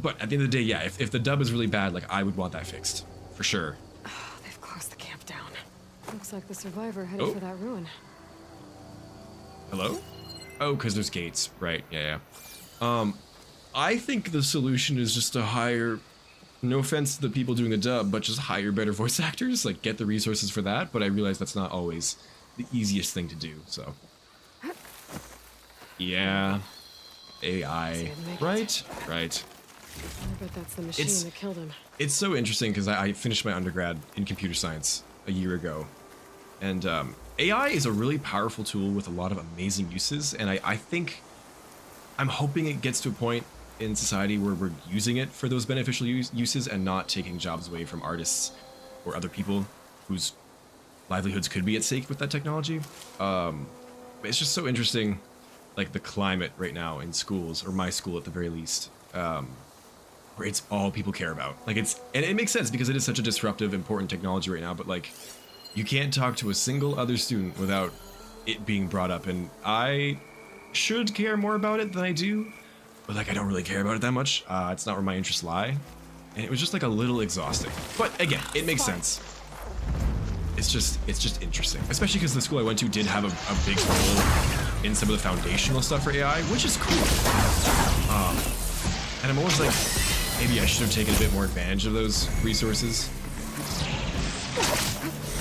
But at the end of the day, yeah, if the dub is really bad, like I would want that fixed for sure. Oh, they've closed the camp down. Looks like the survivor headed for that ruin. Hello? Oh, because there's gates. Right, yeah. I think the solution is just to hire, no offense to the people doing the dub, but just hire better voice actors, like get the resources for that, but I realize that's not always the easiest thing to do, so. Yeah. AI. Right. I bet that's the machine that killed him. It's so interesting because I finished my undergrad in computer science a year ago. And AI is a really powerful tool with a lot of amazing uses, and I think I'm hoping it gets to a point in society where we're using it for those beneficial uses and not taking jobs away from artists or other people whose livelihoods could be at stake with that technology. But it's just so interesting, like the climate right now in schools, or my school at the very least, where it's all people care about. Like and it makes sense because it is such a disruptive, important technology right now, but like, you can't talk to a single other student without it being brought up, and I should care more about it than I do, but like I don't really care about it that much. It's not where my interests lie, and it was just like a little exhausting. But again, it makes sense. It's just interesting, especially because the school I went to did have a big role in some of the foundational stuff for AI, which is cool. And I'm always like, maybe I should have taken a bit more advantage of those resources.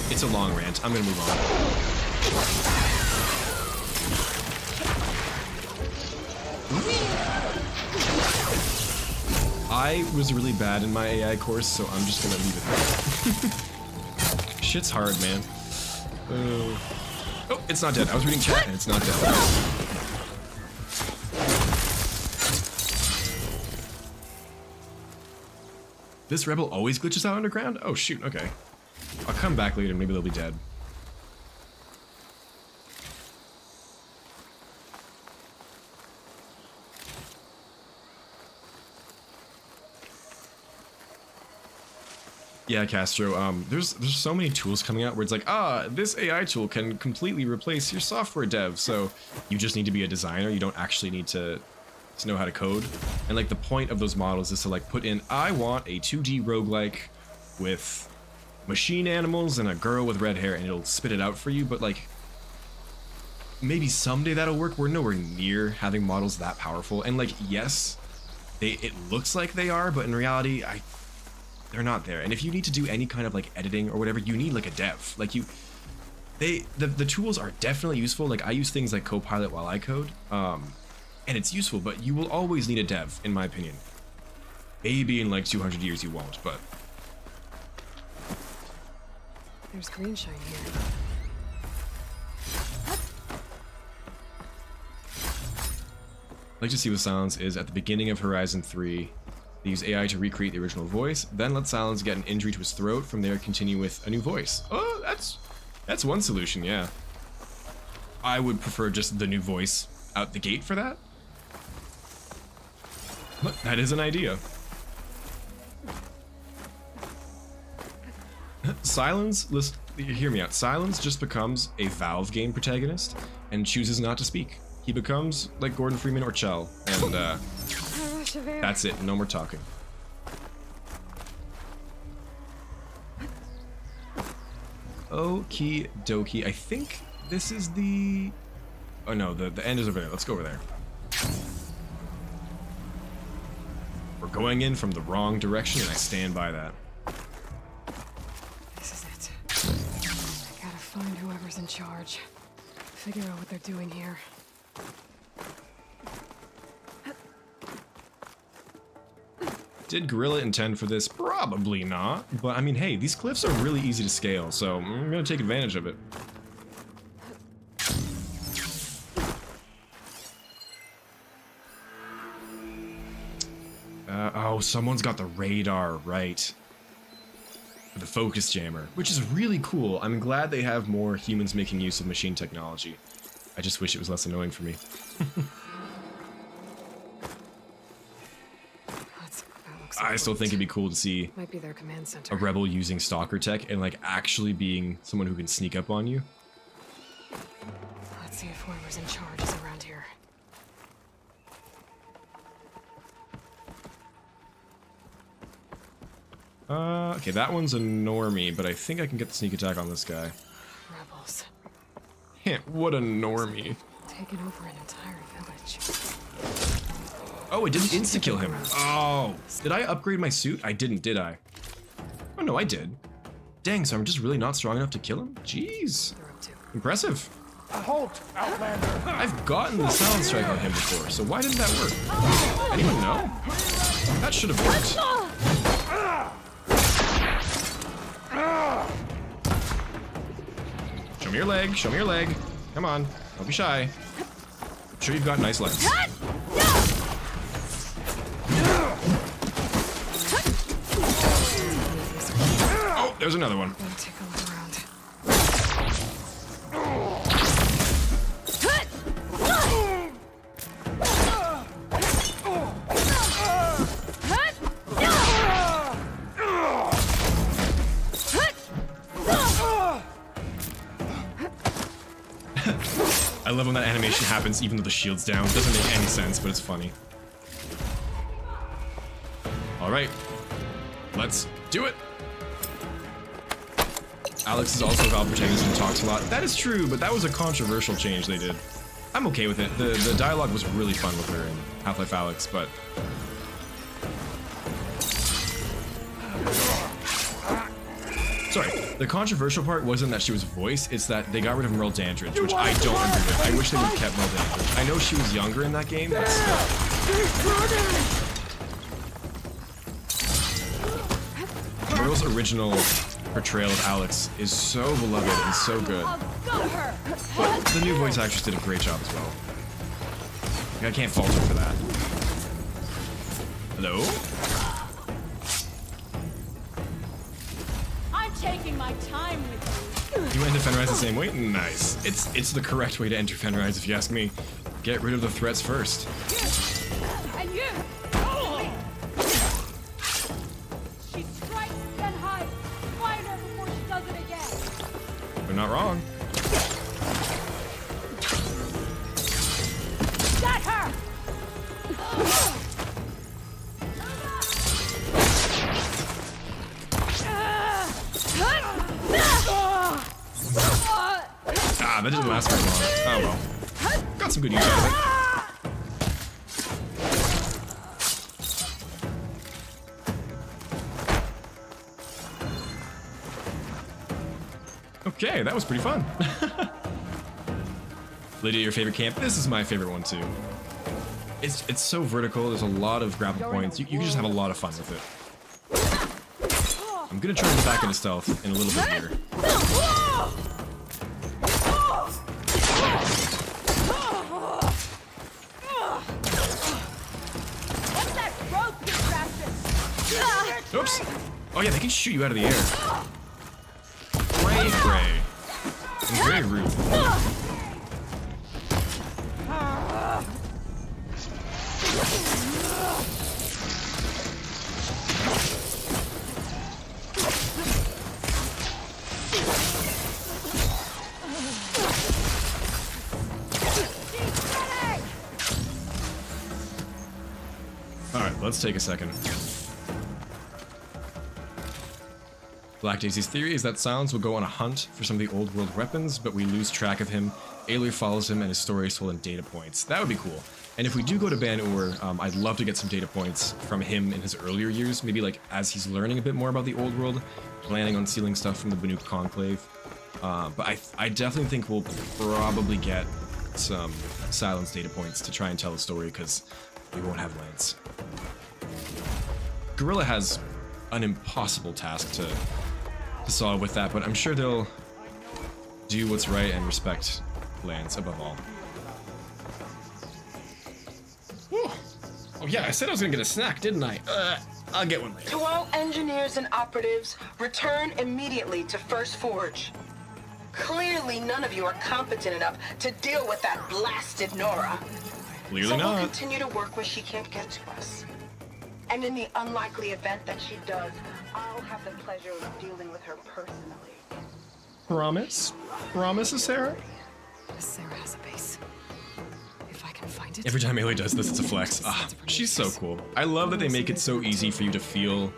It's a long rant. I'm gonna move on. I was really bad in my AI course, so I'm just gonna leave it there. Shit's hard, man. Oh, it's not dead. I was reading chat and it's not dead. This rebel always glitches out underground? Oh shoot, okay. I'll come back later, maybe they'll be dead. Yeah, Castro, there's so many tools coming out where it's like, this AI tool can completely replace your software dev, so you just need to be a designer, you don't actually need to know how to code. And like the point of those models is to like put in, I want a 2D roguelike with machine animals and a girl with red hair, and it'll spit it out for you, but like maybe someday that'll work. We're nowhere near having models that powerful, and like yes, it looks like they are, but in reality they're not there. And if you need to do any kind of like editing or whatever, you need like a dev. Like the tools are definitely useful. Like I use things like Copilot while I code, and it's useful, but you will always need a dev, in my opinion. Maybe in like 200 years you won't, but there's green shine here. I'd like to see what Silence is at the beginning of Horizon 3. They use AI to recreate the original voice, then let Silence get an injury to his throat. From there, continue with a new voice. Oh, that's one solution, yeah. I would prefer just the new voice out the gate for that. But that is an idea. Silence, listen, hear me out. Silence just becomes a Valve game protagonist and chooses not to speak. He becomes like Gordon Freeman or Chell, and that's it, no more talking. Okie dokie. I think this is the... Oh no, the end is over there. Let's go over there. We're going in from the wrong direction, and I stand by that. This is it. I gotta find whoever's in charge. Figure out what they're doing here. Did Gorilla intend for this? Probably not. But I mean, hey, these cliffs are really easy to scale, so I'm gonna take advantage of it. Oh, someone's got the radar, right. The focus jammer, which is really cool. I'm glad they have more humans making use of machine technology. I just wish it was less annoying for me. I still think it'd be cool to see might be their command center. A rebel using stalker tech and like actually being someone who can sneak up on you. Let's see if whoever's in charge is around here. Okay, that one's a normie, but I think I can get the sneak attack on this guy. Rebels. Yeah, what a normie. Taking over an entire village. Oh, it didn't insta-kill him. Oh, did I upgrade my suit? I didn't, did I? Oh no, I did. Dang, so I'm just really not strong enough to kill him? Jeez. Impressive. Halt, Outlander! I've gotten the sound strike on him before, so why didn't that work? Anyone know? That should have worked. Show me your leg, show me your leg. Come on, don't be shy. I'm sure you've got nice legs. Oh, there's another one. Take a look around. love when that animation happens even though the shield's down. It doesn't make any sense, but it's funny. Alright. Let's do it! Alex is also a Valve protagonist and talks a lot. That is true, but that was a controversial change they did. I'm okay with it. The dialogue was really fun with her in Half-Life Alyx, but... Sorry, the controversial part wasn't that she was voiced, it's that they got rid of Merle Dandridge, which I don't agree with. I wish they would have kept Merle Dandridge. I know she was younger in that game, but still. Merle's original portrayal of Alex is so beloved and so good. But the new voice actress did a great job as well. I can't fault her for that. Hello? I'm taking my time with You enter Fenrise the same way? Nice. It's the correct way to enter Fenrise if you ask me. Get rid of the threats first. you. And you. She strikes then hides. Find her before she does it again. They're not wrong. Get her! Ah, that didn't last very long. Oh well. Got some good use out of it. Okay, that was pretty fun. Lydia, your favorite camp? This is my favorite one too. It's so vertical, there's a lot of grapple points. You can just have a lot of fun with it. I'm gonna try to get back into stealth in a little bit here. What's that rope, you bastard? Oops! Oh yeah, they can shoot you out of the air. Gray. And very rude. Alright, let's take a second. Black Daisy's theory is that Silence will go on a hunt for some of the old world weapons, but we lose track of him. Aloy follows him and his story is told in data points. That would be cool. And if we do go to Ban-Ur, I'd love to get some data points from him in his earlier years, maybe like as he's learning a bit more about the old world, planning on stealing stuff from the Banuk Conclave. But I definitely think we'll probably get some Silence data points to try and tell the story, because we won't have Lance. Gorilla has an impossible task to solve with that, but I'm sure they'll do what's right and respect Lance above all. Whew. Oh yeah, I said I was gonna get a snack, didn't I? I'll get one later. To all engineers and operatives, return immediately to First Forge. Clearly, none of you are competent enough to deal with that blasted Nora. Clearly so not. We'll continue to work where she can't get to us. And in the unlikely event that she does, I'll have the pleasure of dealing with her personally. Promise? Promise, Sarah? Sarah has a base. If I can find it. Every time Aloy does this, it's a flex. Ah, she's so cool. I love that they make it so easy for you to feel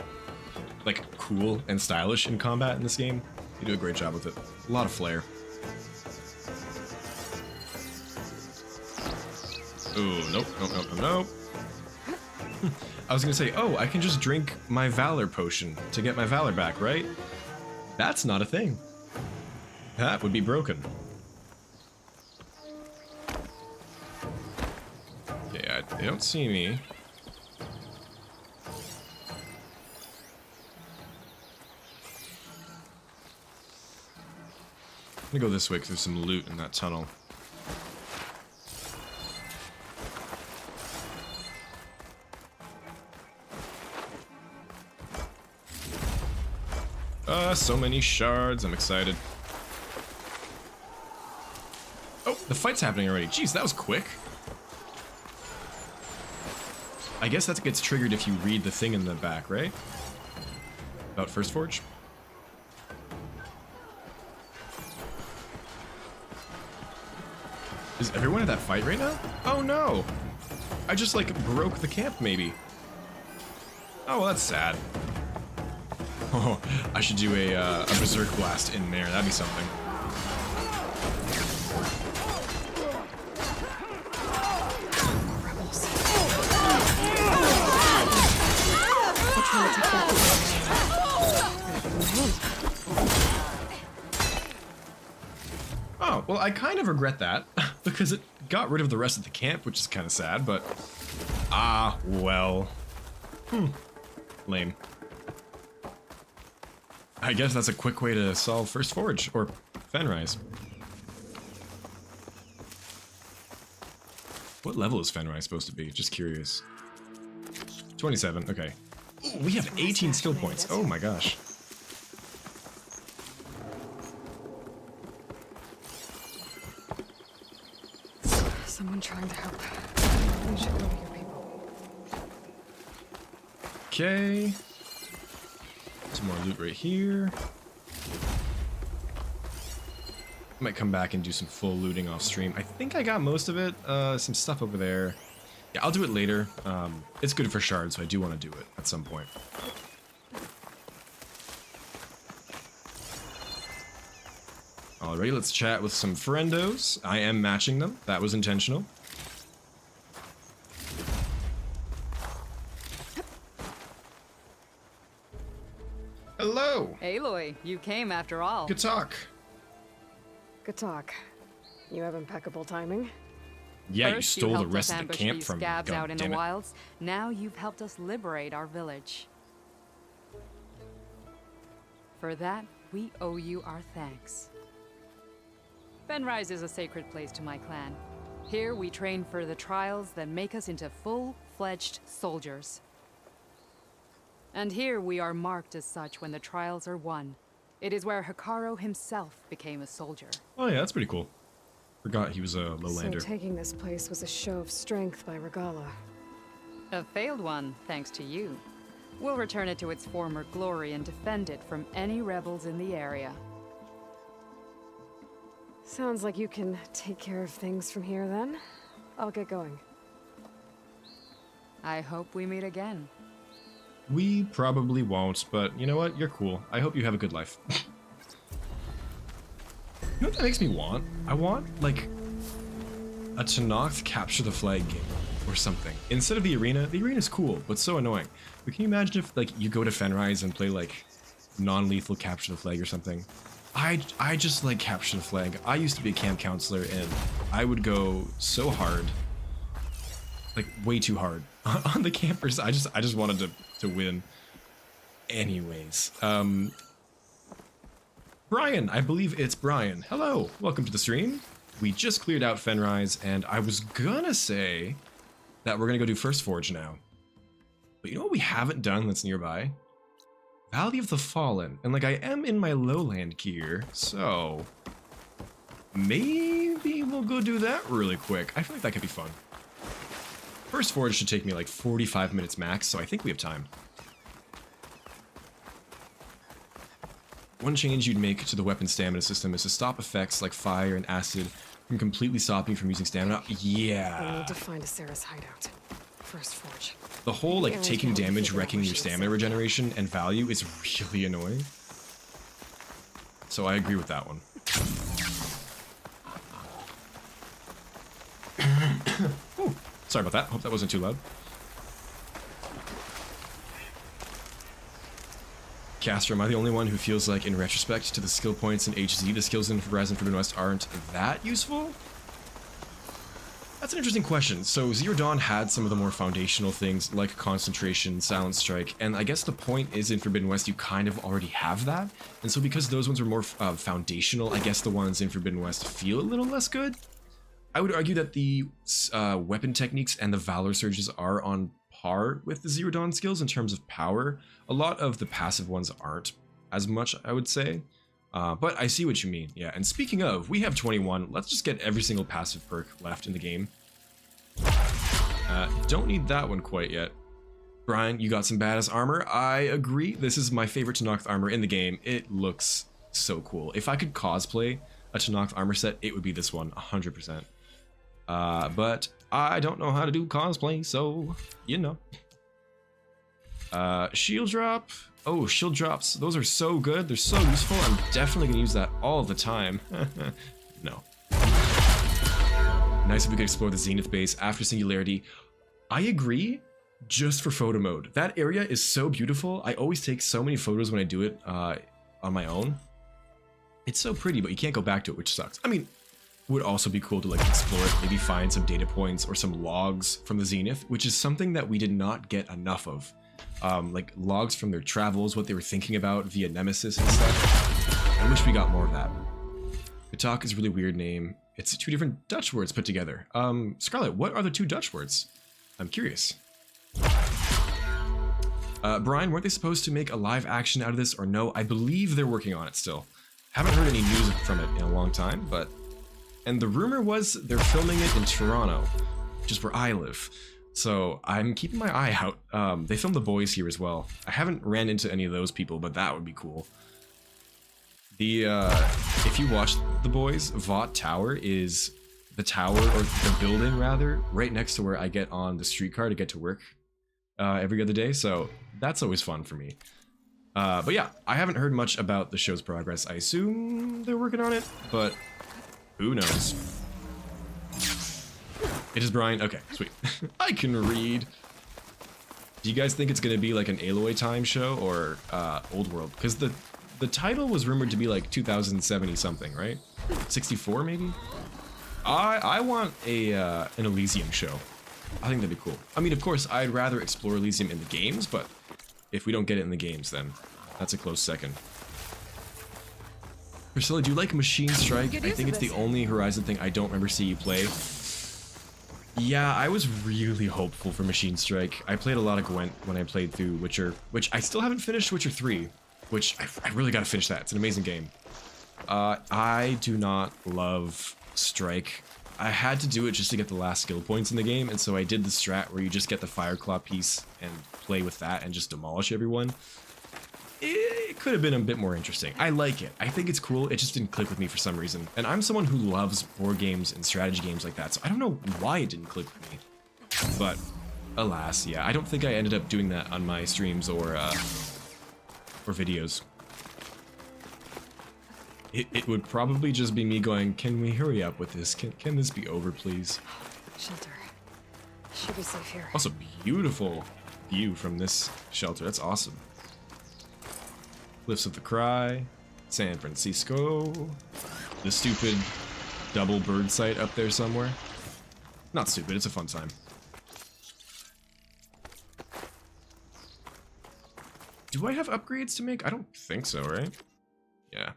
like cool and stylish in combat in this game. They do a great job with it. A lot of flair. Ooh, nope, nope. I was gonna say, oh, I can just drink my Valor potion to get my Valor back, right? That's not a thing. That would be broken. Yeah, they don't see me. I'm gonna go this way because there's some loot in that tunnel. So many shards. I'm excited. Oh, the fight's happening already. Jeez, that was quick. I guess that gets triggered if you read the thing in the back, right? About First Forge? Is everyone at that fight right now? Oh no! I just like broke the camp maybe. Oh, well, that's sad. Oh, I should do a berserk blast in there. That'd be something. Rebels. We're trying to take back the Oh, well, I kind of regret that because it got rid of the rest of the camp, which is kind of sad, but well. Lame. I guess that's a quick way to solve First Forge, or Fenrise. What level is Fenrise supposed to be? Just curious. 27, okay. Ooh, we have 18 skill points. Oh my gosh. Someone trying to help. We should go to your people. Okay. Some more loot right here. Might come back and do some full looting off stream. I think I got most of it. Some stuff over there. Yeah, I'll do it later. It's good for shards, so I do want to do it at some point. Alrighty, let's chat with some friendos. I am matching them. That was intentional. Hello! Aloy, you came after all. Good talk. Good talk. You have impeccable timing. Yeah, you First, stole the helped rest us of the ambush camp these from me. scabs out in the goddammit. wilds. Now you've helped us liberate our village. For that, we owe you our thanks. Fenrise is a sacred place to my clan. Here we train for the trials that make us into full-fledged soldiers. And here we are marked as such when the trials are won. It is where Hikaru himself became a soldier. Oh yeah, that's pretty cool. Forgot he was a lowlander. So taking this place was a show of strength by Regala. A failed one, thanks to you. We'll return it to its former glory and defend it from any rebels in the area. Sounds like you can take care of things from here then. I'll get going. I hope we meet again. We probably won't, but you know what? You're cool. I hope you have a good life. You know what that makes me want? I want, like, a Tenakth capture the flag game or something. Instead of the arena's cool, but so annoying. But can you imagine if, like, you go to Fenrise and play, like, non-lethal capture the flag or something? I just like capture the flag. I used to be a camp counselor and I would go so hard. Like, way too hard on the campers. I just wanted to win. Anyways, Brian, I believe it's Brian. Hello, welcome to the stream. We just cleared out Fenrise, and I was gonna say that we're gonna go do First Forge now. But you know what we haven't done that's nearby? Valley of the Fallen. And like, I am in my lowland gear, so maybe we'll go do that really quick. I feel like that could be fun. First Forge should take me like 45 minutes max, so I think we have time. One change you'd make to the weapon stamina system is to stop effects like fire and acid from completely stopping you from using stamina. Yeah. We need to find a Sarah's hideout. First Forge. The whole like Yeah, taking we damage, figure out wrecking where your she's stamina at. regeneration and value is really annoying. So I agree with that one. Ooh, sorry about that. Hope that wasn't too loud. Caster, am I the only one who feels like, in retrospect to the skill points in HZ, the skills in Horizon Forbidden West aren't that useful? That's an interesting question. So Zero Dawn had some of the more foundational things like concentration, silent strike, and I guess the point is in Forbidden West you kind of already have that. And so because those ones are more foundational, I guess the ones in Forbidden West feel a little less good. I would argue that the weapon techniques and the Valor Surges are on par with the Zero Dawn skills in terms of power. A lot of the passive ones aren't as much, I would say. But I see what you mean, yeah. And speaking of, we have 21. Let's just get every single passive perk left in the game. Don't need that one quite yet. Brian, you got some badass armor. I agree. This is my favorite Tenakth armor in the game. It looks so cool. If I could cosplay a Tenakth armor set, it would be this one, 100%. But I don't know how to do cosplay, so you know. Shield drop. Oh, shield drops. Those are so good. They're so useful. I'm definitely gonna use that all the time. No. Nice if we could explore the Zenith base after Singularity. I agree, just for photo mode. That area is so beautiful. I always take so many photos when I do it on my own. It's so pretty, but you can't go back to it, which sucks. I mean, would also be cool to like explore it, maybe find some data points or some logs from the Zenith, which is something that we did not get enough of. Like logs from their travels, what they were thinking about via Nemesis and stuff. I wish we got more of that. Katak is a really weird name. It's two different Dutch words put together. Scarlett, what are the two Dutch words? I'm curious. Brian, weren't they supposed to make a live action out of this or no? I believe they're working on it still. Haven't heard any news from it in a long time, but... And the rumor was they're filming it in Toronto, which is where I live. So I'm keeping my eye out. They filmed The Boys here as well. I haven't ran into any of those people, but that would be cool. If you watch The Boys, Vought Tower is the tower, or the building rather, right next to where I get on the streetcar to get to work every other day. So that's always fun for me. But yeah, I haven't heard much about the show's progress. I assume they're working on it, but who knows? It is Brian. Okay, sweet. I can read. Do you guys think it's gonna be like an Aloy time show or Old World? Because the title was rumored to be like 2070 something, right? 64 maybe? I want an Elysium show. I think that'd be cool. I mean, of course, I'd rather explore Elysium in the games, but if we don't get it in the games, then that's a close second. Priscilla, do you like Machine Strike? I think it's the only Horizon thing I don't remember seeing you play. Yeah, I was really hopeful for Machine Strike. I played a lot of Gwent when I played through Witcher, which I still haven't finished Witcher 3, which I really gotta finish that. It's an amazing game. I do not love Strike. I had to do it just to get the last skill points in the game, and so I did the strat where you just get the Fireclaw piece and play with that and just demolish everyone. It could have been a bit more interesting. I like it. I think it's cool. It just didn't click with me for some reason. And I'm someone who loves board games and strategy games like that, so I don't know why it didn't click with me. But alas, yeah, I don't think I ended up doing that on my streams or videos. It would probably just be me going, can we hurry up with this? Can this be over, please? Shelter. Should be safe here. Also, beautiful view from this shelter. That's awesome. Cliffs of the Cry, San Francisco, the stupid double bird site up there somewhere. Not stupid, it's a fun time. Do I have upgrades to make? I don't think so, right? Yeah.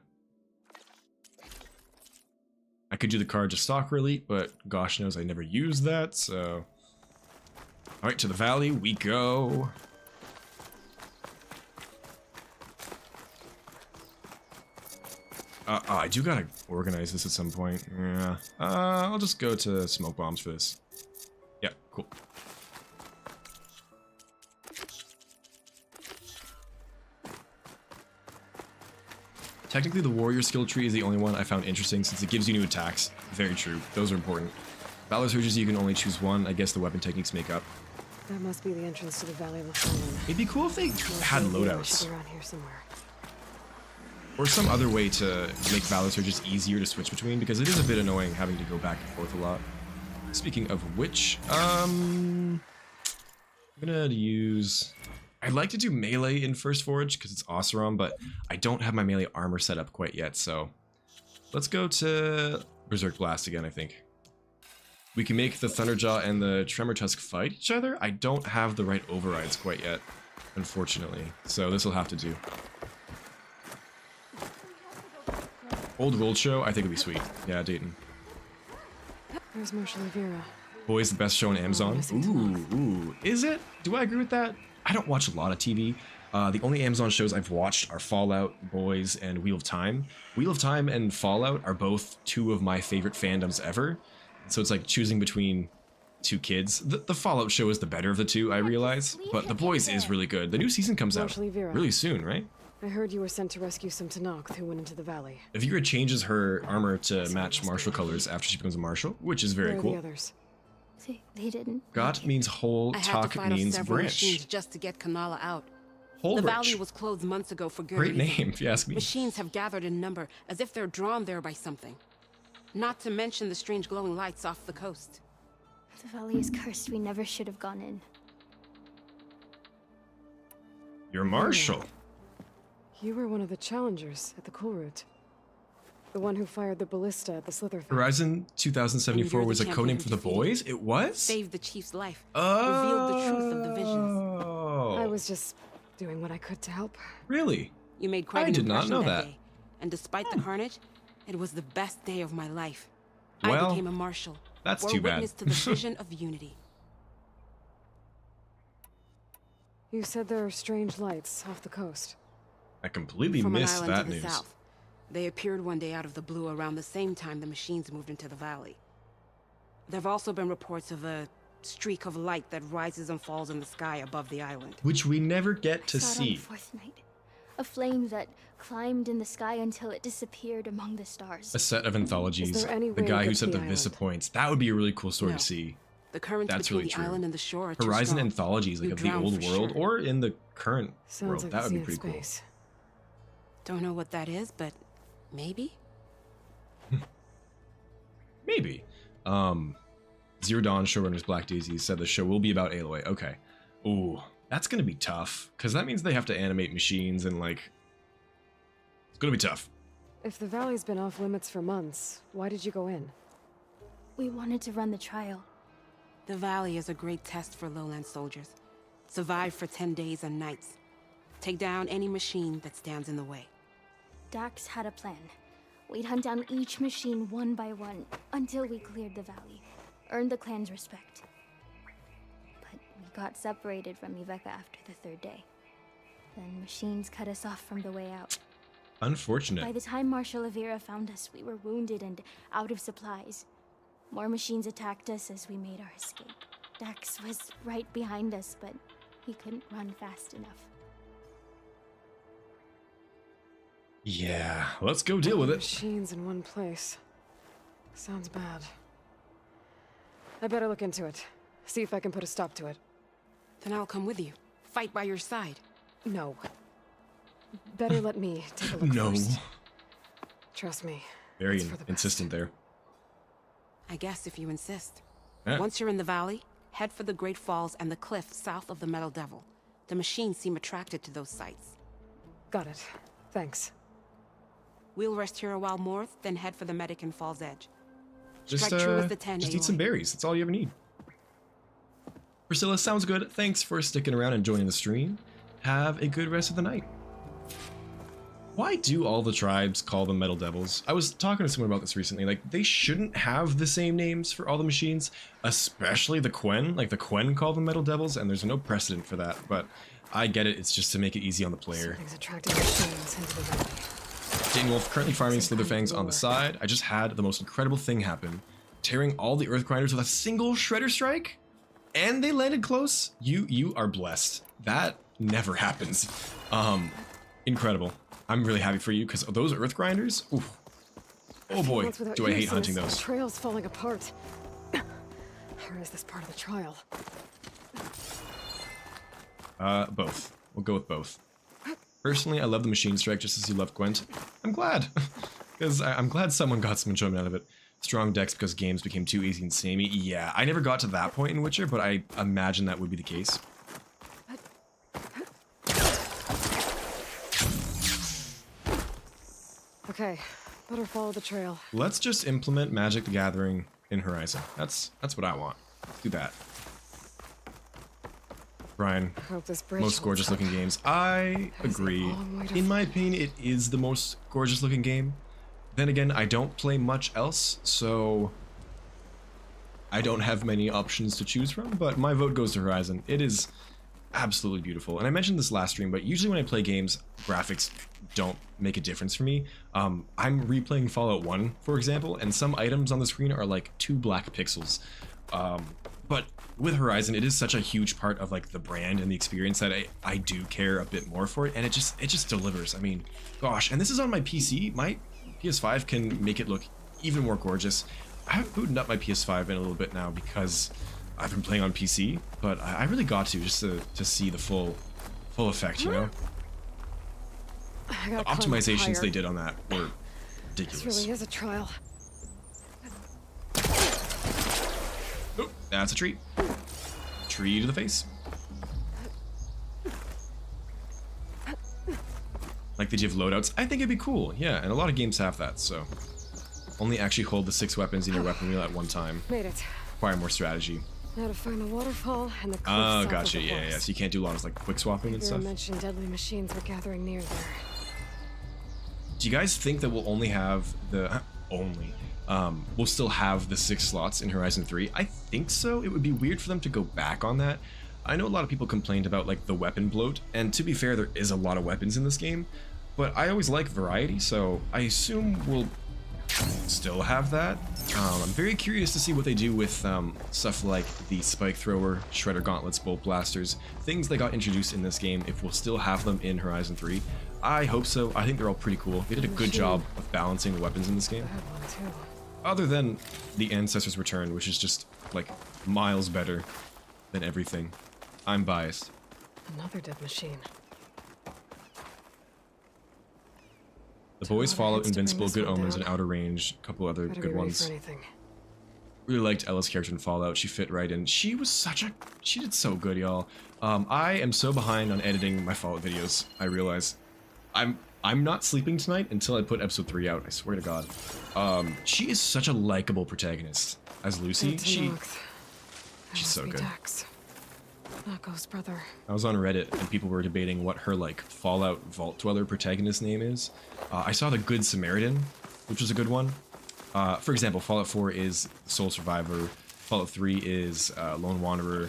I could do the card to stock elite, but gosh knows I never used that, so... Alright, to the valley we go. I do gotta organize this at some point. Yeah. I'll just go to smoke bombs for this. Yeah, cool. Technically, the warrior skill tree is the only one I found interesting since it gives you new attacks. Very true. Those are important. Valor Surges, you can only choose one. I guess the weapon techniques make up. That must be the entrance to the Valley of the Fallen. It'd be cool if they had loadouts. Should be around here somewhere. Or some other way to make Valor Surges easier to switch between, because it is a bit annoying having to go back and forth a lot. Speaking of which, I'm gonna use... I'd like to do melee in First Forge, because it's Oseram, but I don't have my melee armor set up quite yet, so... Let's go to Berserk Blast again, I think. We can make the Thunderjaw and the Tremor Tusk fight each other. I don't have the right overrides quite yet, unfortunately, so this will have to do. Old World Show, I think it'd be sweet. Yeah, Dayton. There's Marshall Vera. Boys, the best show on Amazon. Ooh, is it? Do I agree with that? I don't watch a lot of TV. The only Amazon shows I've watched are Fallout, Boys, and Wheel of Time. Wheel of Time and Fallout are both two of my favorite fandoms ever. So it's like choosing between two kids. The Fallout show is the better of the two, I realize. But The Boys is really good. The new season comes out really soon, right? I heard you were sent to rescue some Tanakh who went into the valley. Vira changes her armor to match martial colors after she becomes a marshal, which is very Where are cool. the others? They didn't. Got means whole, I had to talk fight off means several branch. machines just to get Kamala out. Whole The branch. valley was closed months ago for good Great reason. name, if you ask me. Machines have gathered in number, as if they're drawn there by something. Not to mention the strange glowing lights off the coast. The valley is cursed. We never should have gone in. You're marshal. You were one of the challengers at the Cool Route. The one who fired the ballista at the Slither thing. Horizon 2074 And you're was the a codename champion for the defeated. boys? It was? Saved the chief's life. Oh. Revealed the truth of the visions. I was just doing what I could to help. Really? You made quite I an did not impression know that that. day. And despite the carnage, it was the best day of my life. I Well, became a marshal. that's bore too bad. witness to the vision of unity. You said there are strange lights off the coast. I completely From an missed island that to the news. south. They appeared one day out of the blue around the same time the machines moved into the valley. There have also been reports of a streak of light that rises and falls in the sky above the island. Which we never get to I saw it on the see. fourth night. A flame that climbed in the sky until it disappeared among the stars. A set of anthologies. Is there any The way guy to who get said to the the island? Visipoints. That would be a really cool story No. to see. The currents That's between really the true. island and the shore are too Horizon strong. anthologies, like You'd of the drown old for world sure. or in the current Sounds world. like That the would be Zenith pretty space. Don't know what that is, but maybe? cool. Maybe. Zero Dawn showrunners Black Daisy said the show will be about Aloy. Okay. Ooh, that's gonna be tough. Because that means they have to animate machines and like... It's gonna be tough. If the valley's been off limits for months, why did you go in? We wanted to run the trial. The valley is a great test for lowland soldiers. Survive for 10 days and nights. Take down any machine that stands in the way. Dax had a plan. We'd hunt down each machine one by one until we cleared the valley. Earned the clan's respect. But we got separated from Iveka after the third day. Then machines cut us off from the way out. Unfortunate. By the time Marshal Avira found us, we were wounded and out of supplies. More machines attacked us as we made our escape. Dax was right behind us, but he couldn't run fast enough. Yeah, let's go deal with it. Machines in one place. Sounds bad. I better look into it. See if I can put a stop to it. Then I'll come with you. Fight by your side. No. Better let me take a look No. first. Trust me. Very it's for the best. insistent there. I guess if you insist. Yeah. Once you're in the valley, head for the Great Falls and the cliff south of the Metal Devil. The machines seem attracted to those sites. Got it. Thanks. We'll rest here a while more, then head for the Medic and Falls Edge. Just, Strike true as the 10, just eat some Aloy. berries. That's all you ever need. Priscilla, sounds good. Thanks for sticking around and joining the stream. Have a good rest of the night. Why do all the tribes call them Metal Devils? I was talking to someone about this recently. Like, they shouldn't have the same names for all the machines, especially the Quen. Like, the Quen call them Metal Devils, and there's no precedent for that. But I get it. It's just to make it easy on the player. Something's attracting machines into the valley. Dane Wolf currently farming Slitherfangs on the side. I just had the most incredible thing happen. Tearing all the Earth Grinders with a single Shredder Strike? And they landed close? You are blessed. That never happens. Incredible. I'm really happy for you, because those Earth Grinders, oof. Oh boy, Months without do I hate use, hunting and those. The trail's falling apart. Or is this part of the trial? Both. We'll go with both. Personally, I love the Machine Strike just as you love Gwent. I'm glad. Because I'm glad someone got some enjoyment out of it. Strong decks because games became too easy and samey. Yeah, I never got to that point in Witcher, but I imagine that would be the case. Okay, better follow the trail. Let's just implement Magic the Gathering in Horizon. That's what I want. Let's do that. Brian, Hope this bridge most gorgeous looking games. I That is a agree. long way to In my opinion, it is the most gorgeous looking game. Then again, I don't play much else, so I don't have many options to choose from, but my vote goes to Horizon. It is absolutely beautiful. And I mentioned this last stream, but usually when I play games, graphics don't make a difference for me. I'm replaying Fallout 1, for example, and some items on the screen are like 2 black pixels. But with Horizon, it is such a huge part of like the brand and the experience that I do care a bit more for it, and it just delivers. I mean, gosh, and this is on my PC. My PS5 can make it look even more gorgeous. I haven't booted up my PS5 in a little bit now because I've been playing on PC, but I really got to just to see the full effect, you know? The optimizations they did on that were ridiculous. This really is a trial. Oh, that's a tree. Tree to the face. Like, did you have loadouts? I think it'd be cool, yeah, and a lot of games have that, so. Only actually hold the 6 weapons in your weapon wheel at one time. Made it. Require more strategy. Now to find the waterfall and the cliff Oh, south of gotcha, the yeah, forest. yeah, so you can't do a lot of, like, quick swapping and stuff. You mentioned deadly machines were gathering near there. Do you guys think that we'll only have the... we'll still have the 6 slots in Horizon 3? I think so. It would be weird for them to go back on that. I know a lot of people complained about, like, the weapon bloat, and to be fair, there is a lot of weapons in this game, but I always like variety, so I assume we'll still have that. I'm very curious to see what they do with stuff like the spike thrower, shredder gauntlets, bolt blasters, things that got introduced in this game, if we'll still have them in Horizon 3. I hope so. I think they're all pretty cool. They did a good job of balancing the weapons in this game. Other than the Ancestor's Return, which is just, like, miles better than everything. I'm biased. Another dead machine. The Boys Fallout, Invincible, Good Omens, and Outer Range, a couple other good ones. Really liked Ella's character in Fallout. She fit right in. She did so good, y'all. I am so behind on editing my Fallout videos, I realize. I'm not sleeping tonight until I put episode 3 out, I swear to God. She is such a likable protagonist as Lucy. She's so good. Knocko's brother. I was on Reddit and people were debating what her like Fallout Vault Dweller protagonist name is. I saw the Good Samaritan, which was a good one. For example, Fallout 4 is Soul Survivor. Fallout 3 is Lone Wanderer.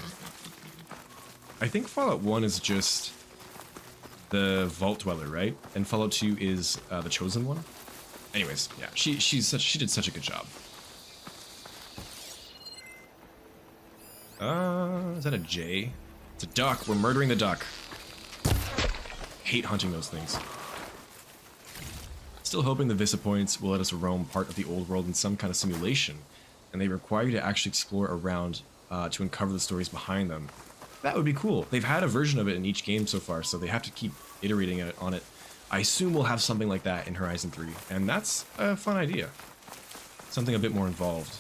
I think Fallout 1 is just the Vault Dweller, right? And Fallout 2 is the Chosen One. Anyways, yeah, she did such a good job. Is that a J? It's a duck. We're murdering the duck. Hate hunting those things. Still hoping the Vista points will let us roam part of the old world in some kind of simulation, and they require you to actually explore around to uncover the stories behind them. That would be cool. They've had a version of it in each game so far, so they have to keep iterating on it. I assume we'll have something like that in Horizon 3, and that's a fun idea. Something a bit more involved.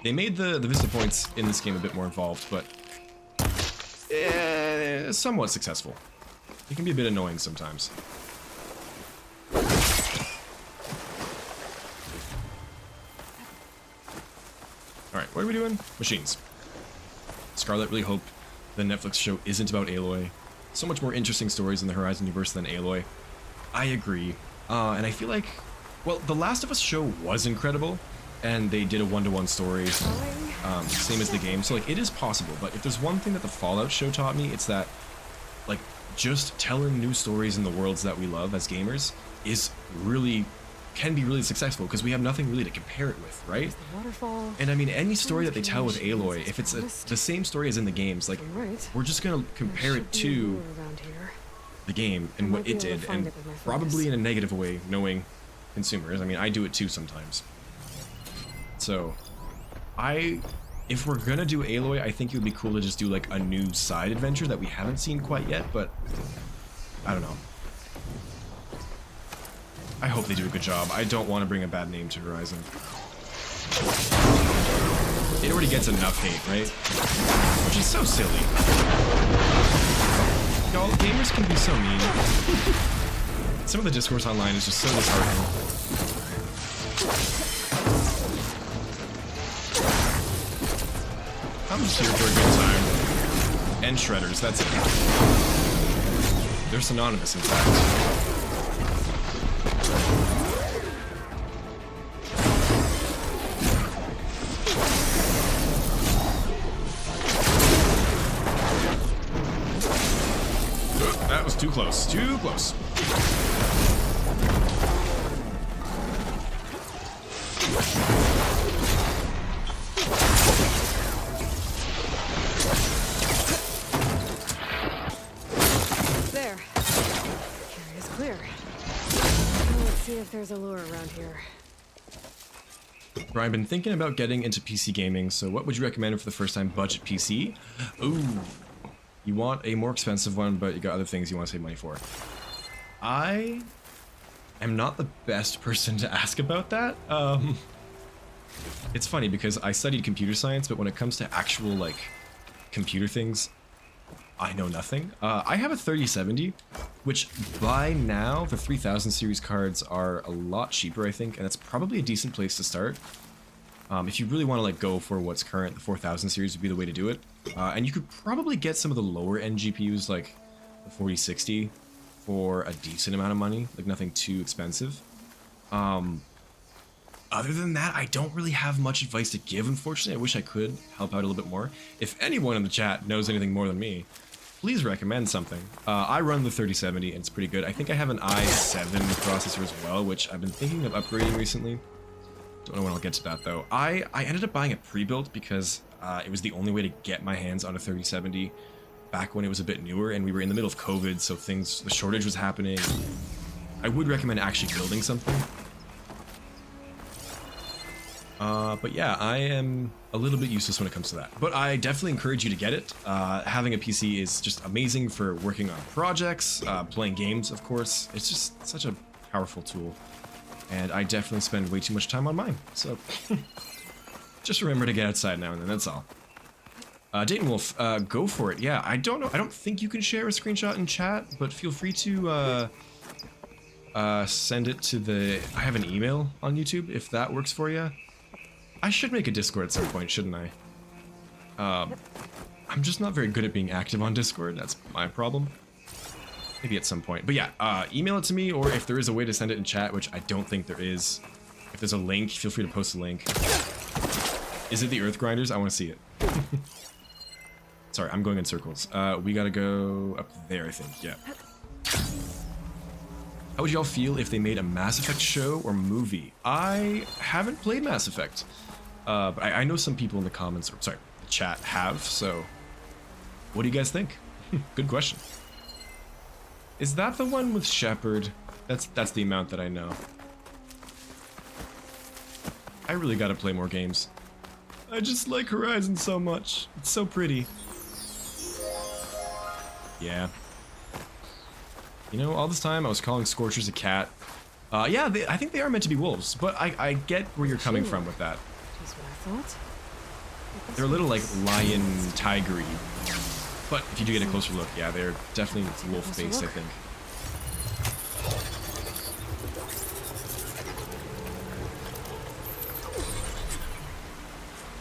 They made the Vista points in this game a bit more involved, but somewhat successful. It can be a bit annoying sometimes. Alright, what are we doing? Machines. Scarlet, really hope the Netflix show isn't about Aloy. So much more interesting stories in the Horizon universe than Aloy. I agree. And I feel like, well, the Last of Us show was incredible, and they did a one-to-one story, same as the game, so like it is possible. But if there's one thing that the Fallout show taught me, it's that like just telling new stories in the worlds that we love as gamers can be really successful, because we have nothing really to compare it with, right? And I mean, any story that they tell with Aloy, if it's the same story as in the games, like we're just gonna compare it to the game and what it did, and probably in a negative way, knowing consumers. I mean, I do it too sometimes. So, if we're gonna do Aloy, I think it would be cool to just do like a new side adventure that we haven't seen quite yet, but I don't know. I hope they do a good job. I don't want to bring a bad name to Horizon. It already gets enough hate, right? Which is so silly. Y'all, gamers can be so mean. Some of the discourse online is just so disheartening. I'm just here for a good time. And shredders, that's it. They're synonymous, in fact. That was too close. Too close. like there's a lure around here. Brian, I've been thinking about getting into PC gaming, so what would you recommend for the first time budget PC? Ooh, you want a more expensive one, but you got other things you want to save money for. I am not the best person to ask about that. It's funny because I studied computer science, but when it comes to actual, like, computer things, I know nothing. I have a 3070, which by now, the 3000 series cards are a lot cheaper, I think, and that's probably a decent place to start. If you really want to like go for what's current, the 4000 series would be the way to do it. And you could probably get some of the lower end GPUs, like the 4060, for a decent amount of money, like nothing too expensive. Other than that, I don't really have much advice to give, unfortunately. I wish I could help out a little bit more. If anyone in the chat knows anything more than me, please recommend something. I run the 3070 and it's pretty good. I think I have an i7 processor as well, which I've been thinking of upgrading recently. Don't know when I'll get to that though. I ended up buying a pre-built because it was the only way to get my hands on a 3070 back when it was a bit newer and we were in the middle of COVID, so the shortage was happening. I would recommend actually building something. But yeah, I am a little bit useless when it comes to that. But I definitely encourage you to get it. Having a PC is just amazing for working on projects, playing games, of course. It's just such a powerful tool. And I definitely spend way too much time on mine. So just remember to get outside now and then, that's all. Dayton Wolf, go for it. Yeah, I don't know. I don't think you can share a screenshot in chat, but feel free to send it to I have an email on YouTube if that works for you. I should make a Discord at some point, shouldn't I? I'm just not very good at being active on Discord. That's my problem. Maybe at some point. But yeah, email it to me, or if there is a way to send it in chat, which I don't think there is. If there's a link, feel free to post a link. Is it the Earth Grinders? I want to see it. Sorry, I'm going in circles. We gotta go up there, I think. Yeah. How would y'all feel if they made a Mass Effect show or movie? I haven't played Mass Effect. But I know some people in the comments, or sorry, the chat have, so what do you guys think? Good question. Is that the one with Shepard? That's the amount that I know. I really gotta play more games. I just like Horizon so much. It's so pretty. Yeah. You know, all this time I was calling Scorchers a cat. Yeah, I think they are meant to be wolves, but I get where you're coming from with that. Just what I thought. They're a little like lion tigery, but if you do get a closer look, yeah, they're definitely wolf based, I think.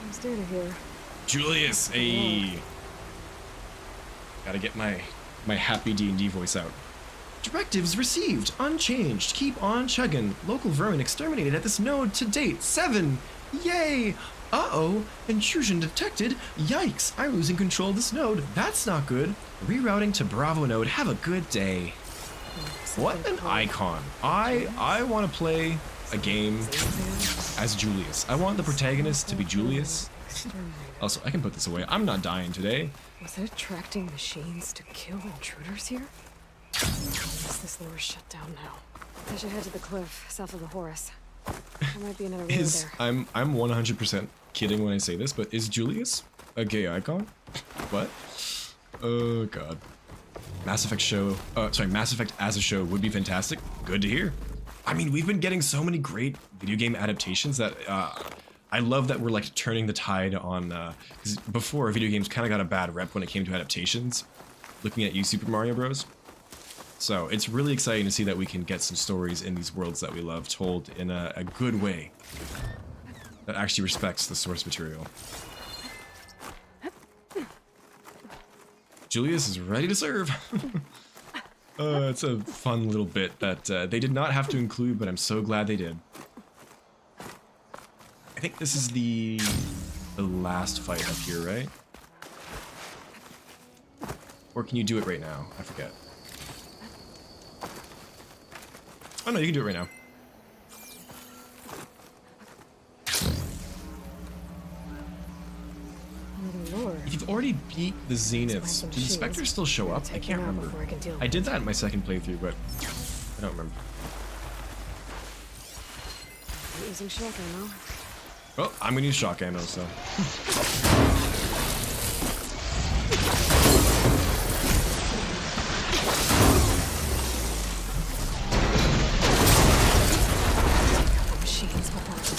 There's data here. Julius, hey. Gotta get my happy D&D voice out. Directives received, unchanged, keep on chugging. Local vermin exterminated at this node to date, 7. Yay! Uh-oh, intrusion detected. Yikes, I'm losing control of this node. That's not good. Rerouting to Bravo node, have a good day. What an icon. I want to play a game as Julius. I want the protagonist to be Julius. Also, I can put this away. I'm not dying today. Was it attracting machines to kill intruders here? Is this lure shut down now? I should head to the cliff south of the Horus. There might be another lure there. I'm 100% kidding when I say this, but is Julius a gay icon? What? Oh god. Mass Effect show. Mass Effect as a show would be fantastic. Good to hear. I mean, we've been getting so many great video game adaptations that I love that we're like turning the tide on. Because before, video games kind of got a bad rep when it came to adaptations. Looking at you, Super Mario Bros. So it's really exciting to see that we can get some stories in these worlds that we love told in a good way that actually respects the source material. Julius is ready to serve. It's a fun little bit that they did not have to include, but I'm so glad they did. I think this is the last fight up here, right? Or can you do it right now? I forget. Oh no, you can do it right now. If you've already beat the Zeniths, do the Spectres still show up? I can't remember. I did that in my second playthrough, but I don't remember. using shock ammo. Well, I'm gonna use shock ammo, so. Machines before it's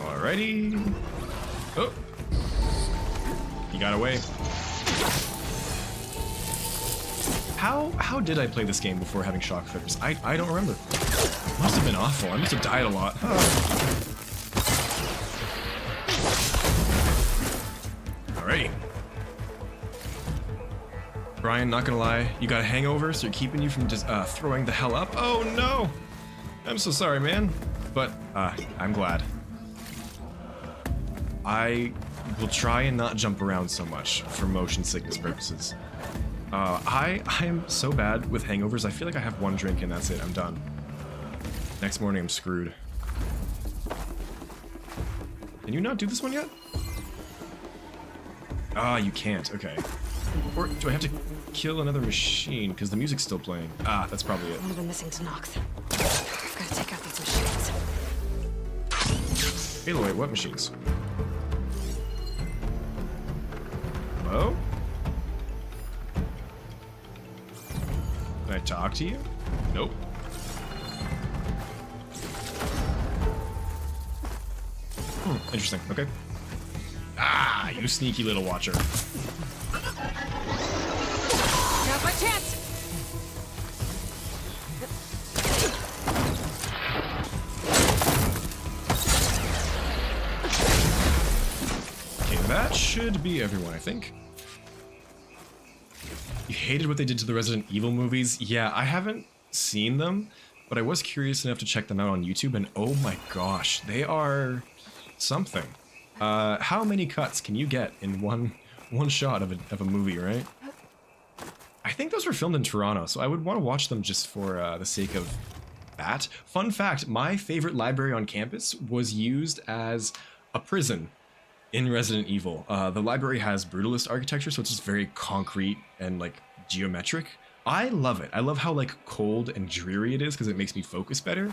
Alrighty. Oh. He got away. How did I play this game before having shock triggers? I don't remember. Must have been awful. I must have died a lot. Alrighty. Brian, not gonna lie, you got a hangover, so you're keeping you from just throwing the hell up? Oh no! I'm so sorry, man. But I'm glad. I will try and not jump around so much for motion sickness purposes. I am so bad with hangovers. I feel like I have one drink and that's it. I'm done. Next morning, I'm screwed. Can you not do this one yet? Ah, you can't. Okay. Or do I have to kill another machine because the music's still playing? Ah, that's probably it. one of them missing to Nox. I've got to take out these machines. Aloy, what machines? Hello? Can I talk to you? Nope. Interesting. Okay. Ah, you sneaky little watcher. Now's my chance! Okay, that should be everyone, I think. You hated what they did to the Resident Evil movies? Yeah, I haven't seen them, but I was curious enough to check them out on YouTube, and oh my gosh, they are something. How many cuts can you get in one shot of a movie, right? I think those were filmed in Toronto, so I would want to watch them just for the sake of that. Fun fact, my favorite library on campus was used as a prison in Resident Evil. The library has brutalist architecture, so it's just very concrete and like geometric. I love it. I love how like cold and dreary it is because it makes me focus better.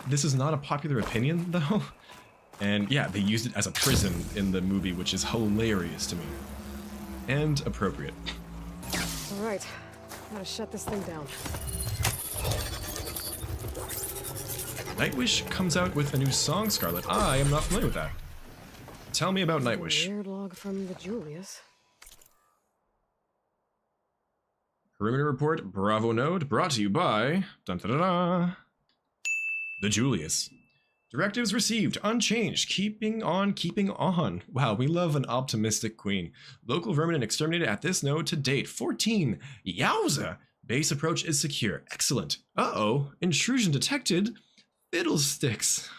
This is not a popular opinion though. And yeah, they used it as a prison in the movie, which is hilarious to me. And appropriate. Alright, gotta shut this thing down. Nightwish comes out with a new song, Scarlet. I am not familiar with that. Tell me about Nightwish. Weird log from the Julius. Perimeter report, Bravo Node, brought to you by dun, da, da, da, the Julius. Directives received, unchanged, keeping on, keeping on. Wow, we love an optimistic queen. Local vermin exterminated at this node to date, 14. Yowza! Base approach is secure. Excellent. Uh-oh, intrusion detected. Fiddlesticks.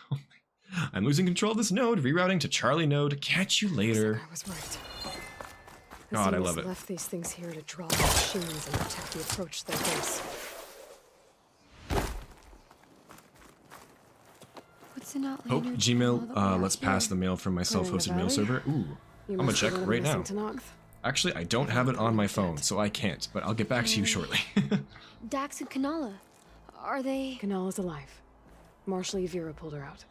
I'm losing control of this node, rerouting to Charlie node. Catch you later. I was right. God, I love it. Left these things here to draw the machines and protect the approach to their base. Hope Gmail let's pass the mail from my self-hosted mail server. Ooh, I'm gonna check right now. Actually, I don't have it on my phone, so I can't, but I'll get back to you shortly. Dax and Kanala, are they... Kanala's alive. Marshal Yvira pulled her out.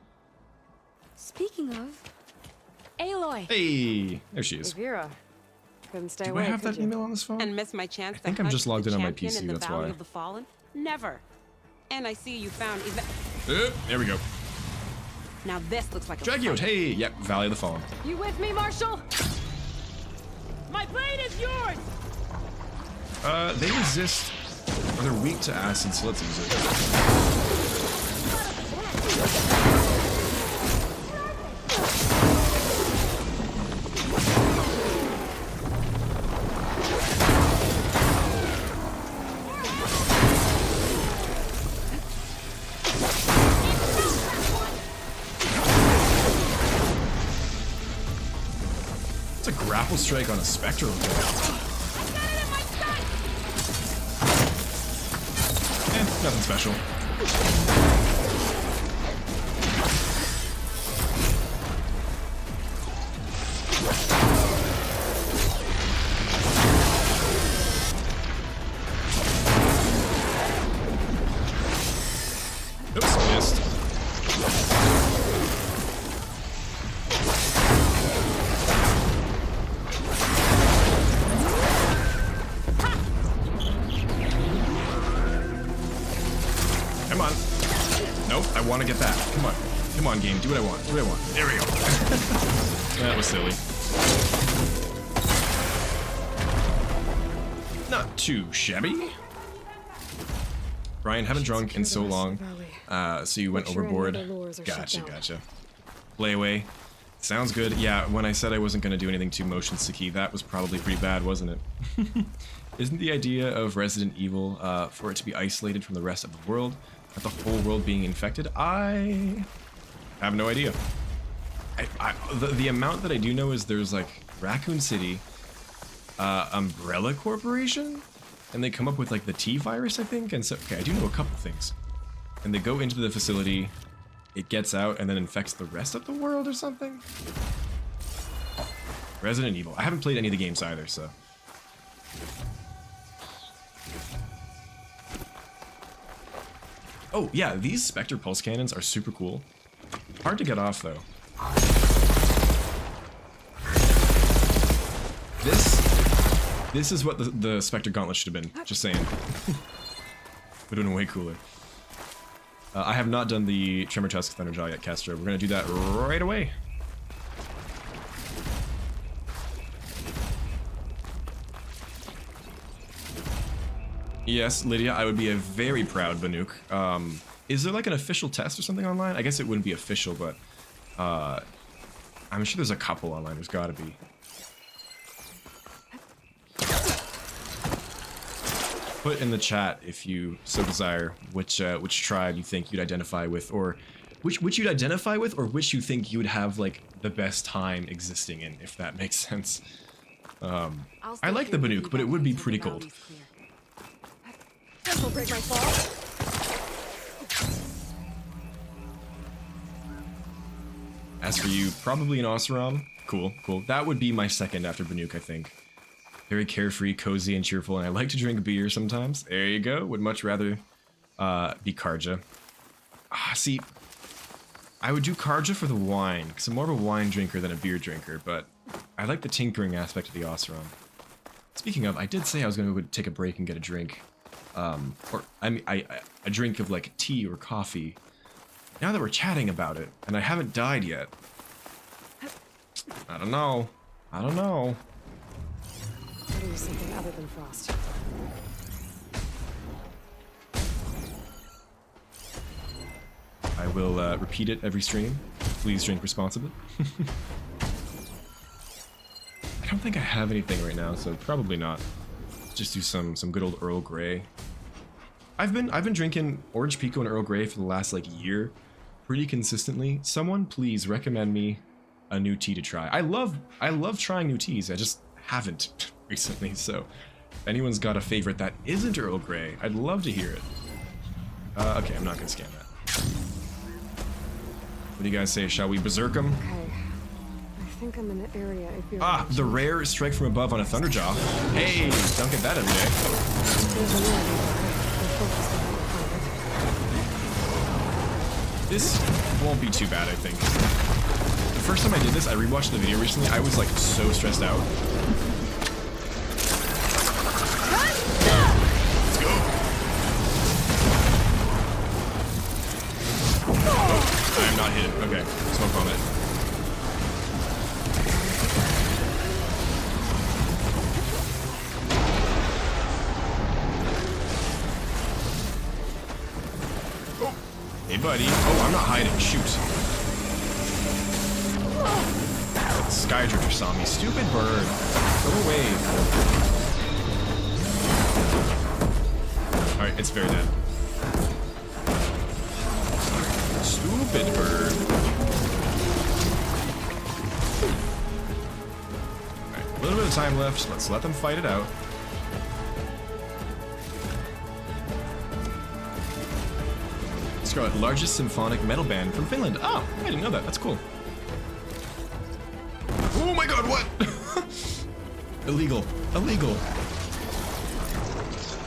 Speaking of... Aloy! Hey, there she is. Yvira. Couldn't stay Do away, I have that you? email on this phone? And miss my chance I think to I'm hunt just logged the in on my champion PC, in the that's Valley why. of the Fallen? Never. And I see you found... There we go. Now this looks like a Dragiote, hey, yep, Valley of the Fallen. You with me, Marshal? My blade is yours! They resist, or they're weak to acid, so let's use it. It's a grapple strike on a spectral attack. Nothing special. want to get that. Come on. Come on, game. Do what I want. Do what I want. There we go. That was silly. Not too shabby. Brian, haven't drunk in so long, so you went overboard. Gotcha. Play away. Sounds good. Yeah, when I said I wasn't going to do anything too motion sicky, that was probably pretty bad, wasn't it? Isn't the idea of Resident Evil for it to be isolated from the rest of the world, not the whole world being infected? I have no idea. The amount that I do know is there's like Raccoon City, Umbrella Corporation, and they come up with like the T virus, I think. And so, okay, I do know a couple things. And they go into the facility, it gets out, and then infects the rest of the world or something. Resident Evil. I haven't played any of the games either, so. Oh, yeah, these Spectre pulse cannons are super cool. Hard to get off, though. This is what the Spectre Gauntlet should have been. Just saying. Would have been way cooler. I have not done the Tremor Tusk Thunderjaw yet, Castro. We're going to do that right away. Yes, Lydia, I would be a very proud Banuk. Is there like an official test or something online? I guess it wouldn't be official, but I'm sure there's a couple online. There's got to be. Put in the chat, if you so desire, which tribe you think you'd identify with, or which you'd identify with, or which you think you would have like the best time existing in, if that makes sense. I like the Banuk, but it would be pretty cold. This will break my fall. As for you, probably an Oseram. Cool. That would be my second after Banuk, I think. Very carefree, cozy, and cheerful, and I like to drink beer sometimes. There you go. Would much rather be Karja. See, I would do Karja for the wine, because I'm more of a wine drinker than a beer drinker, but I like the tinkering aspect of the Oseram. Speaking of, I did say I was going to go take a break and get a drink. Or, I mean, a drink of, like, tea or coffee. Now that we're chatting about it, and I haven't died yet. I don't know. Gotta use something other than frost. I will repeat it every stream. Please drink responsibly. I don't think I have anything right now, so probably not. Just do some good old Earl Grey. I've been drinking Orange Pico and Earl Grey for the last like year, pretty consistently. Someone please recommend me a new tea to try. I love trying new teas. I just haven't recently, so if anyone's got a favorite that isn't Earl Grey, I'd love to hear it. Okay, I'm not gonna scan that. What do you guys say? Shall we berserk them? Okay. I think I'm in the area if you're... The rare strike from above on a Thunderjaw. Hey, don't get that every day. This won't be too bad, I think. The first time I did this, I rewatched the video recently, I was like so stressed out. Let's go. Oh, I am not hit. Okay, smoke bomb it. Hey, buddy. Oh, I'm not hiding. Shoot. Skydrifter saw me. Stupid bird. Go away. Alright, it's very dead. Stupid bird. Alright, a little bit of time left. Let's let them fight it out. Largest symphonic metal band from Finland. Oh, I didn't know that. That's cool. Oh my god, what? Illegal. I'm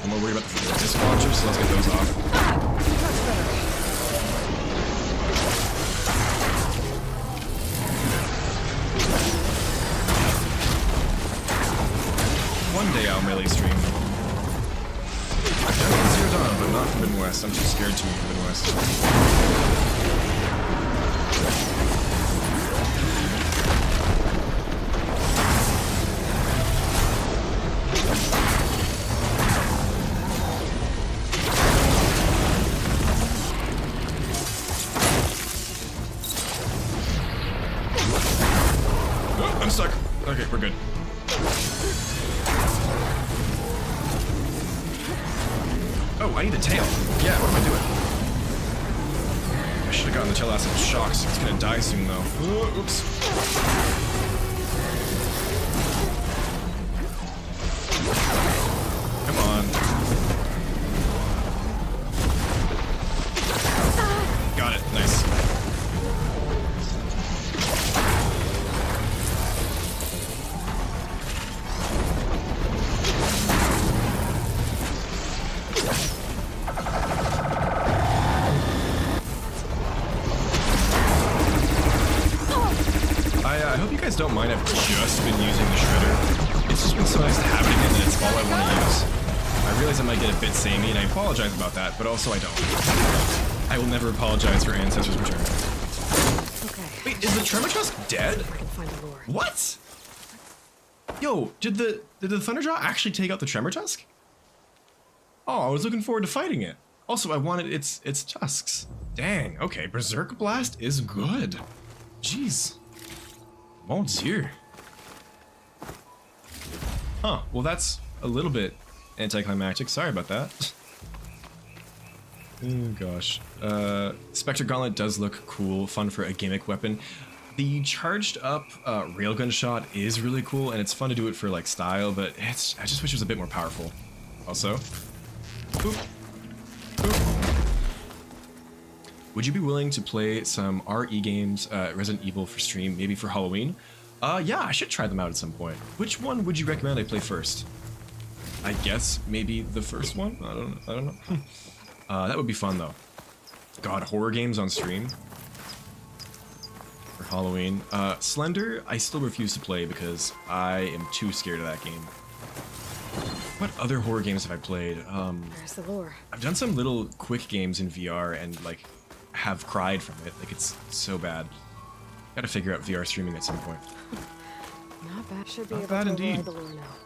more worried about the disc launchers, so let's get those off. One day I'll melee stream. Zero Dawn, but not Forbidden West. I'm too scared to move Forbidden West. Oh, I'm stuck. Okay, we're good. Oh, I need a tail. Yeah, what am I doing? I should have gotten the tail acid shocks. It's gonna die soon, though. Oh, oops. Come on. Got it. Nice. I hope you guys don't mind. I've just been using the shredder. It's just been so nice to have it again, and it's all I want to use. I realize I might get a bit samey, and I apologize about that, but also I don't. I will never apologize for Ancestors Return. Okay. Wait, is the Tremor Tusk dead? I can find the lure. What? Yo, did the Thunderjaw actually take out the Tremor Tusk? Oh, I was looking forward to fighting it. Also, I wanted its tusks. Dang, okay, Berserk Blast is good. Jeez. Mon Dieu. Huh, well that's a little bit anticlimactic. Sorry about that. Oh gosh. Spectre Gauntlet does look cool, fun for a gimmick weapon. The charged up railgun shot is really cool, and it's fun to do it for like style, but I just wish it was a bit more powerful. Also, boop. Boop. Would you be willing to play some RE games, Resident Evil for stream, maybe for Halloween? Yeah, I should try them out at some point. Which one would you recommend I play first? I guess maybe the first one? I don't know. That would be fun though. God, horror games on stream for Halloween. Slender, I still refuse to play because I am too scared of that game. What other horror games have I played? There's the lure. I've done some little quick games in VR and like have cried from it. Like it's so bad. Gotta figure out VR streaming at some point. Not bad. Should be Not able bad to indeed. override the lure now.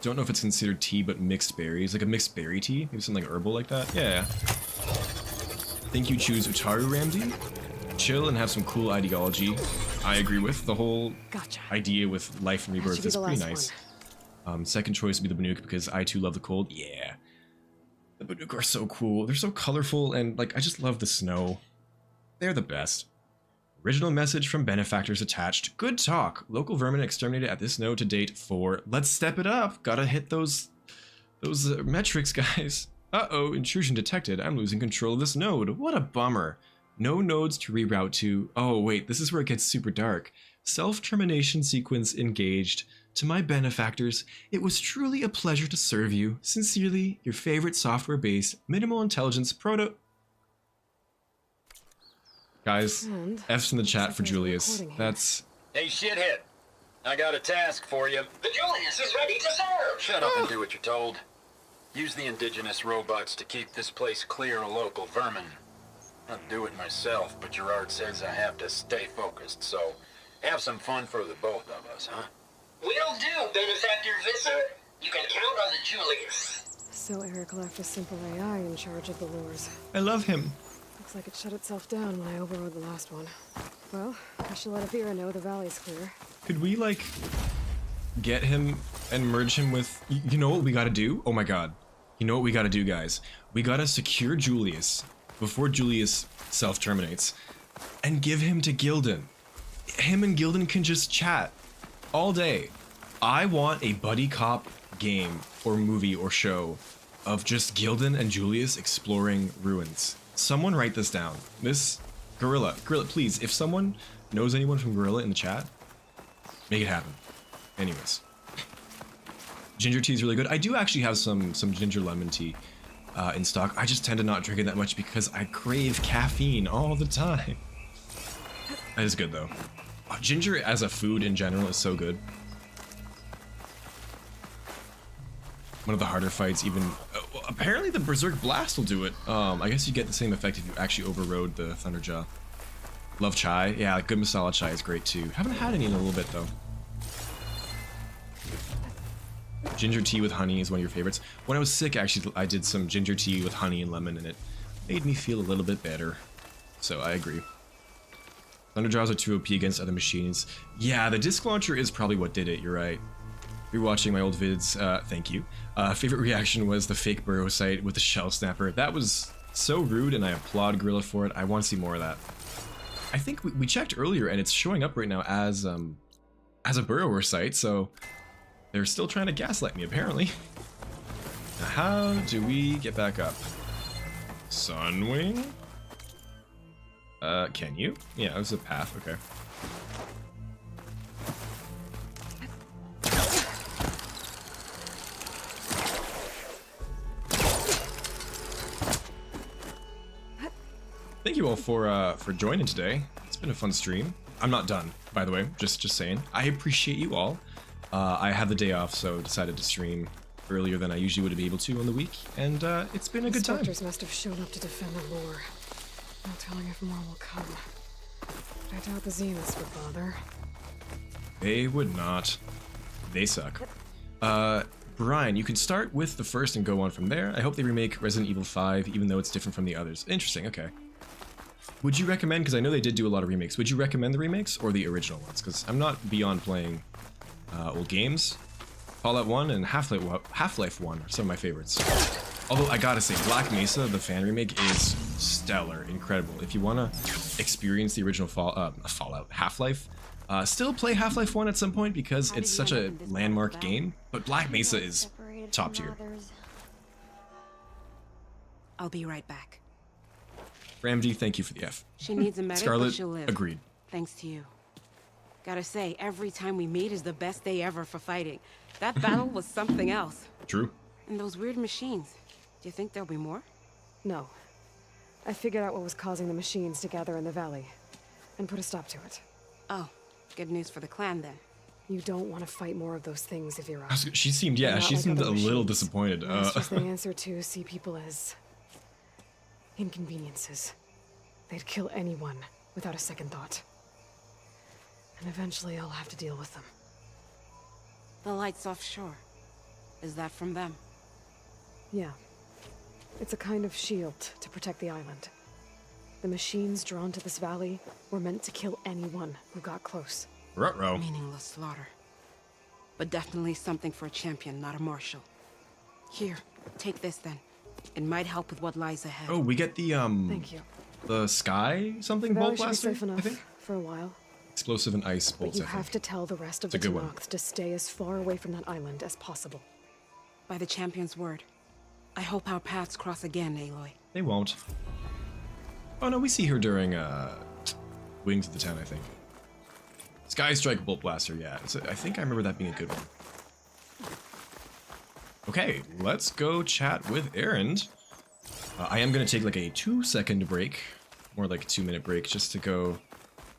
Don't know if it's considered tea, but mixed berries. Like a mixed berry tea? Maybe something like herbal like that? Yeah. Think you choose Utaru, Ramsey? Chill and have some cool ideology. I agree with the whole idea with life and rebirth. Is pretty nice. Second choice would be the Banuk because I too love the cold. Yeah. The Banuk are so cool. They're so colorful and like I just love the snow. They're the best. Original message from benefactors attached. Good talk. Local vermin exterminated at this node to date for. Let's step it up. Gotta hit those metrics, guys. Uh-oh, intrusion detected. I'm losing control of this node. What a bummer. No nodes to reroute to. Oh wait, this is where it gets super dark. Self-termination sequence engaged. To my benefactors, it was truly a pleasure to serve you. Sincerely, your favorite software-based, minimal intelligence proto... Guys, F's in the chat for Julius. That's... Hey, shithead. I got a task for you. The Julius is ready to serve! Shut up and do what you're told. Use the indigenous robots to keep this place clear of local vermin. I'll do it myself, but Gerard says I have to stay focused, so have some fun for the both of us, huh? Will do, Benefactor Visser. You can count on the Julius. So Eric left a simple AI in charge of the lures. I love him. Looks like it shut itself down when I overrode the last one. Well, I should let Avira know the valley's clear. Could we, like, get him and merge him with... You know what we gotta do? Oh my god. You know what we gotta do, guys? We gotta secure Julius before Julius self-terminates and give him to Gildan. Him and Gildan can just chat all day. I want a buddy cop game or movie or show of just Gildan and Julius exploring ruins. Someone write this down. This Gorilla, please, if someone knows anyone from Gorilla in the chat, make it happen. Anyways. Ginger tea is really good. I do actually have some ginger lemon tea in stock. I just tend to not drink it that much because I crave caffeine all the time. That is good though. Ginger as a food in general is so good. one of the harder fights. Even apparently the Berserk Blast will do it. I guess you get the same effect if you actually overrode the Thunderjaw. Love chai. Yeah, good masala chai is great too. Haven't had any in a little bit though. Ginger tea with honey is one of your favorites. When I was sick, actually, I did some ginger tea with honey and lemon, and it made me feel a little bit better. So I agree. Thunderjaws are too OP against other machines. Yeah, the disc launcher is probably what did it. You're right. Rewatching my old vids, thank you. Favorite reaction was the fake burrow site with the shell snapper. That was so rude, and I applaud Gorilla for it. I want to see more of that. I think we checked earlier, and it's showing up right now as a burrower site, so they're still trying to gaslight me, apparently. Now, how do we get back up? Sunwing? Can you? Yeah, there's a path, okay. Thank you all for joining today. It's been a fun stream. I'm not done, by the way, just saying. I appreciate you all. I had the day off, so decided to stream earlier than I usually would be able to on the week, and it's been a good time. Spectres must have shown up to defend the lore. No telling if more will come. But I doubt the Zeniths would bother. They would not. They suck. Brian, you can start with the first and go on from there. I hope they remake Resident Evil 5, even though it's different from the others. Interesting, okay. Would you recommend, because I know they did do a lot of remakes, would you recommend the remakes or the original ones? Because I'm not beyond playing old games. Fallout 1 and Half-Life 1 are some of my favorites. Although I gotta say, Black Mesa, the fan remake, is stellar, incredible. If you want to experience the original Fallout, Half-Life, still play Half-Life 1 at some point because it's such a landmark game, but Black Mesa is top tier. I'll be right back. Ramsey, thank you for the F. She needs a medic, Scarlet, but she'll live. agreed. Thanks to you. Gotta say, every time we meet is the best day ever for fighting. That battle was something else. True. And those weird machines. Do you think there'll be more? No. I figured out what was causing the machines to gather in the valley, and put a stop to it. Oh, good news for the clan then. You don't want to fight more of those things if you're up. She seemed, yeah, she seemed a little disappointed. Masters they answer to see people as inconveniences. They'd kill anyone without a second thought. And eventually I'll have to deal with them. The lights offshore. Is that from them? Yeah. It's a kind of shield to protect the island. The machines drawn to this valley were meant to kill anyone who got close. Ruh-roh. Meaningless slaughter. But definitely something for a champion, not a marshal. Here, take this then. It might help with what lies ahead. Oh, we get the Thank you. the sky something The bolt valley should be blaster, safe enough I think. for a while. Explosive and ice But bolts. you I think. have to tell the rest of the It's a good one. Tennocs to stay as far away from that island as possible. By the champion's word. I hope our paths cross again, Aloy. They won't. Oh no, we see her during Wings of the Ten, I think. Sky Strike Bolt Blaster, yeah. I think I remember that being a good one. Okay, let's go chat with Erend. I am gonna take like a 2-second break, more like a 2-minute break, just to go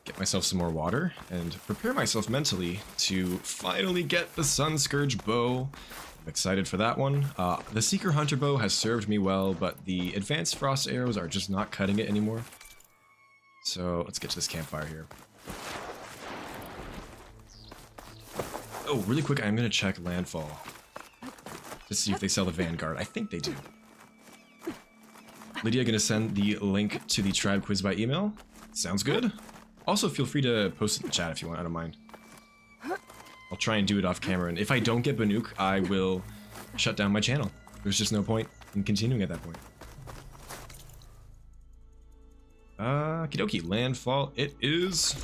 get myself some more water and prepare myself mentally to finally get the Sun Scourge bow. I'm excited for that one. The Seeker Hunter bow has served me well, but the Advanced Frost arrows are just not cutting it anymore. So let's get to this campfire here. Oh, really quick, I'm gonna check Landfall to see if they sell the Vanguard. I think they do. Lydia gonna send the link to the tribe quiz by email. Sounds good. Also, feel free to post it in the chat if you want, I don't mind. I'll try and do it off camera, and if I don't get Banuk, I will shut down my channel. There's just no point in continuing at that point. Okie dokie, Landfall it is.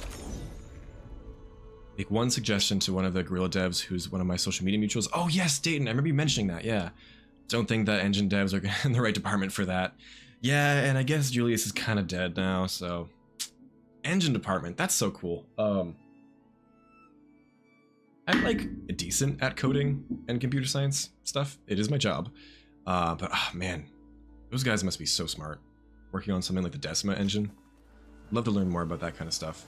Make one suggestion to one of the Guerrilla devs who's one of my social media mutuals. Oh yes, Dayton, I remember you mentioning that, yeah. Don't think that engine devs are in the right department for that. Yeah, and I guess Julius is kind of dead now, so... Engine department, that's so cool. I'm like decent at coding and computer science stuff. It is my job. But oh, man, those guys must be so smart. Working on something like the Decima engine. I'd love to learn more about that kind of stuff.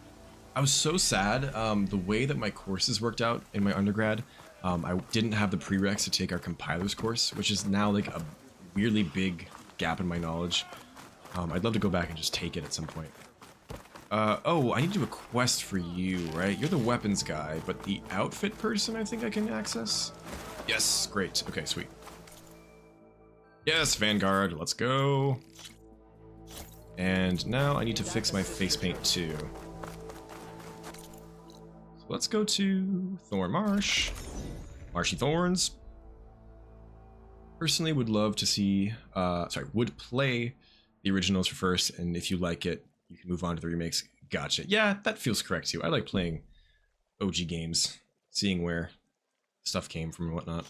I was so sad the way that my courses worked out in my undergrad. I didn't have the prereqs to take our compilers course, which is now like a weirdly big gap in my knowledge. I'd love to go back and just take it at some point. Oh, I need to do a quest for you, right? You're the weapons guy, but the outfit person I think I can access? Yes, great. Okay, sweet. Yes, Vanguard, let's go. And now I need to fix my face paint too. So let's go to Thorn Marsh. Marshy Thorns. Personally would love to see, would play the originals for first, and if you like it, you can move on to the remakes. Gotcha. Yeah, that feels correct too. I like playing OG games, seeing where stuff came from and whatnot.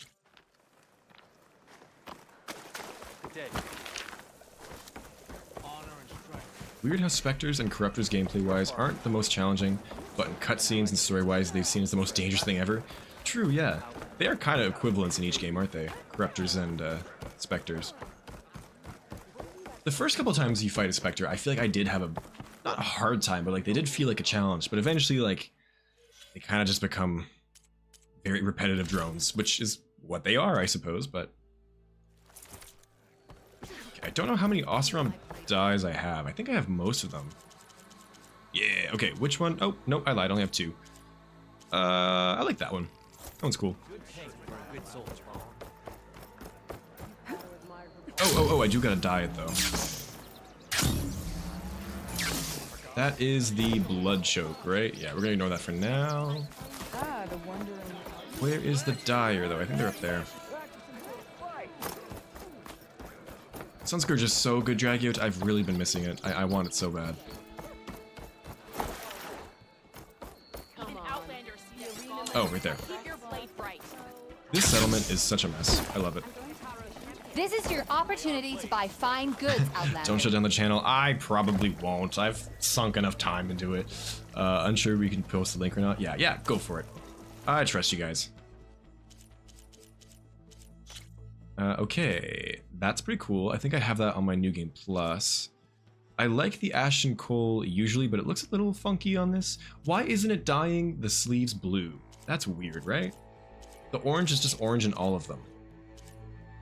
Weird how Spectres and Corruptors gameplay-wise aren't the most challenging, but in cutscenes and story-wise they've seen as the most dangerous thing ever. True, yeah. They are kind of equivalents in each game, aren't they? Corruptors and Spectres. The first couple times you fight a Spectre, I feel like I did have not a hard time, but like they did feel like a challenge. But eventually, like, they kind of just become very repetitive drones, which is what they are, I suppose, but... I don't know how many Oseram dies I have. I think I have most of them. Yeah, okay, which one? Oh, nope, I lied, I only have 2. I like that one. That one's cool. Oh, I do gotta dye it though. That is the blood choke, right? Yeah, we're gonna ignore that for now. Where is the dyer though? I think they're up there. Sunscourge is so good, Dragout. I've really been missing it. I want it so bad. Oh, right there. This settlement is such a mess. I love it. This is your opportunity to buy fine goods, Outlander. Don't shut down the channel. I probably won't. I've sunk enough time into it. Unsure we can post the link or not. Yeah, go for it. I trust you guys. Okay, that's pretty cool. I think I have that on my New Game Plus. I like the Ashen Coal usually, but it looks a little funky on this. Why isn't it dyeing the sleeves blue? That's weird, right? The orange is just orange in all of them.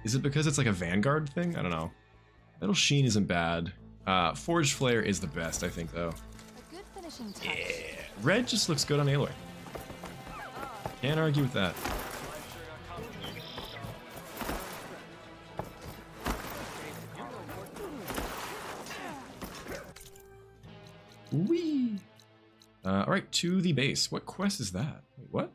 Is it because it's like a Vanguard thing? I don't know. Metal Sheen isn't bad. Forged Flare is the best, I think, though. A good finishing touch. Yeah, red just looks good on Aloy. Can't argue with that. Whee! Alright, to the base. What quest is that? Wait, what?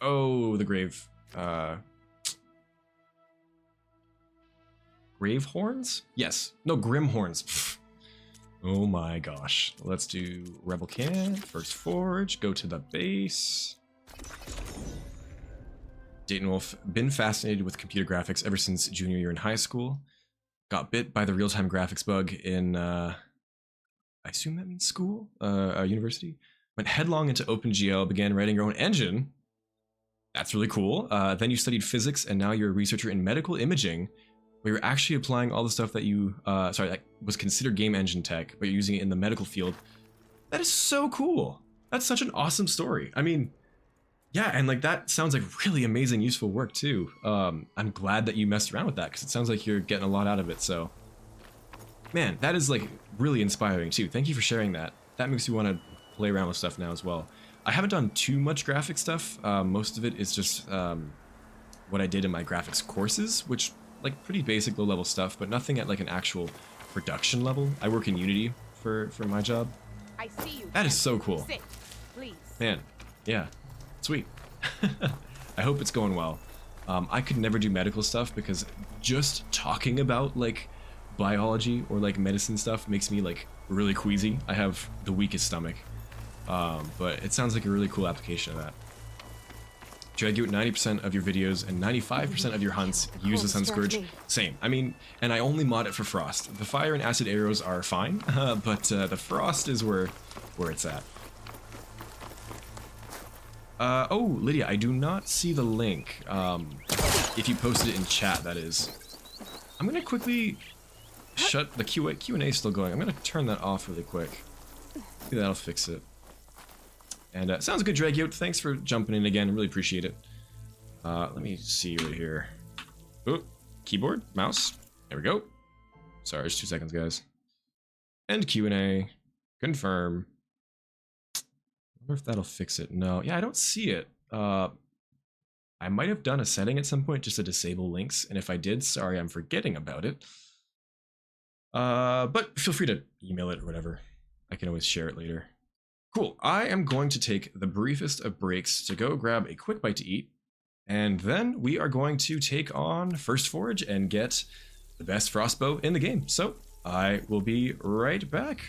Oh, the grave. Grave horns? Yes. No, grim horns. Oh my gosh. Let's do Rebel Camp, first Forge, go to the base. Dayton Wolf, been fascinated with computer graphics ever since junior year in high school. Got bit by the real-time graphics bug in, I assume that means school? University? Went headlong into OpenGL, began writing your own engine. That's really cool. Then you studied physics, and now you're a researcher in medical imaging, where you're actually applying all the stuff that you, that was considered game engine tech, but you're using it in the medical field. That is so cool. That's such an awesome story. I mean, yeah, and like that sounds like really amazing, useful work too. I'm glad that you messed around with that because it sounds like you're getting a lot out of it. So, man, that is like really inspiring too. Thank you for sharing that. That makes me want to play around with stuff now as well. I haven't done too much graphic stuff. Most of it is just what I did in my graphics courses, which like pretty basic low-level stuff, but nothing at like an actual production level. I work in Unity for my job. I see you. That is so cool. Sit, please. Man, yeah. Sweet. I hope it's going well. I could never do medical stuff because just talking about like biology or like medicine stuff makes me like really queasy. I have the weakest stomach. But it sounds like a really cool application of that. Dragout, 90% of your videos and 95% of your hunts use the Sunscourge. Same. I mean, and I only mod it for Frost. The fire and acid arrows are fine, but the Frost is where it's at. Oh, Lydia, I do not see the link. If you posted it in chat, that is. I'm gonna quickly shut the Q&A still going. I'm gonna turn that off really quick. Maybe that'll fix it. And sounds good, Dragout. Thanks for jumping in again. Really appreciate it. Let me see right here. Oh, keyboard, mouse. There we go. Sorry, just 2 seconds, guys. End Q&A. Confirm. I wonder if that'll fix it. No, yeah, I don't see it. I might have done a setting at some point just to disable links, and if I did, sorry, I'm forgetting about it. But feel free to email it or whatever. I can always share it later. Cool. I am going to take the briefest of breaks to go grab a quick bite to eat, and then we are going to take on First Forage and get the best frostbow in the game. So I will be right back.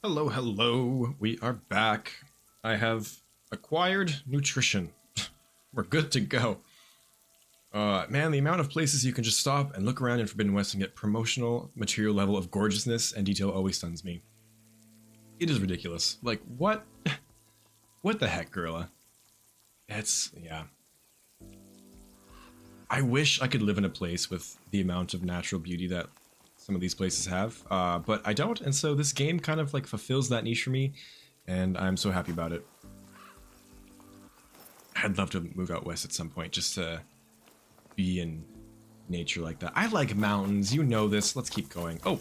Hello, hello. We are back. I have acquired nutrition. We're good to go. Man, the amount of places you can just stop and look around in Forbidden West and get promotional material level of gorgeousness and detail always stuns me. It is ridiculous. Like, what? What the heck, Gorilla? It's, yeah. I wish I could live in a place with the amount of natural beauty that some of these places have, but I don't, and so this game kind of like fulfills that niche for me, and I'm so happy about it. I'd love to move out west at some point, just to be in nature like that. I like mountains, you know this. Let's keep going. Oh,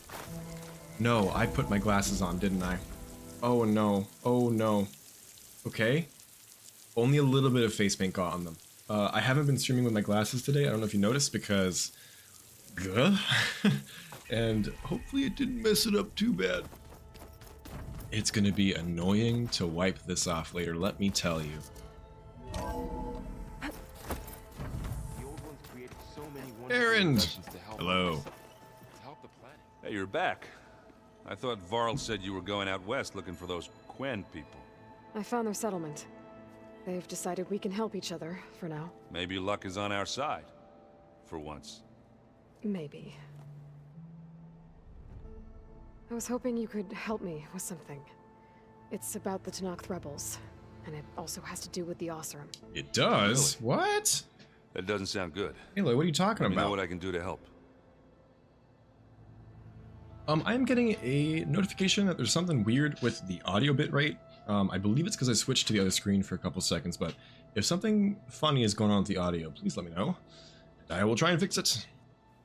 no, I put my glasses on, didn't I? Oh no, oh no. Okay, only a little bit of face paint got on them. I haven't been streaming with my glasses today, I don't know if you noticed, because and hopefully it didn't mess it up too bad. It's gonna be annoying to wipe this off later, let me tell you. Erend! Hello. Hey, you're back. I thought Varl said you were going out west looking for those Quen people. I found their settlement. They've decided we can help each other, for now. Maybe luck is on our side. For once. Maybe. I was hoping you could help me with something. It's about the Tenakth rebels, and it also has to do with the Osram. It does? Really? What? That doesn't sound good. Aloy, what are you talking Let me about? know what I can do to help. I'm getting a notification that there's something weird with the audio bitrate. I believe it's because I switched to the other screen for a couple seconds, but if something funny is going on with the audio, please let me know. I will try and fix it.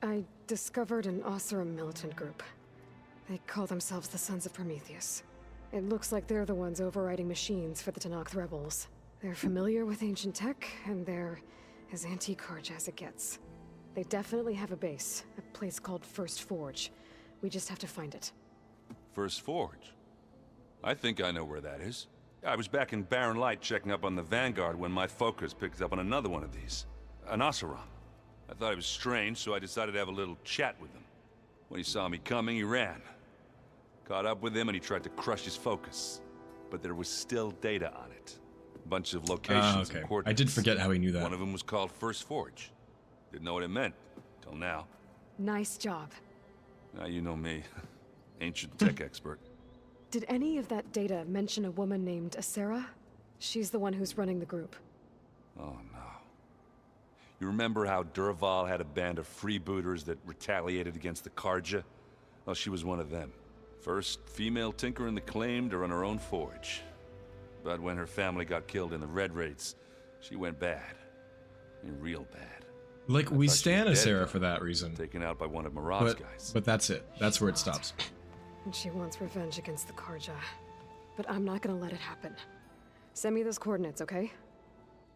I discovered an Osram militant group. They call themselves the Sons of Prometheus. It looks like they're the ones overriding machines for the Tenakth rebels. They're familiar with ancient tech, and they're as anti-Karj as it gets. They definitely have a base, a place called First Forge. We just have to find it. First Forge? I think I know where that is. I was back in Barren Light checking up on the Vanguard when my focus picked up on another one of these. An Osram. I thought it was strange, so I decided to have a little chat with him. When he saw me coming, he ran. Caught up with him and he tried to crush his focus. But there was still data on it. A bunch of locations and coordinates. I did forget how he knew that. One of them was called First Forge. Didn't know what it meant, till now. Nice job. Now you know me. Ancient tech expert. Did any of that data mention a woman named Asera? She's the one who's running the group. Oh no. You remember how Durval had a band of freebooters that retaliated against the Karja? Well, she was one of them. First female tinker in the claim to run her own forge. But when her family got killed in the Red Raids, she went bad. I mean, real bad. Like, we stan Asera for that reason. Taken out by one of Marat's guys. But that's it. That's where it stops. And she wants revenge against the Karja. But I'm not gonna let it happen. Send me those coordinates, okay?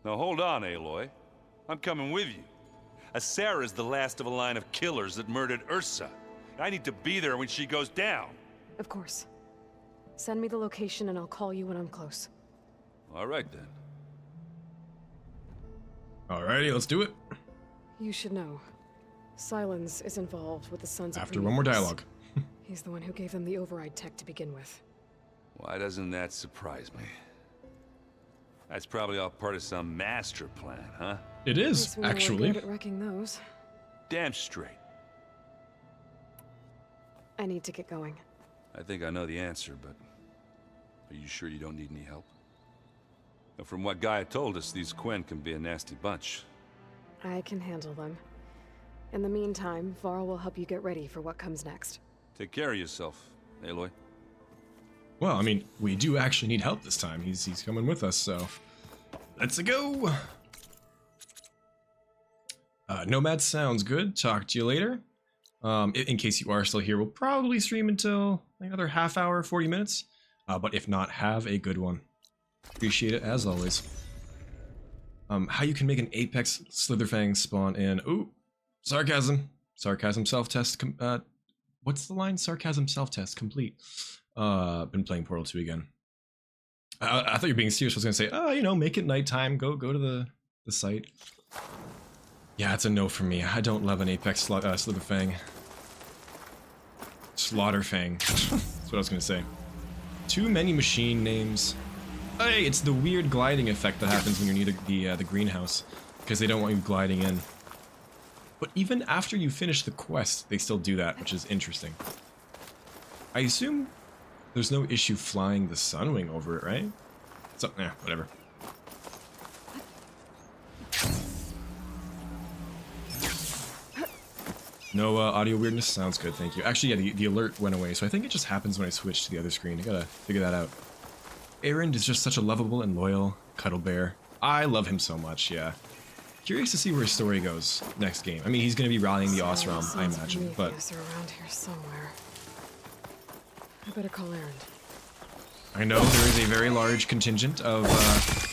Now hold on, Aloy. I'm coming with you. Asera is the last of a line of killers that murdered Ursa. I need to be there when she goes down. Of course. Send me the location and I'll call you when I'm close. All right, then. Alrighty, let's do it. You should know. Silence is involved with the Sons of After one more dialogue. He's the one who gave them the override tech to begin with. Why doesn't that surprise me? That's probably all part of some master plan, huh? It is, actually. We're good at wrecking those. Damn straight. I need to get going. I think I know the answer, but are you sure you don't need any help? Now, from what Gaia told us, these Quen can be a nasty bunch. I can handle them. In the meantime, Varl will help you get ready for what comes next. Take care of yourself, Aloy. Well, I mean, we do actually need help this time. He's coming with us, so let's go. Nomad sounds good. Talk to you later. In case you are still here, we'll probably stream until another half hour, 40 minutes. But if not, have a good one. Appreciate it as always. How you can make an Apex Slitherfang spawn in? Ooh, sarcasm. Sarcasm self-test. What's the line? Sarcasm self-test complete. Been playing Portal 2 again. I thought you were being serious. I was gonna say, oh, you know, make it nighttime. Go to the site. Yeah, it's a no for me. I don't love an Apex Slitherfang. Slaughterfang. That's what I was gonna say. Too many machine names. Hey, it's the weird gliding effect that happens when you're near the greenhouse, because they don't want you gliding in. But even after you finish the quest, they still do that, which is interesting. I assume there's no issue flying the Sunwing over it, right? So, whatever. No audio weirdness? Sounds good, thank you. Actually, yeah, the alert went away, so I think it just happens when I switch to the other screen. I gotta figure that out. Erend is just such a lovable and loyal cuddle bear. I love him so much, yeah. Curious to see where his story goes next game. I mean, he's gonna be rallying the Osram, I imagine, but... Are around here somewhere. I better call Erend. I know there is a very large contingent of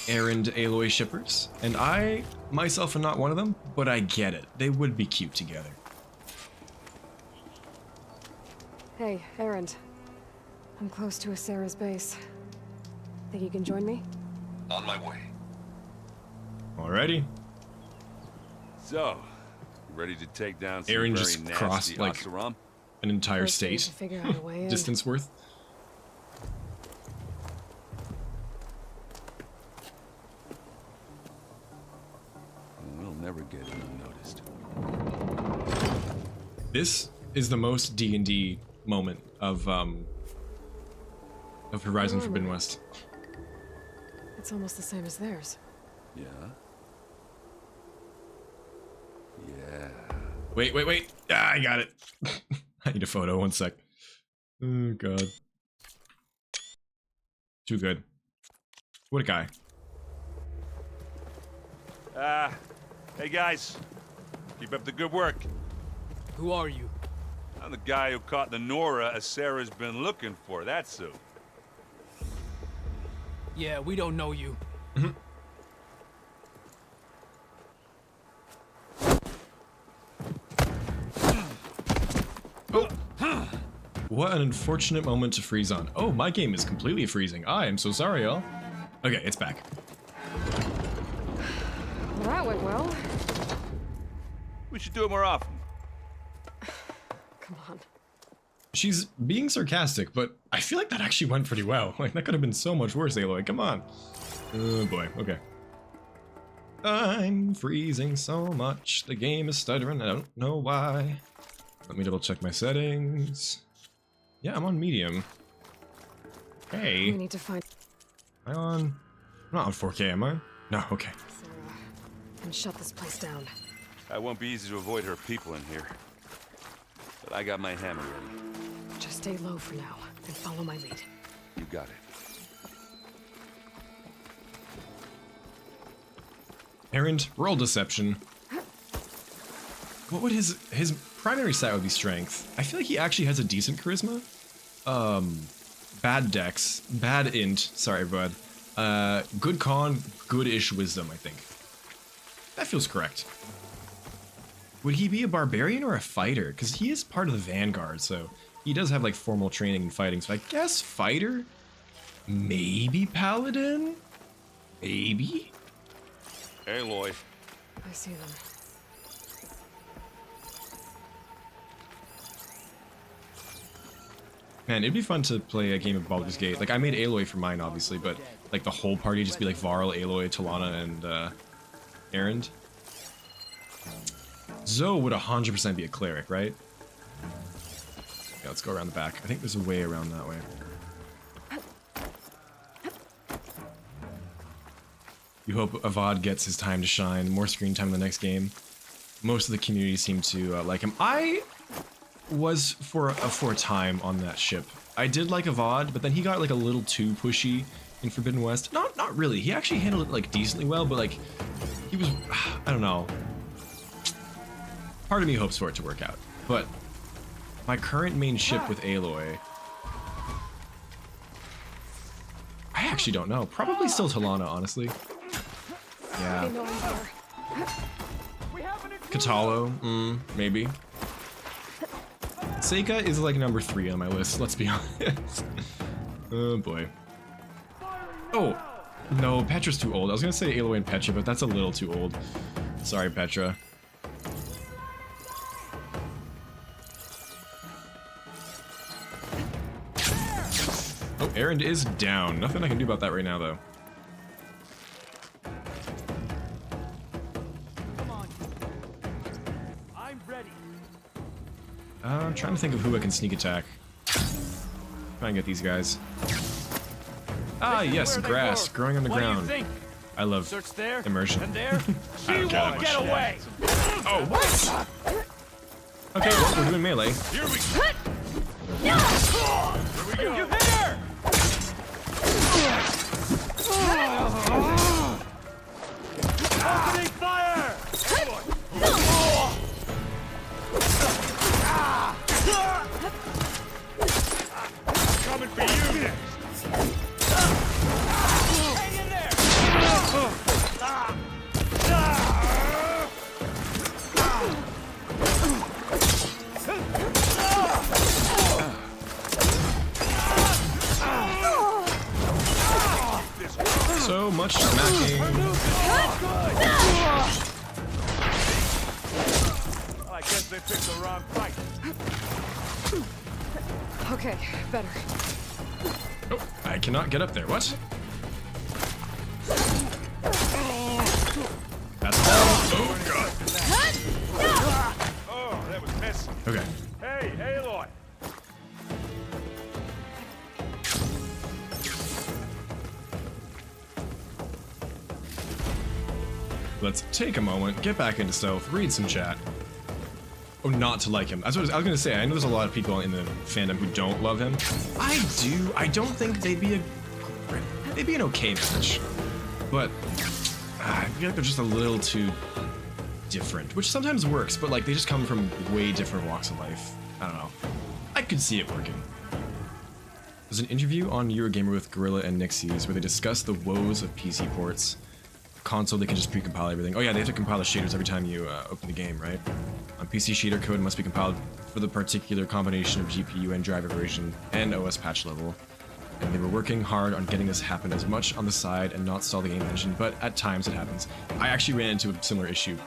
Erend Aloy shippers, and I, myself, am not one of them, but I get it. They would be cute together. Hey, Erend. I'm close to Asera's base. Think you can join me? On my way. Alrighty. So, you ready to take down some Aaron very just nasty crossed like Oseram? an entire First, we need state to figure out a way in. distance worth. We'll never get it unnoticed. This is the most D&D moment of Horizon Forbidden West. It's almost the same as theirs. Yeah? Yeah. Wait. Ah, I got it. I need a photo. 1 sec. Oh, God. Too good. What a guy. Hey guys. Keep up the good work. Who are you? I'm the guy who caught the Nora Sarah's been looking for, that's who. Yeah, we don't know you. Oh. What an unfortunate moment to freeze on. Oh, my game is completely freezing. I am so sorry, y'all. Okay, it's back. Well, that went well. We should do it more often. Come on. She's being sarcastic, but I feel like that actually went pretty well. Like, that could have been so much worse, Aloy. Come on. Oh, boy. Okay. I'm freezing so much. The game is stuttering. I don't know why. Let me double check my settings. Yeah, I'm on medium. Hey. We need to find Am I on? I'm not on 4K, am I? No, okay. Sarah and shut this place down. It won't be easy to avoid her people in here. But I got my hammer ready. Just stay low for now and follow my lead. You got it. Errand, roll deception. What would his primary stat would be strength. I feel like he actually has a decent charisma. Bad dex, bad int, sorry bud. Good con, good-ish wisdom, I think. That feels correct. Would he be a barbarian or a fighter? Because he is part of the Vanguard, so he does have like formal training in fighting, so I guess fighter? Maybe paladin? Maybe? Aloy. I see them. Man, it'd be fun to play a game of Baldur's Gate. Like, I made Aloy for mine, obviously, but like the whole party just be like Varl, Aloy, Talana, and Erend. Zoe would 100% be a cleric, right? Yeah, let's go around the back. I think there's a way around that way. You hope Avad gets his time to shine, more screen time in the next game. Most of the community seem to like him. I was for a time on that ship. I did like Avad, but then he got like a little too pushy in Forbidden West. Not really. He actually handled it like decently well, but like he was, I don't know. Part of me hopes for it to work out. But my current main ship with Aloy, I actually don't know. Probably still Talana, honestly. Yeah. Katalo, maybe. Seika is like number 3 on my list, let's be honest. Oh boy. Oh, no, Petra's too old. I was gonna say Aloy and Petra, but that's a little too old. Sorry, Petra. Oh, Erend is down. Nothing I can do about that right now, though. I'm trying to think of who I can sneak attack. Try and get these guys. Ah, yes, grass growing on the ground. I love immersion. I don't care that much. Get away! Oh, what? Okay, well, we're doing melee. Here we go. Here we go. You hit her! Opening fire! Coming for you next. Hang in there. much smacking. I guess they picked the wrong fight. Okay, better. Oh, I cannot get up there. What? That's oh god. Oh, that was messy. Okay. Hey, Aloy. Let's take a moment, get back into stealth, read some chat. Oh, not to like him. That's what I was gonna say. I know there's a lot of people in the fandom who don't love him. I do. I don't think they'd be an okay match, but I feel like they're just a little too different, which sometimes works. But like they just come from way different walks of life. I don't know. I could see it working. There's an interview on Eurogamer with Gorilla and Nixies where they discuss the woes of PC ports. Console, they can just pre-compile everything. Oh yeah, they have to compile the shaders every time you open the game, right? On PC, shader code must be compiled for the particular combination of GPU and driver version and OS patch level. And they were working hard on getting this happen as much on the side and not stall the game engine, but at times it happens. I actually ran into a similar issue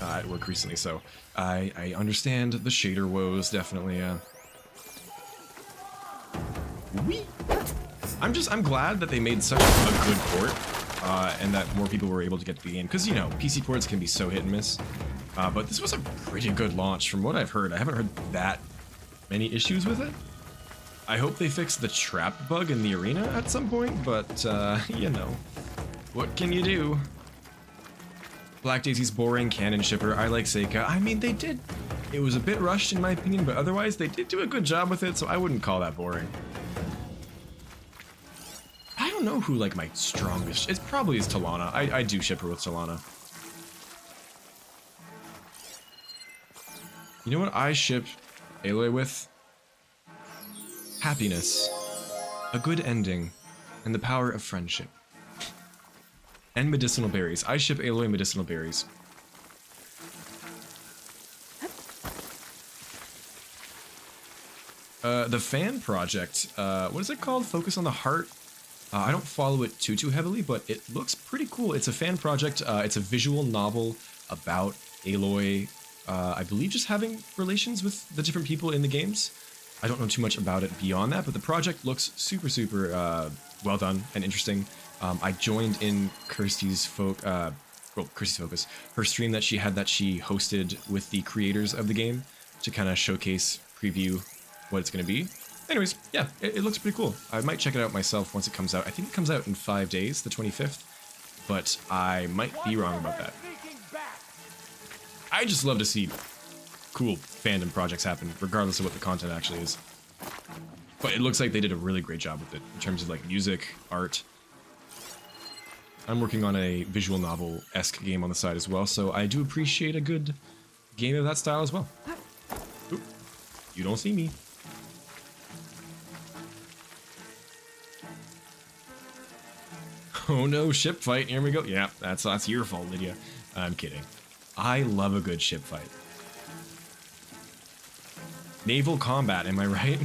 at work recently, so I understand the shader woes, definitely. I'm glad that they made such a good port. And that more people were able to get to the game. Because, you know, PC ports can be so hit and miss. But this was a pretty good launch from what I've heard. I haven't heard that many issues with it. I hope they fix the trap bug in the arena at some point, but, you know. What can you do? Black Daisy's boring canon shipper. I like Seika. I mean, they did. It was a bit rushed in my opinion, but otherwise they did do a good job with it, so I wouldn't call that boring. I don't know who, like, my strongest... It probably is Talana. I do ship her with Talana. You know what I ship Aloy with? Happiness. A good ending. And the power of friendship. And medicinal berries. I ship Aloy medicinal berries. The fan project. What is it called? Focus on the Heart? I don't follow it too heavily, but it looks pretty cool. It's a fan project. It's a visual novel about Aloy, I believe just having relations with the different people in the games. I don't know too much about it beyond that, but the project looks super well done and interesting. I joined in Kirsty's Focus, her stream that she hosted with the creators of the game to kind of showcase, preview what it's going to be. Anyways, yeah, it looks pretty cool. I might check it out myself once it comes out. I think it comes out in 5 days, the 25th, but I might be wrong about that. I just love to see cool fandom projects happen, regardless of what the content actually is. But it looks like they did a really great job with it, in terms of like music, art. I'm working on a visual novel-esque game on the side as well, so I do appreciate a good game of that style as well. Oop, you don't see me. Oh no, ship fight, here we go. Yeah, that's your fault, Lydia. I'm kidding. I love a good ship fight. Naval combat, am I right?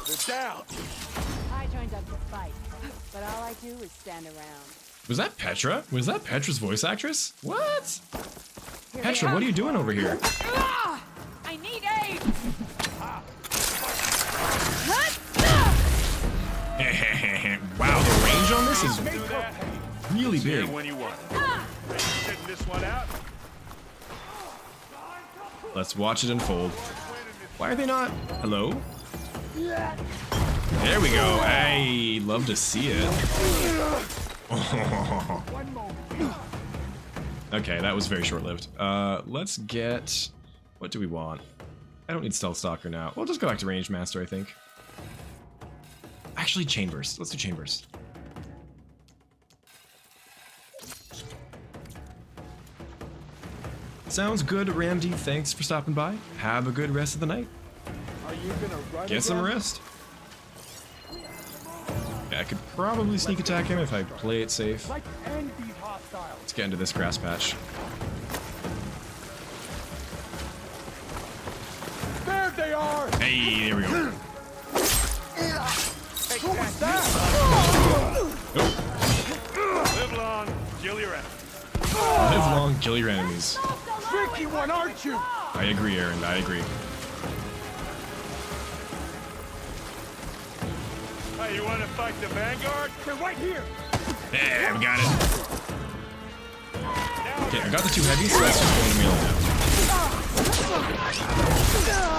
They're down. I joined up to fight, but all I do is stand around. Was that Petra? Was that Petra's voice actress? What? Petra, what are you doing over here? I need aid! Wow, the range on this is really big. When you want. Setting this one out. Let's watch it unfold. Why are they not? Hello? There we go. I love to see it. Okay, that was very short-lived. Let's get... What do we want? I don't need Stealth Stalker now. We'll just go back to Range Master, I think. Actually, Chain Burst. Let's do Chain Burst. Sounds good, Ramdy. Thanks for stopping by. Have a good rest of the night. Are you gonna run Get some rest. Yeah, I could probably sneak attack him if I play it safe. Let's get into this grass patch. There they are. Hey, there we go. Live long, kill your enemies. Tricky one, aren't you? I agree, Aaron. I agree. Hey, you want to fight the Vanguard? They're right here. Yeah, we got it. Okay, I got the 2 heavies, so that's just going to melee now.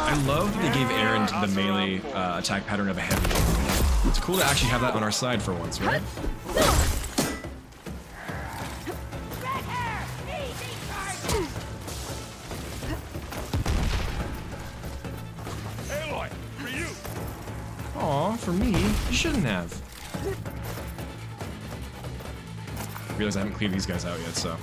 I love that they gave Aaron the melee attack pattern of a heavy. It's cool to actually have that on our side for once, right? Aloy, for you. Aw, for me? You shouldn't have. I realize I haven't cleared these guys out yet, so.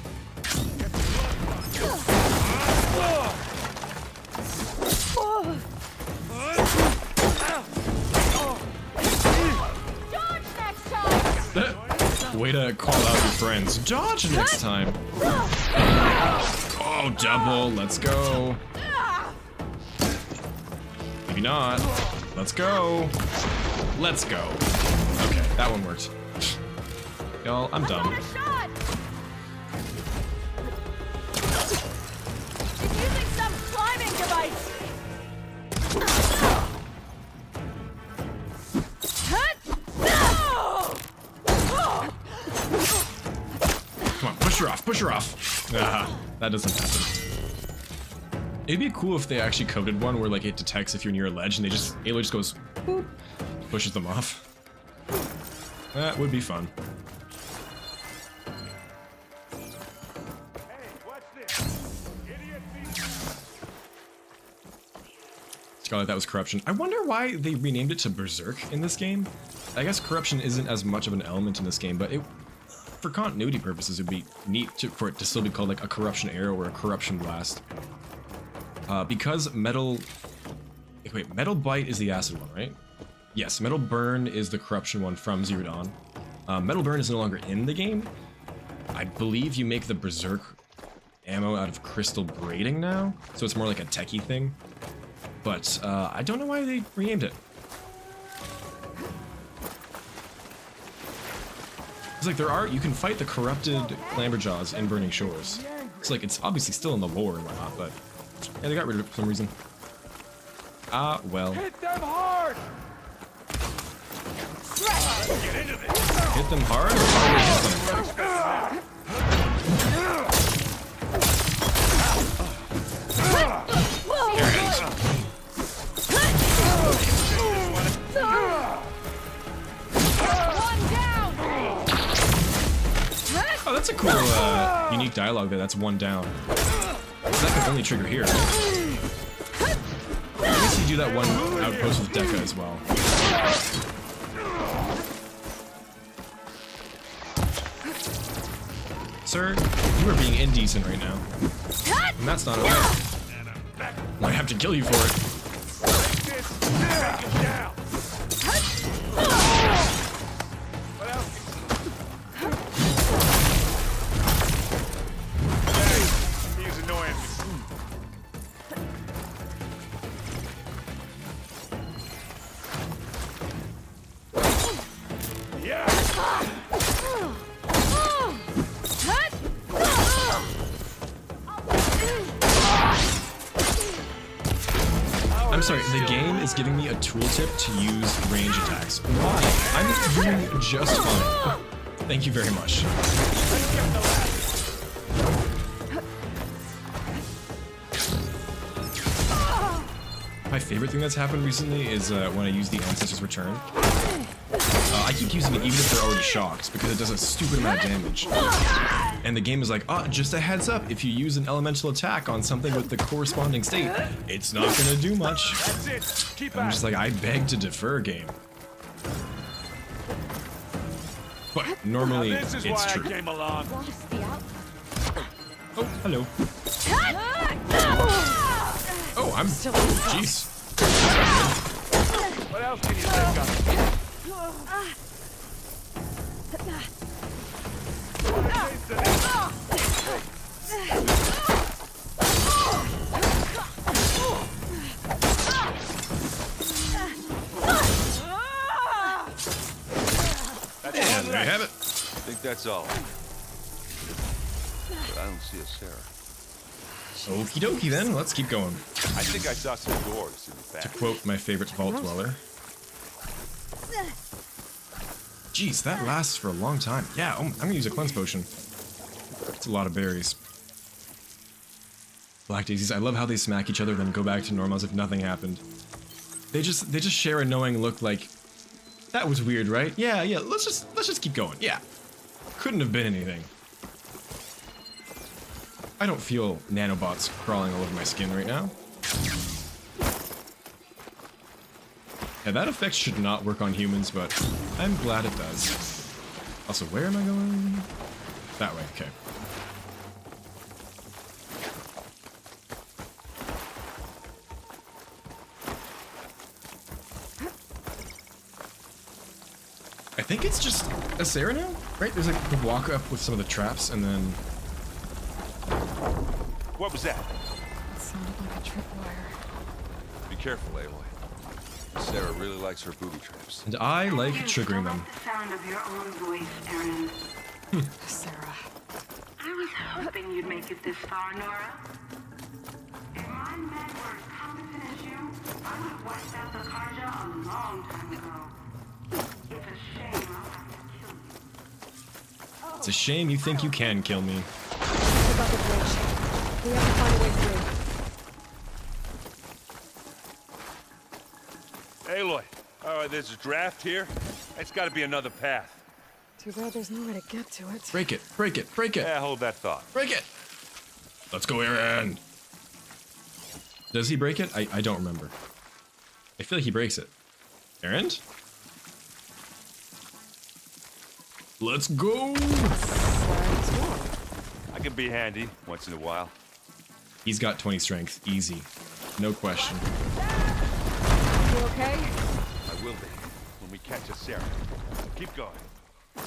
Way to call out your friends. Dodge next time. Oh, double. Let's go. Maybe not. Let's go. Let's go. Okay, that one worked. Y'all, I'm done. He's using some climbing device. Come on, push her off, push her off. Ah, that doesn't happen. It'd be cool if they actually coded one where like it detects if you're near a ledge and Aloy just goes boop, pushes them off. That would be fun. Scarlet, that was corruption. I wonder why they renamed it to Berserk in this game. I guess corruption isn't as much of an element in this game, but for continuity purposes, it would be neat for it to still be called like a corruption arrow or a corruption blast. Because metal bite is the acid one, right? Yes, metal burn is the corruption one from Zero Dawn. Metal burn is no longer in the game. I believe you make the Berserk ammo out of crystal braiding now, so it's more like a techie thing. But I don't know why they renamed it. It's like you can fight the corrupted Clamberjaws in Burning Shores. It's like, it's obviously still in the lore and whatnot, but yeah, they got rid of it for some reason. Ah, well. Hit them hard. Get into this. Hit them hard or hard hit them? Oh, that's a cool, unique dialogue there. That's one down. That can only trigger here. I guess you do that one outpost with Deca as well. Sir, you are being indecent right now. And that's not okay. Might have to kill you for it. I'm sorry, the game is giving me a tooltip to use range attacks. Why? I'm doing just fine. Thank you very much. My favorite thing that's happened recently is when I use the Ancestor's Return. I keep using it even if they're already shocked, because it does a stupid amount of damage. And the game is like, just a heads up, if you use an elemental attack on something with the corresponding state, it's not gonna do much. I'm just like, I beg to defer, game. But normally, it's true. Oh, hello. Oh, I'm... Jeez. What else can you think of? And there you have it. I think that's all. I don't see a Sarah. Okie dokie then, let's keep going. I think I saw some doors in the back. To quote my favorite vault dweller. Jeez, that lasts for a long time. Yeah, I'm gonna use a cleanse potion. It's a lot of berries. Black daisies, I love how they smack each other then go back to normal as if nothing happened. They just share a knowing look like, that was weird, right? Yeah, let's just keep going. Yeah. Couldn't have been anything. I don't feel nanobots crawling all over my skin right now. Yeah, that effect should not work on humans, but I'm glad it does. Also, where am I going? That way, okay. I think it's just a Sarah now, right? There's like the walk up with some of the traps, and then... What was that? It sounded like a tripwire. Be careful, Aloy. Sarah really likes her booby traps. And I like triggering them. The sound of your own voice, Aaron. Sarah. I was hoping you'd make it this far, Nora. If my men were as competent as you, I would have wiped out the Karja a long time ago. It's a shame I'll have to kill you. It's a shame you think you can kill me. What about the bridge? We have to find a way through. Aloy, alright, there's a draft here. It's gotta be another path. Too bad there's no way to get to it. Break it, break it, break it. Yeah, hold that thought. Break it! Let's go, Aaron! Does he break it? I don't remember. I feel like he breaks it. Aaron? Let's go! I can be handy once in a while. He's got 20 strength, easy. No question. You okay? I will be, when we catch a Sarah. Keep going.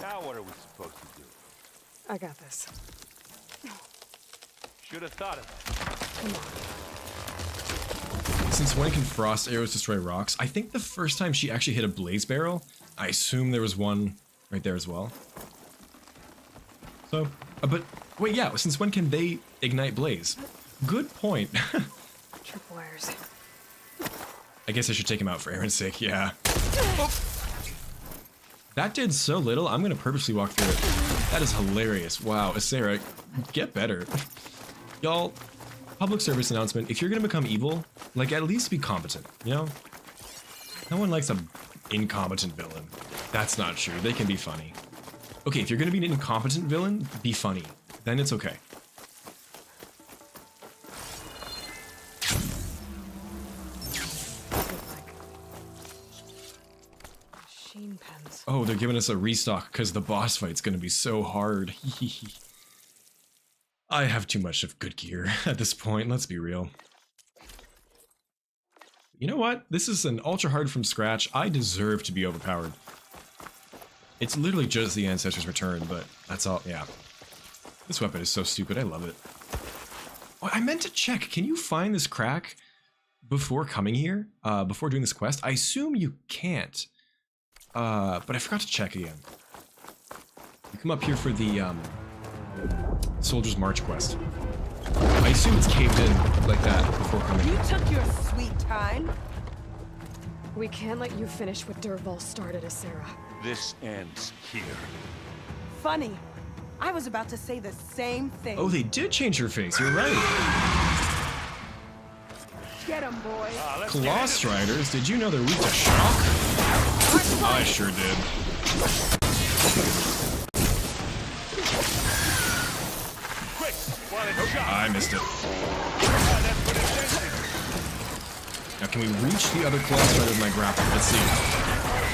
Now what are we supposed to do? I got this. Should have thought of that. Since when can frost arrows destroy rocks? I think the first time she actually hit a blaze barrel, I assume there was one right there as well. So, but wait, yeah, since when can they ignite blaze? Good point. Tripwires. I guess I should take him out for Aaron's sake, yeah. Oh. That did so little, I'm gonna purposely walk through it. That is hilarious. Wow, Sarah, get better. Y'all, public service announcement, if you're gonna become evil, like at least be competent, you know? No one likes an incompetent villain. That's not true, they can be funny. Okay, if you're gonna be an incompetent villain, be funny. Then it's okay. Machine pens. Oh, they're giving us a restock because the boss fight's gonna be so hard. I have too much of good gear at this point, let's be real. You know what? This is an ultra hard from scratch. I deserve to be overpowered. It's literally just the Ancestor's Return, but that's all, yeah. This weapon is so stupid, I love it. Oh, I meant to check, can you find this crack before coming here? Before doing this quest? I assume you can't. But I forgot to check again. You come up here for the, Soldier's March quest. I assume it's caved in like that before coming You here. took your sweet time. We can't let you finish what Dervahl started, Sarah. This ends here. Funny. I was about to say the same thing. Oh, they did change her face, you're right. Get him, boy. Claw Striders, did you know they're weak to shock? I sure did. Quick, while it's shot. I missed it. Now, can we reach the other Claw Strider with my grapple? Let's see.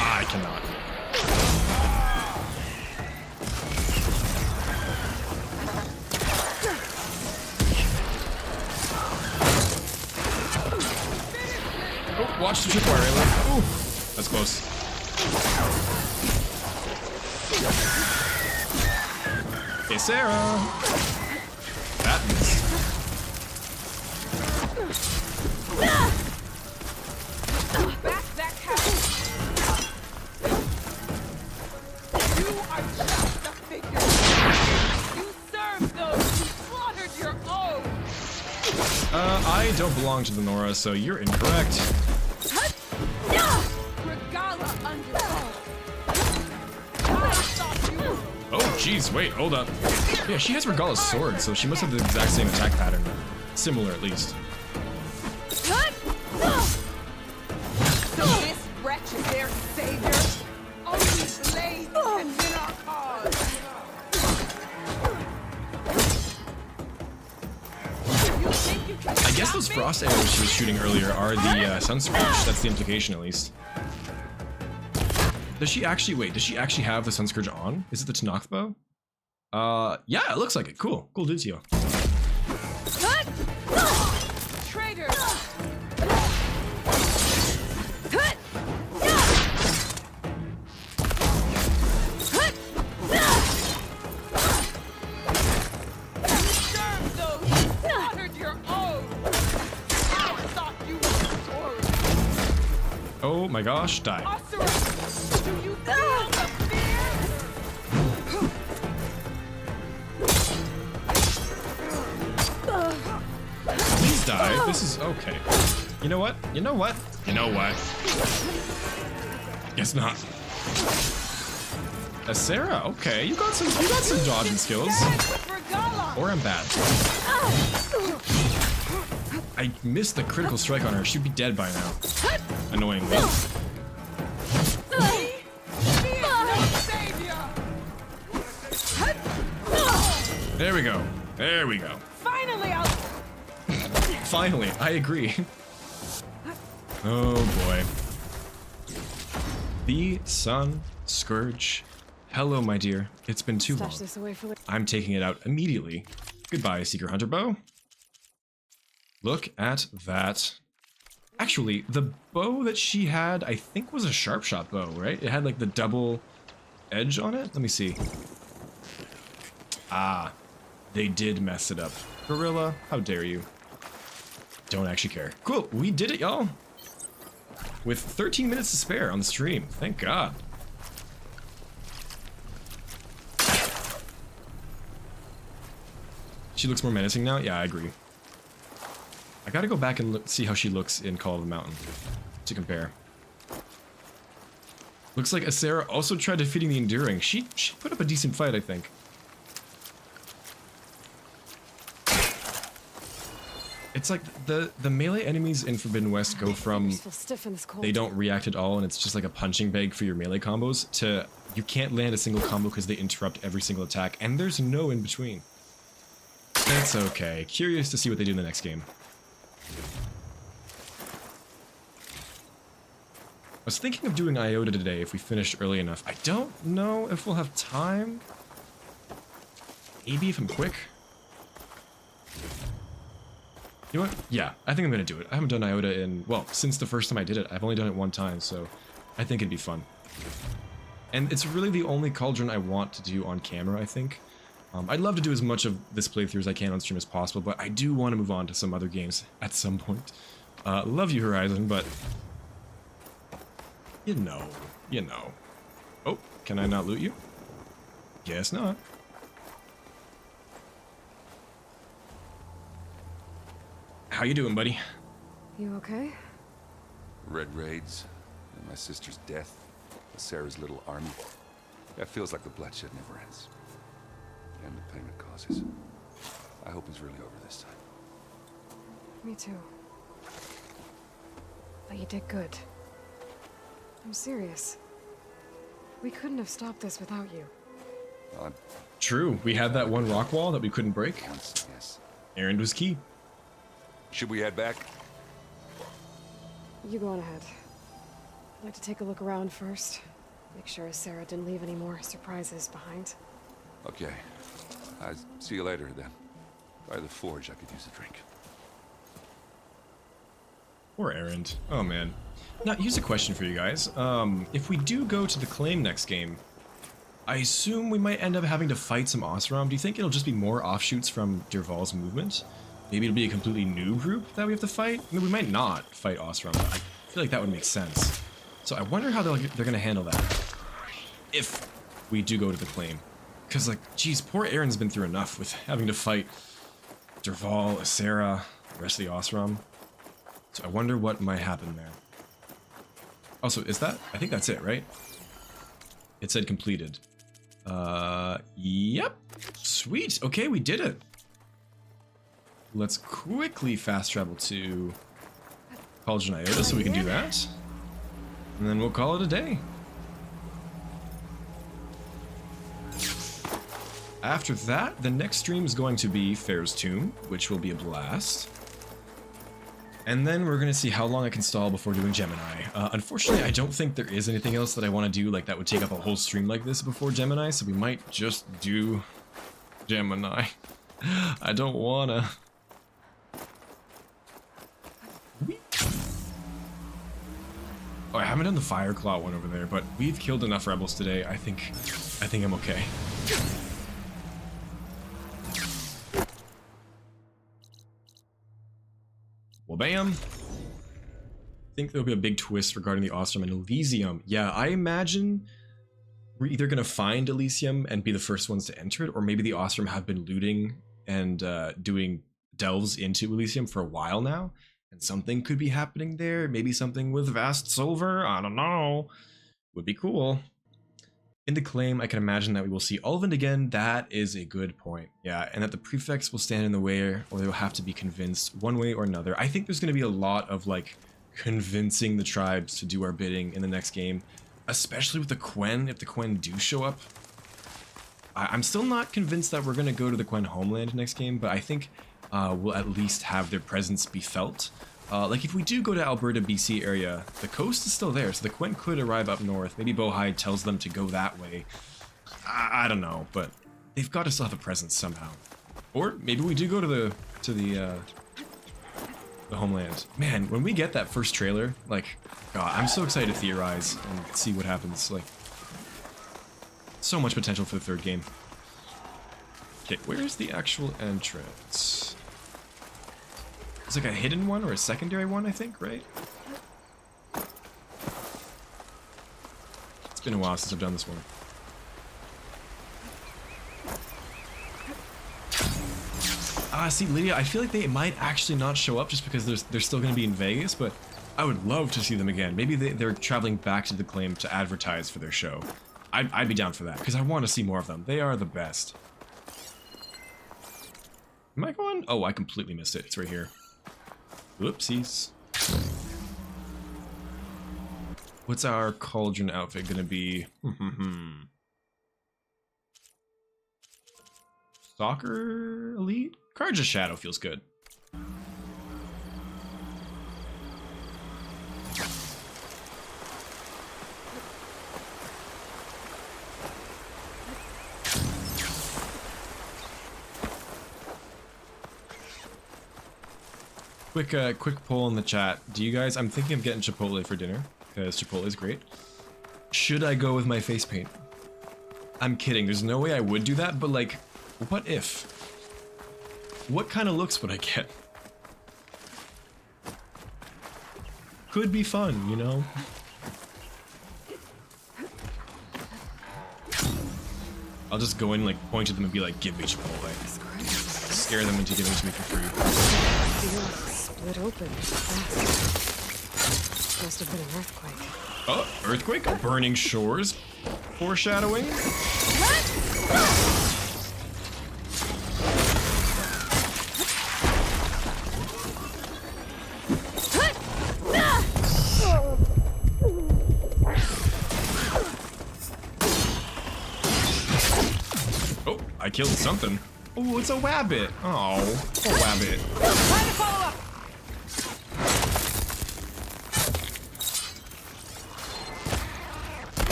I cannot. Oh, watch the tripwire, Aloy. Ooh, that's close. Hey, Sarah. That missed. Back that cow! You are just a figure. You serve those who I don't belong to the Nora, so you're incorrect. Oh, jeez, wait, hold up. Yeah, she has Regala's sword, so she must have the exact same attack pattern. Similar, at least. So this wretch is their savior? Only blades can win our cause. I guess those frost arrows she was shooting earlier are the sun scorch. That's the implication, at least. Does she actually, wait, does she actually have the sun scourge on? Is it the Tanakh bow? Yeah, it looks like it. Cool. Cool detail. Traitor! Serve those who slaughtered your own! I thought you were victorious! Oh my gosh, die. Do you feel the fear? Please die. This is okay. You know what? You know what? You know what? Guess not. Sarah, okay. You got some dodging skills. Or I'm bad. I missed the critical strike on her. She'd be dead by now. Annoyingly. There we go. There we go. Finally, Finally, I agree. Oh boy. The Sun Scourge. Hello, my dear. It's been too long. Stash this away for I'm taking it out immediately. Goodbye, Seeker Hunter bow. Look at that. Actually, the bow that she had, I think, was a sharp shot bow, right? It had like the double edge on it. Let me see. Ah, they did mess it up. Gorilla, how dare you? Don't actually care. Cool, we did it, y'all. With 13 minutes to spare on the stream. Thank God. She looks more menacing now? Yeah, I agree. I gotta go back and see how she looks in Call of the Mountain to compare. Looks like Asera also tried defeating the Enduring. She put up a decent fight, I think. It's like the melee enemies in Forbidden West go from they don't react at all and it's just like a punching bag for your melee combos to you can't land a single combo because they interrupt every single attack and there's no in between. That's okay. Curious to see what they do in the next game. I was thinking of doing Iota today if we finished early enough. I don't know if we'll have time. Maybe if I'm quick. You know what? Yeah, I think I'm gonna do it. I haven't done Iota in, well, since the first time I did it. I've only done it one time, so I think it'd be fun. And it's really the only Cauldron I want to do on camera, I think. I'd love to do as much of this playthrough as I can on stream as possible, but I do want to move on to some other games at some point. Love you, Horizon, but... You know. Oh, can I not loot you? Guess not. How you doing, buddy? You okay? Red raids, and my sister's death, Sarah's little army. That feels like the bloodshed never ends. And the pain it causes. I hope it's really over this time. Me too. But you did good. I'm serious. We couldn't have stopped this without you. True, we had that one rock wall that we couldn't break. Yes. Erend was key. Should we head back? You go on ahead. I'd like to take a look around first. Make sure Sarah didn't leave any more surprises behind. Okay. I'll see you later, then. By the forge, I could use a drink. Or Erend. Oh, man. Now, here's a question for you guys. If we do go to the Claim next game, I assume we might end up having to fight some Oseram. Do you think it'll just be more offshoots from Dervahl's movement? Maybe it'll be a completely new group that we have to fight? I mean, we might not fight Oseram, but I feel like that would make sense. So I wonder how they're going to handle that. If we do go to the Claim. Because, like, geez, poor Erend's been through enough with having to fight Dervahl, Asera. the rest of the Osram. So I wonder what might happen there. Also, is that? I think that's it, right? It said completed. Yep. Sweet. Okay, we did it. Let's quickly fast travel to College of Iota so we can do that. And then we'll call it a day. After that, the next stream is going to be Fair's Tomb, which will be a blast. And then we're going to see how long I can stall before doing Gemini. Unfortunately, I don't think there is anything else that I want to do like that would take up a whole stream like this before Gemini, so we might just do Gemini. I don't want to. Oh, I haven't done the Fireclaw one over there, but we've killed enough rebels today. I think I'm okay. Well, bam. I think there'll be a big twist regarding the Osram and Elysium. Yeah, I imagine we're either going to find Elysium and be the first ones to enter it, or maybe the Osram have been looting and doing delves into Elysium for a while now, and something could be happening there. Maybe something with vast silver. I don't know. Would be cool. In the claim, I can imagine that we will see Ulvund again. That is a good point. Yeah, and that the prefects will stand in the way, or they will have to be convinced one way or another. I think there's going to be a lot of, like, convincing the tribes to do our bidding in the next game, especially with the Quen, if the Quen do show up. I'm still not convinced that we're going to go to the Quen homeland next game, but I think we'll at least have their presence be felt. Like, if we do go to Alberta, BC area, the coast is still there, so the Quen could arrive up north. Maybe Bohide tells them to go that way. I don't know, but they've got to still have a presence somehow. Or maybe we do go to the homeland. Man, when we get that first trailer, like, God, I'm so excited to theorize and see what happens. Like, so much potential for the third game. Okay, where's the actual entrance? It's like a hidden one or a secondary one, I think, right? It's been a while since I've done this one. See, Lydia, I feel like they might actually not show up just because they're still going to be in Vegas, but I would love to see them again. Maybe they're traveling back to the claim to advertise for their show. I'd be down for that, because I want to see more of them. They are the best. Am I going? Oh, I completely missed it. It's right here. Whoopsies. What's our cauldron outfit gonna be? Soccer elite? Courage of Shadow feels good. Quick poll in the chat. Do you guys, I'm thinking of getting Chipotle for dinner, because Chipotle is great. Should I go with my face paint? I'm kidding, there's no way I would do that, but like, what if? What kind of looks would I get? Could be fun, you know? I'll just go in, like, point at them and be like, give me Chipotle. Scare them into giving it to me for free. Split open. Must have been an earthquake. Oh, earthquake? Burning shores? Foreshadowing? Oh, I killed something. Oh, it's a wabbit. Oh, a wabbit. Time to follow up.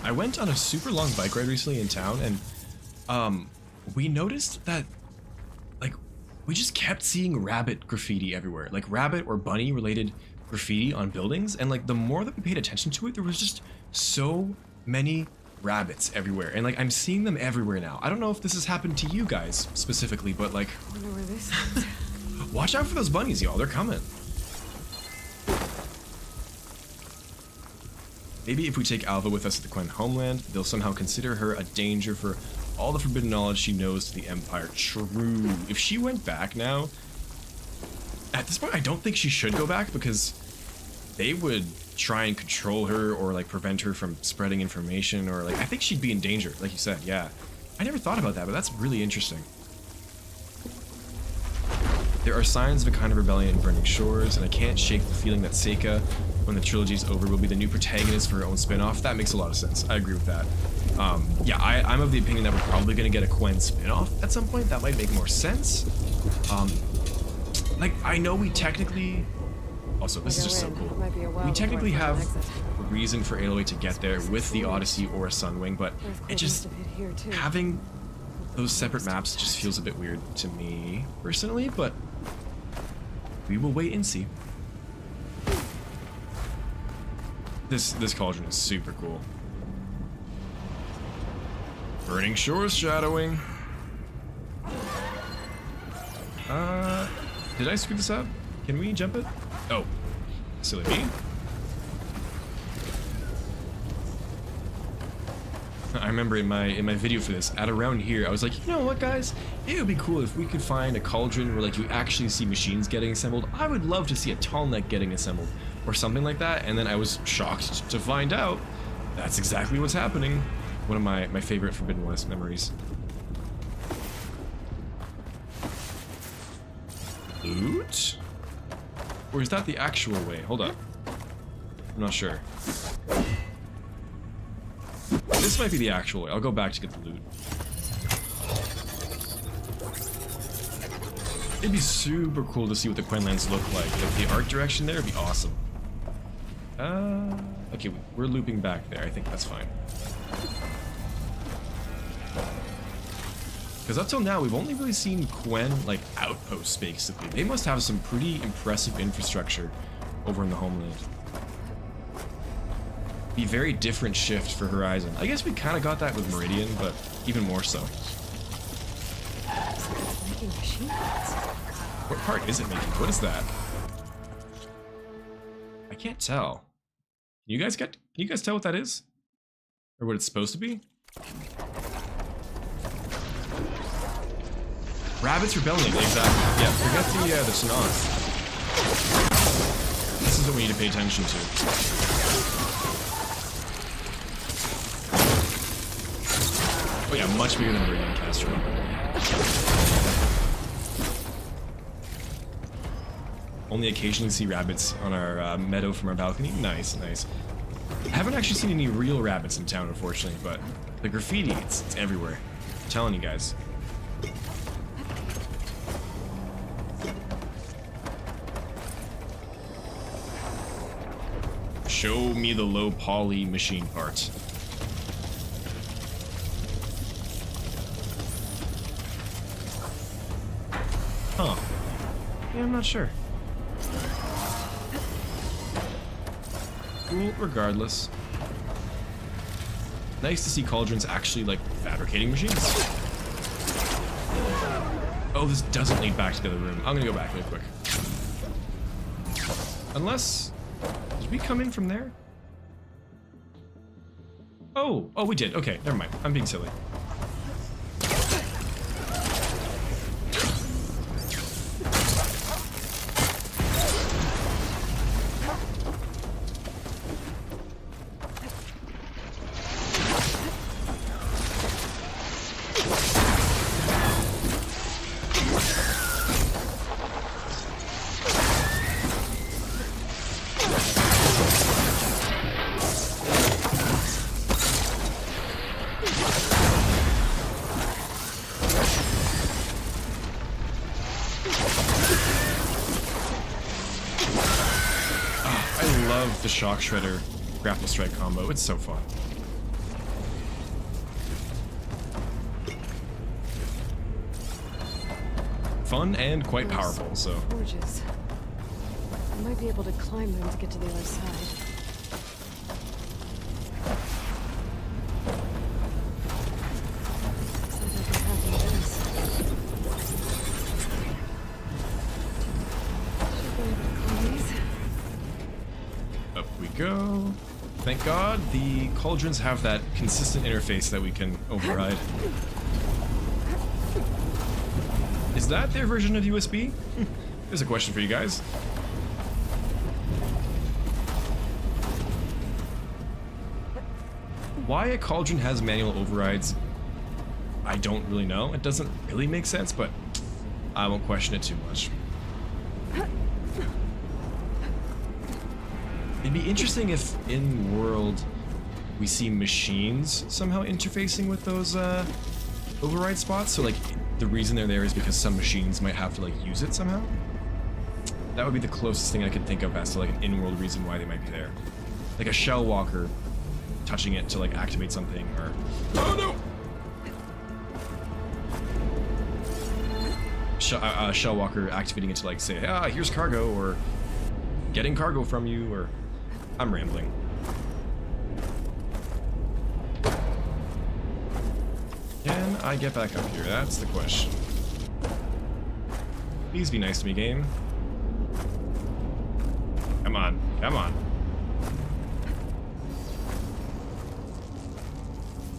I went on a super long bike ride recently in town, and we noticed that, like, we just kept seeing rabbit graffiti everywhere, like rabbit or bunny related graffiti on buildings, and like the more that we paid attention to it, there was just so many rabbits everywhere, and like I'm seeing them everywhere now. I don't know if this has happened to you guys specifically, but like, I wonder where this is. Watch out for those bunnies, y'all. They're coming. Maybe if we take Alva with us at the Quen homeland, they'll somehow consider her a danger for all the forbidden knowledge she knows to the Empire. True. If she went back now, at this point, I don't think she should go back because they would try and control her or like prevent her from spreading information, or like I think she'd be in danger, like you said. Yeah, I never thought about that, but that's really interesting. There are signs of a kind of rebellion in Burning Shores, and I can't shake the feeling that Seika, when the trilogy's over, will be the new protagonist for her own spin-off. That makes a lot of sense. I agree with that. Yeah, I'm of the opinion that we're probably going to get a Quen spin-off at some point. That might make more sense. Like, I know we technically... Also, this is just so cool. We technically have a reason for Aloy to get there with the Odyssey or a Sunwing, but it just... having those separate maps just feels a bit weird to me, personally, but we will wait and see. This cauldron is super cool. Burning Shores shadowing. Did I screw this up? Can we jump it? Oh, silly me. I remember in my video for this, at around here, I was like, you know what, guys? It would be cool if we could find a cauldron where like you actually see machines getting assembled. I would love to see a tall neck getting assembled or something like that. And then I was shocked to find out that's exactly what's happening. One of my favorite Forbidden West memories. Loot? Or is that the actual way? Hold up. I'm not sure. This might be the actual way. I'll go back to get the loot. It'd be super cool to see what the Quen lands look like. Like the art direction there would be awesome. Okay, we're looping back there. I think that's fine. Because up till now, we've only really seen Quen, like, outposts, basically. They must have some pretty impressive infrastructure over in the homeland. Be very different shift for Horizon. I guess we kind of got that with Meridian, but even more so. What part is it making? What is that? I can't tell. Can you guys tell what that is? Or what it's supposed to be? Rabbits rebelling, exactly. Yeah, forget the Tanas. This is what we need to pay attention to. Oh yeah, much bigger than Meridian Castro. Only occasionally see rabbits on our meadow from our balcony. Nice, nice. I haven't actually seen any real rabbits in town, unfortunately, but the graffiti, it's everywhere. I'm telling you guys. Show me the low poly machine part. Huh. Yeah, I'm not sure. Cool, regardless. Nice to see cauldrons actually, like, fabricating machines. Oh, this doesn't lead back to the other room. I'm gonna go back real quick. Unless... Did we come in from there? Oh, we did. Okay, never mind. I'm being silly. The Shock Shredder grapple strike combo. It's so fun. Fun and quite powerful, so. Forges. I might be able to climb them to get to the other side. Looks like I can have this. Should be able to climb these. Up we go. Thank God the cauldrons have that consistent interface that we can override. Is that their version of USB? There's a question for you guys. Why a cauldron has manual overrides, I don't really know. It doesn't really make sense, but I won't question it too much. It'd be interesting if in world we see machines somehow interfacing with those override spots. So like the reason they're there is because some machines might have to like use it somehow. That would be the closest thing I could think of as to like an in-world reason why they might be there. Like a shell walker touching it to like activate something, or oh no! Shell walker activating it to like say, ah, here's cargo, or getting cargo from you, or I'm rambling. Can I get back up here? That's the question. Please be nice to me, game. Come on, come on.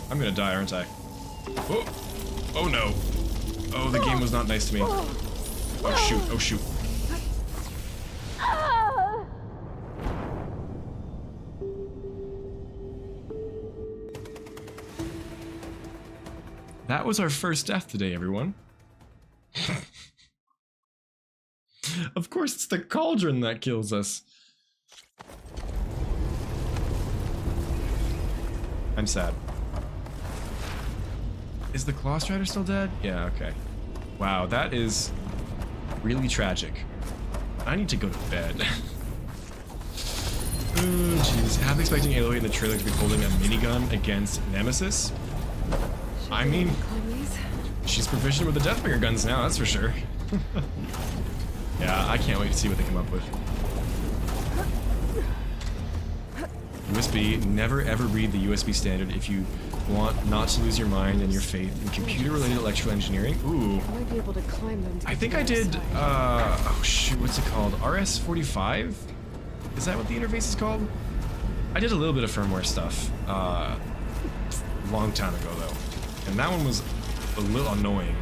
I'm gonna die, aren't I? Oh, oh no. Oh, the game was not nice to me. Oh shoot, oh shoot. That was our first death today, everyone. Of course, it's the cauldron that kills us. I'm sad. Is the Claw Strider still dead? Yeah, okay. Wow, that is really tragic. I need to go to bed. Oh, jeez. Half expecting Aloy in the trailer to be holding a minigun against Nemesis. I mean, she's proficient with the Deathbringer guns now, that's for sure. Yeah, I can't wait to see what they come up with. USB, never ever read the USB standard if you want not to lose your mind and your faith in computer-related electrical engineering. Ooh. I might be able to climb them to I think I did, oh shoot, what's it called? RS-45? Is that what the interface is called? I did a little bit of firmware stuff, long time ago though. And that one was a little annoying.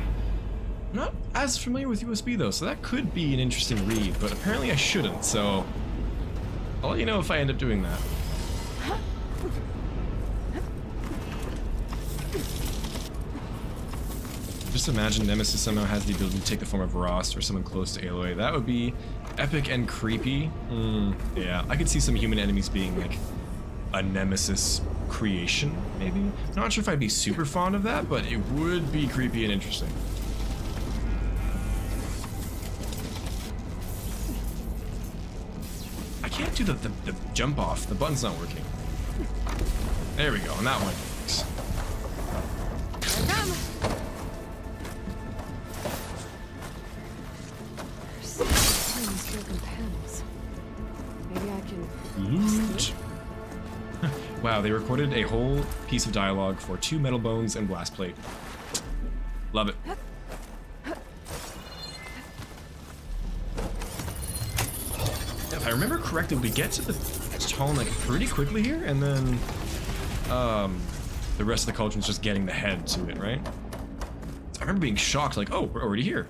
I'm not as familiar with USB though, so that could be an interesting read, but apparently I shouldn't, so I'll let you know if I end up doing that. Just imagine Nemesis somehow has the ability to take the form of Rost or someone close to Aloy. That would be epic and creepy. Yeah, I could see some human enemies being like a Nemesis creation, maybe? Not sure if I'd be super fond of that, but it would be creepy and interesting. I can't do the jump off. The button's not working. There we go, on that one. Here I come. Panels. Maybe I can loot. Wow, they recorded a whole piece of dialogue for 2 metal bones and blast plate. Love it. If I remember correctly, we get to the Talon like pretty quickly here, and then the rest of the cauldron's just getting the head to it, right? I remember being shocked, like, oh, we're already here.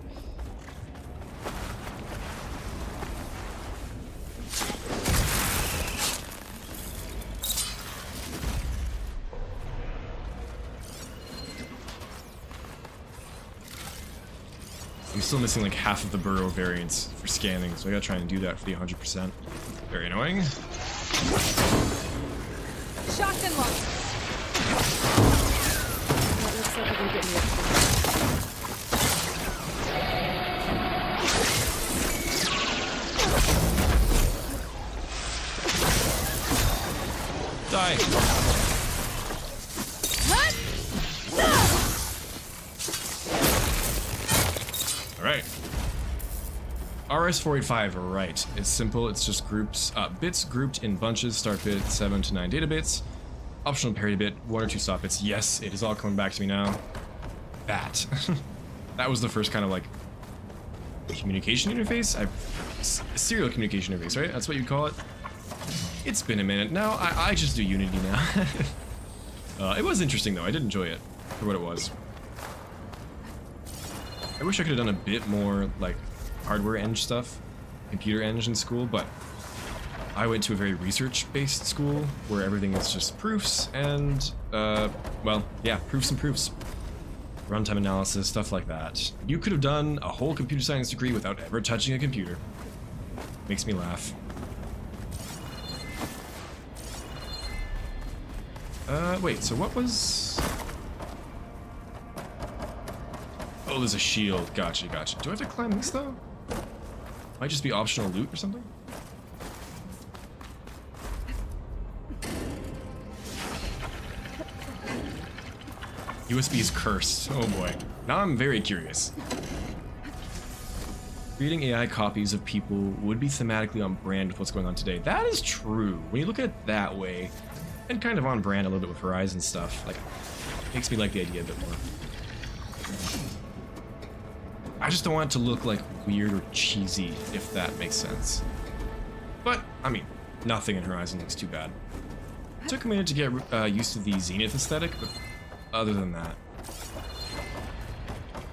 I'm still missing like half of the burrow variants for scanning, so I gotta try and do that for the 100%. Very annoying. Shocked and locked. That looks like it'll get me up. Die. Alright. RS-485, right. It's simple, it's just groups, bits grouped in bunches, start bit 7 to 9 data bits, optional parity bit, 1 or 2 stop bits. Yes, it is all coming back to me now. That. That was the first kind of like communication interface? Serial communication interface, right? That's what you call it? It's been a minute. Now, I just do Unity now. It was interesting though, I did enjoy it for what it was. I wish I could have done a bit more like hardware eng stuff, computer eng in school, but I went to a very research-based school where everything is just proofs and, well, yeah, proofs and proofs. Runtime analysis, stuff like that. You could have done a whole computer science degree without ever touching a computer. Makes me laugh. Wait, so what was... Oh, there's a shield. Gotcha, gotcha. Do I have to climb this, though? Might just be optional loot or something? USB is cursed. Oh boy. Now I'm very curious. Creating AI copies of people would be thematically on brand with what's going on today. That is true. When you look at it that way, and kind of on brand a little bit with Horizon stuff, like, makes me like the idea a bit more. I just don't want it to look like weird or cheesy, if that makes sense. But, I mean, nothing in Horizon looks too bad. It took a minute to get used to the Zenith aesthetic, but other than that...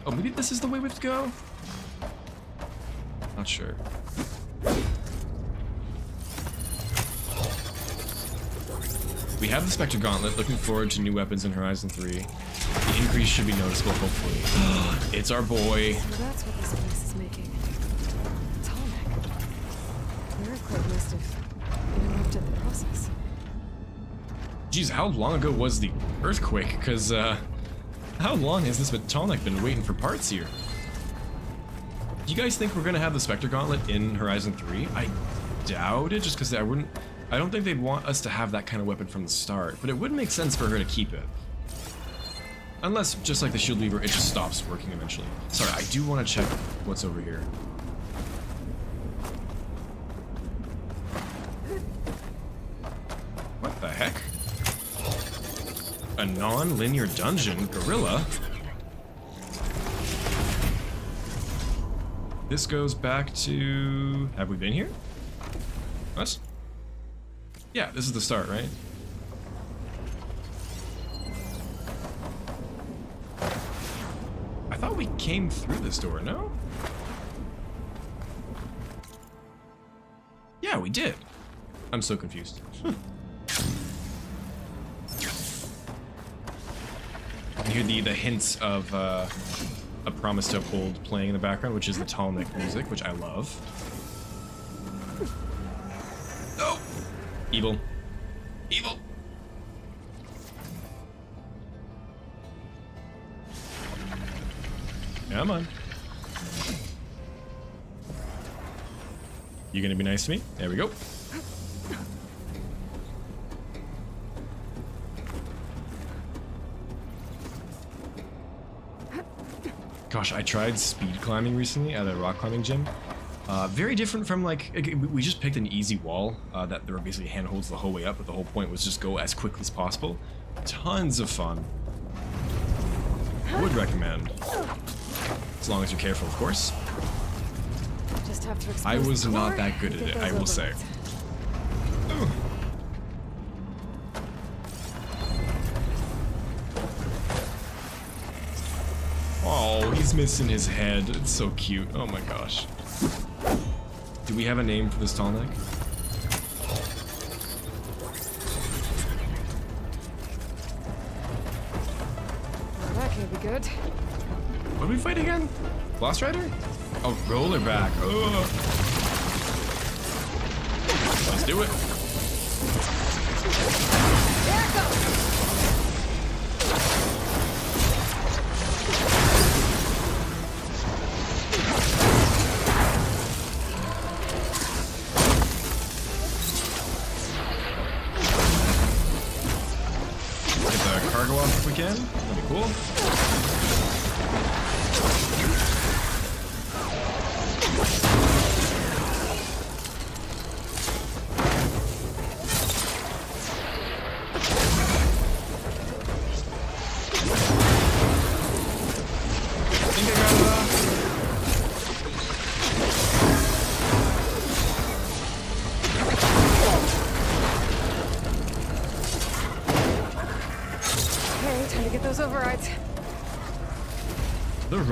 Oh, maybe this is the way we have to go? Not sure. We have the Spectre Gauntlet, looking forward to new weapons in Horizon 3. The increase should be noticeable, hopefully. It's our boy. So that's what this place is making. Atomic. The earthquake must have interrupted the process. Geez, how long ago was the earthquake? Because, how long has this Atomic been waiting for parts here? Do you guys think we're gonna have the Spectre Gauntlet in Horizon 3? I doubt it, just because I don't think they'd want us to have that kind of weapon from the start, but it would make sense for her to keep it. Unless, just like the Shield Weaver, it just stops working eventually. Sorry, I do want to check what's over here. What the heck? A non-linear dungeon? Gorilla? This goes back to... Have we been here? Us? Yeah, this is the start, right? I thought we came through this door, no? Yeah, we did. I'm so confused. You can hear the hints of A Promise to Uphold playing in the background, which is the Talmud music, which I love. Oh! Evil. Evil! Come on. You gonna be nice to me? There we go. Gosh, I tried speed climbing recently at a rock climbing gym. Very different from, like, we just picked an easy wall that there were basically handholds the whole way up, but the whole point was just go as quickly as possible. Tons of fun. Would recommend. As long as you're careful, of course. Just have to I was not that good at it, I will say. Ooh. Oh, he's missing his head. It's so cute. Oh my gosh. Do we have a name for this tall neck? Well, that can't be good. What did we fight again? Lost Rider? Oh, Rollerback. Ugh. Let's do it. There it goes! Cargo off if we can. That'd be cool.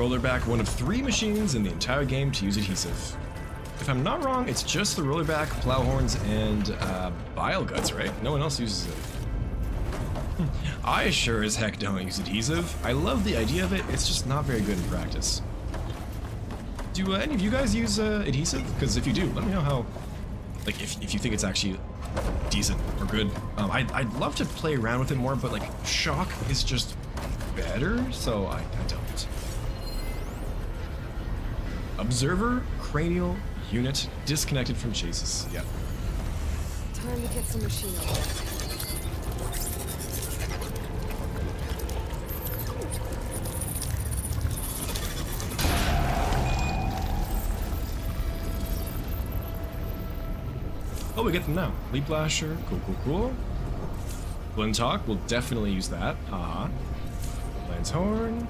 rollerback, one of 3 machines in the entire game to use adhesive. If I'm not wrong, it's just the rollerback, plowhorns, and bile guts, right? No one else uses it. I sure as heck don't use adhesive. I love the idea of it, it's just not very good in practice. Do any of you guys use adhesive? Because if you do, let me know how, like, if you think it's actually decent or good. I'd love to play around with it more, but like, shock is just better, so I don't. Observer, cranial, unit, disconnected from chases. Yep. Time to get some machine over. Oh, we get them now. Leap Lasher, cool. Glintalk, we'll definitely use that. Haha. Lance Horn.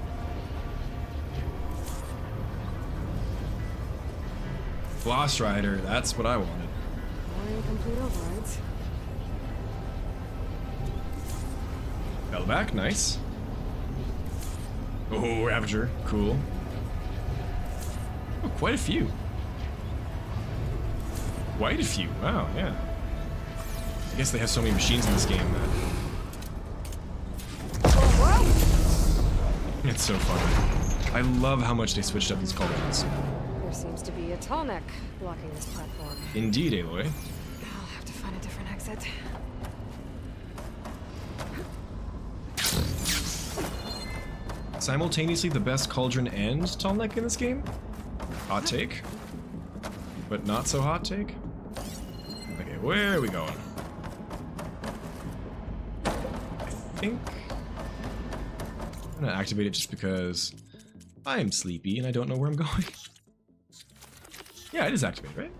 Floss Rider, that's what I wanted. More incomplete overrides. Bellback, nice. Oh, Ravager, cool. Oh, quite a few. Quite a few, wow, yeah. I guess they have so many machines in this game that... It's so fun. I love how much they switched up these call-downs. There seems to be a tall neck blocking this platform. Indeed, Aloy. I'll have to find a different exit. Simultaneously the best cauldron and tall neck in this game? Hot take. But not so hot take? Okay, where are we going? I think I'm gonna activate it just because I am sleepy and I don't know where I'm going. Yeah, it is activated, right?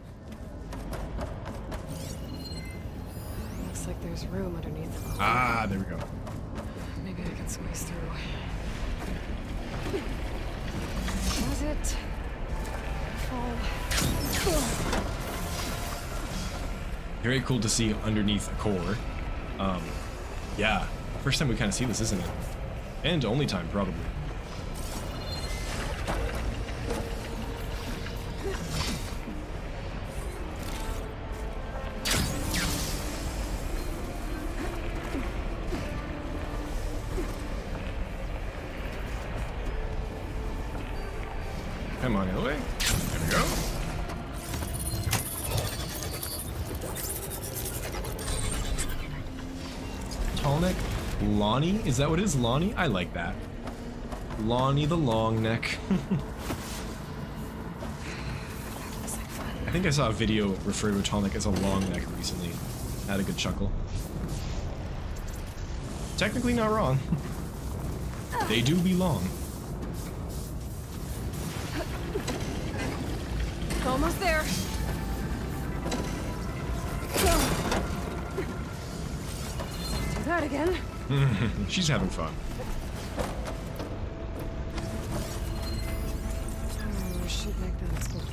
Looks like there's room underneath the wall. Ah, there we go. Maybe I can squeeze through. Was it? Oh. Very cool to see underneath a core. Yeah, first time we kind of see this, isn't it? And only time, probably. Come on, Aloy. There we go. Tall neck? Lonnie? Is that what it is? Lonnie? I like that. Lonnie the long neck. I think I saw a video refer to a tall neck as a long neck recently. Had a good chuckle. Technically not wrong. They do belong. Almost there. Do that again. She's having fun. Oh, should make that as well.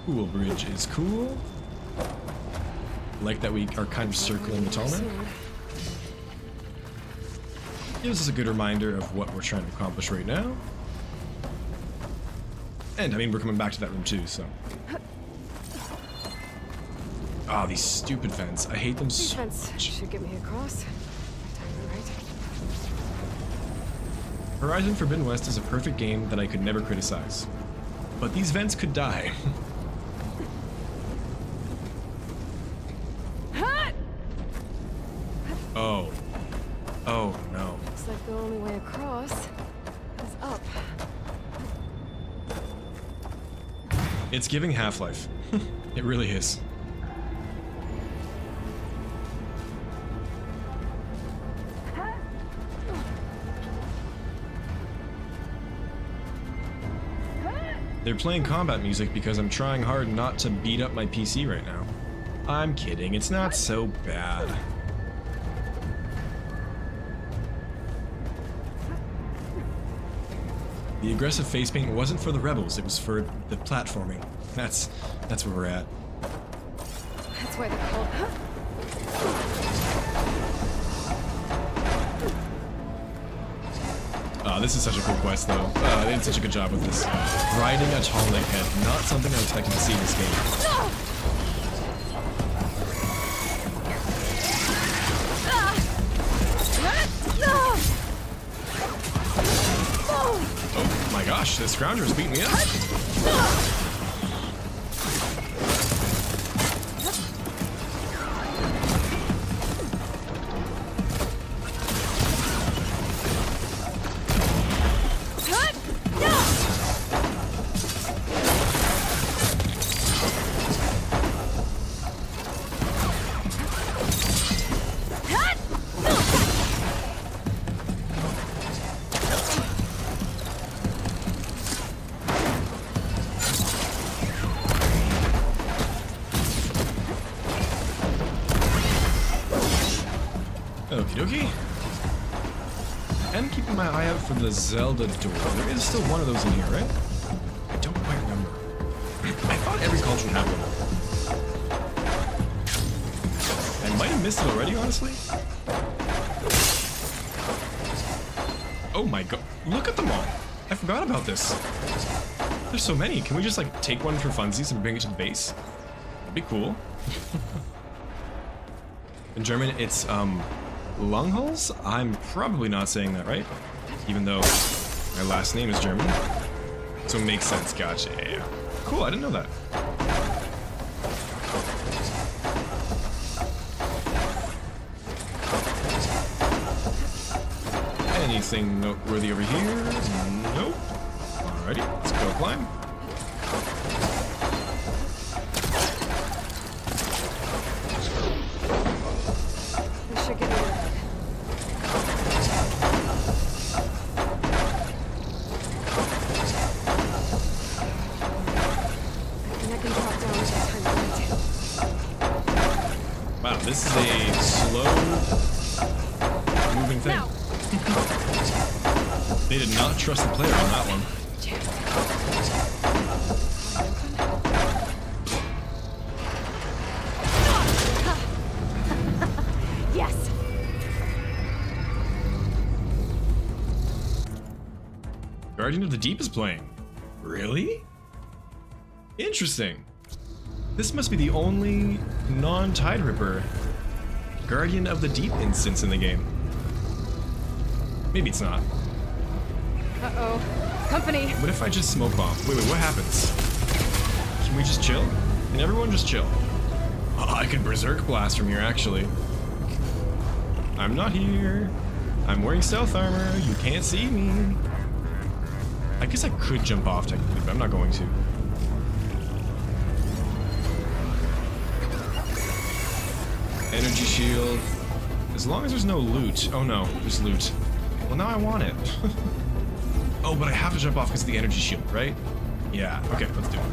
Cool bridge is cool. Like that we are kind of circling the tall neck. Gives us a good reminder of what we're trying to accomplish right now. And I mean, we're coming back to that room too, so. Ah, these stupid vents. I hate them so much. Should get me across. Right. Horizon Forbidden West is a perfect game that I could never criticize. But these vents could die. Oh. Oh no. Looks like the only way across is up. It's giving Half-Life. It really is. They're playing combat music because I'm trying hard not to beat up my PC right now. I'm kidding, it's not so bad. The aggressive face paint wasn't for the rebels, it was for the platforming. That's where we're at. That's why they're called... This is such a cool quest, though. They did such a good job with this. Riding a tall head, not something I expected to see in this game. Oh my gosh, this Scrounger's beating me up. Okie dokie. I'm keeping my eye out for the Zelda door. There is still one of those in here, right? I don't quite remember. I thought every culture had one. I might have missed it already, honestly. Oh my god. Look at them all. I forgot about this. There's so many. Can we just, like, take one for funsies and bring it to the base? That'd be cool. In German, it's, Lungholes? I'm probably not saying that right, even though my last name is German. So it makes sense, gotcha, yeah. Cool, I didn't know that. Anything noteworthy over here? Nope. Alrighty, let's go climb. Wow, this is a slow moving thing. They did not trust the player on that one. Yes. Guardian of the Deep is playing. Really? Interesting. This must be the only non-Tide Ripper Guardian of the Deep instance in the game. Maybe it's not. Uh-oh. Company. What if I just smoke bomb? Wait, what happens? Can we just chill? Can everyone just chill? Oh, I could Berserk Blast from here, actually. I'm not here. I'm wearing stealth armor. You can't see me. I guess I could jump off technically, but I'm not going to. Energy shield. As long as there's no loot. Oh no, there's loot. Well, now I want it. Oh, but I have to jump off because of the energy shield, right? Yeah, okay, let's do it.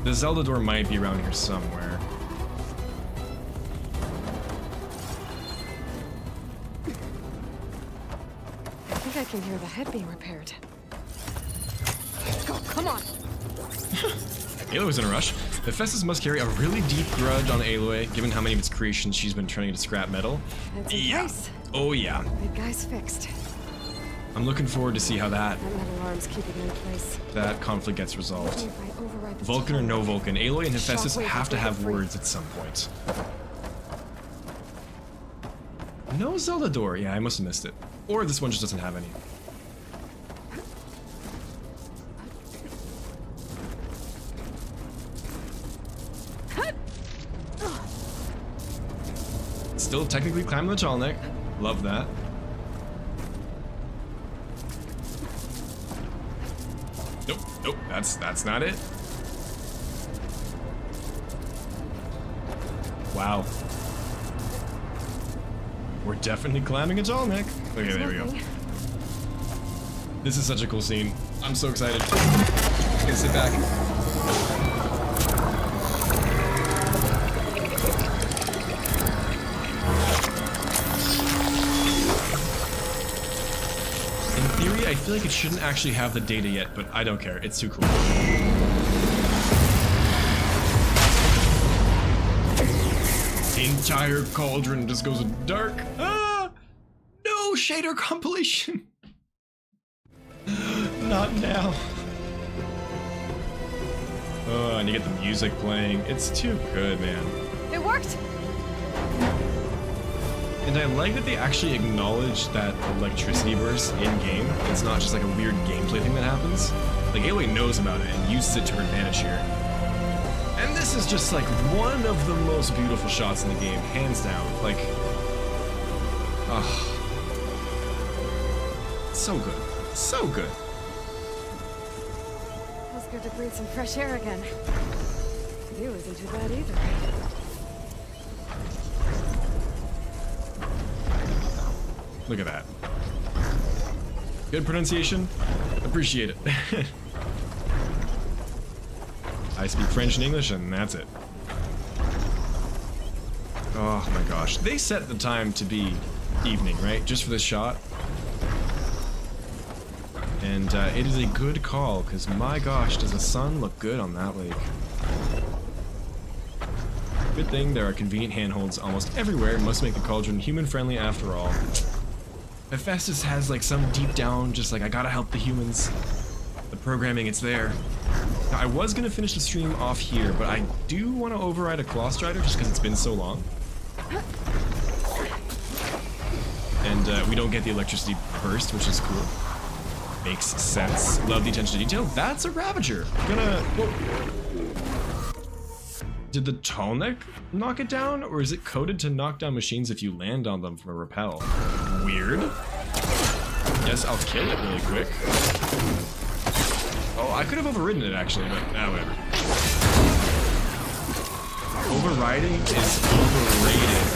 The Zelda door might be around here somewhere. I think I can hear the head being repaired. Go, come on. Aloy was in a rush. Hephaestus must carry a really deep grudge on Aloy, given how many of its creations she's been turning into scrap metal. It's in place. Oh yeah. Big guy's fixed. I'm looking forward to see how that metal arm's keeping it in place. That conflict gets resolved. Even if I override the Vulcan or no Vulcan, Aloy and Hephaestus Shockwave have to will have break free. words at some point. No Zelda door. Yeah, I must have missed it. Or this one just doesn't have any. Still technically climbing the tall neck. Love that. Nope, nope, that's not it. Wow. We're definitely climbing a tall neck. Okay, there we go. This is such a cool scene. I'm so excited. Okay, sit back. In theory, I feel like it shouldn't actually have the data yet, but I don't care. It's too cool. The entire cauldron just goes dark. Ah! No shader compilation. Not now. Oh, and you get the music playing. It's too good, man. It worked! And I like that they actually acknowledge that electricity burst in-game. It's not just like a weird gameplay thing that happens. Like, Aloy knows about it and uses it to her advantage here. And this is just like one of the most beautiful shots in the game, hands down. Like, oh, so good. So good. Feels good to breathe some fresh air again. You isn't too bad either. Look at that. Good pronunciation. Appreciate it. I speak French and English, and that's it. Oh my gosh. They set the time to be evening, right? Just for this shot. And it is a good call, because my gosh, does the sun look good on that lake. Good thing there are convenient handholds almost everywhere. Must make the cauldron human-friendly after all. Hephaestus has like some deep down, just like, I gotta help the humans. The programming, it's there. Now, I was gonna finish the stream off here, but I do want to override a Claw Strider just because it's been so long. And we don't get the electricity burst, which is cool. Makes sense. Love the attention to detail. That's a Ravager. Gonna... Whoa. Did the tallneck knock it down, or is it coded to knock down machines if you land on them from a rappel? Weird. Guess I'll kill it really quick. Oh, I could have overridden it actually, but whatever. Overriding is overrated.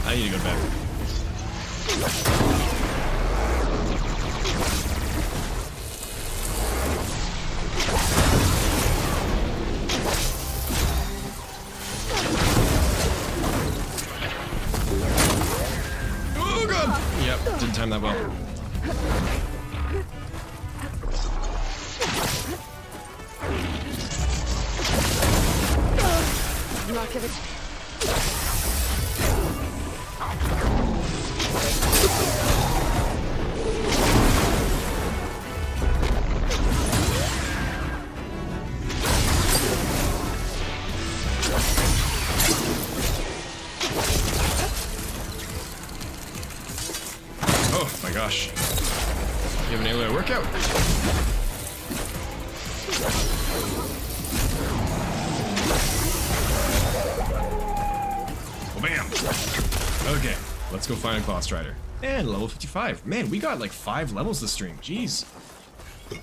I need to go back. Oh god! Yep, didn't time that well. Not giving. Oh my gosh. You haven't been able to work out. Well, bam. Okay, let's go find a Claw Strider. And level 55. Man, we got like 5 levels this stream. Jeez.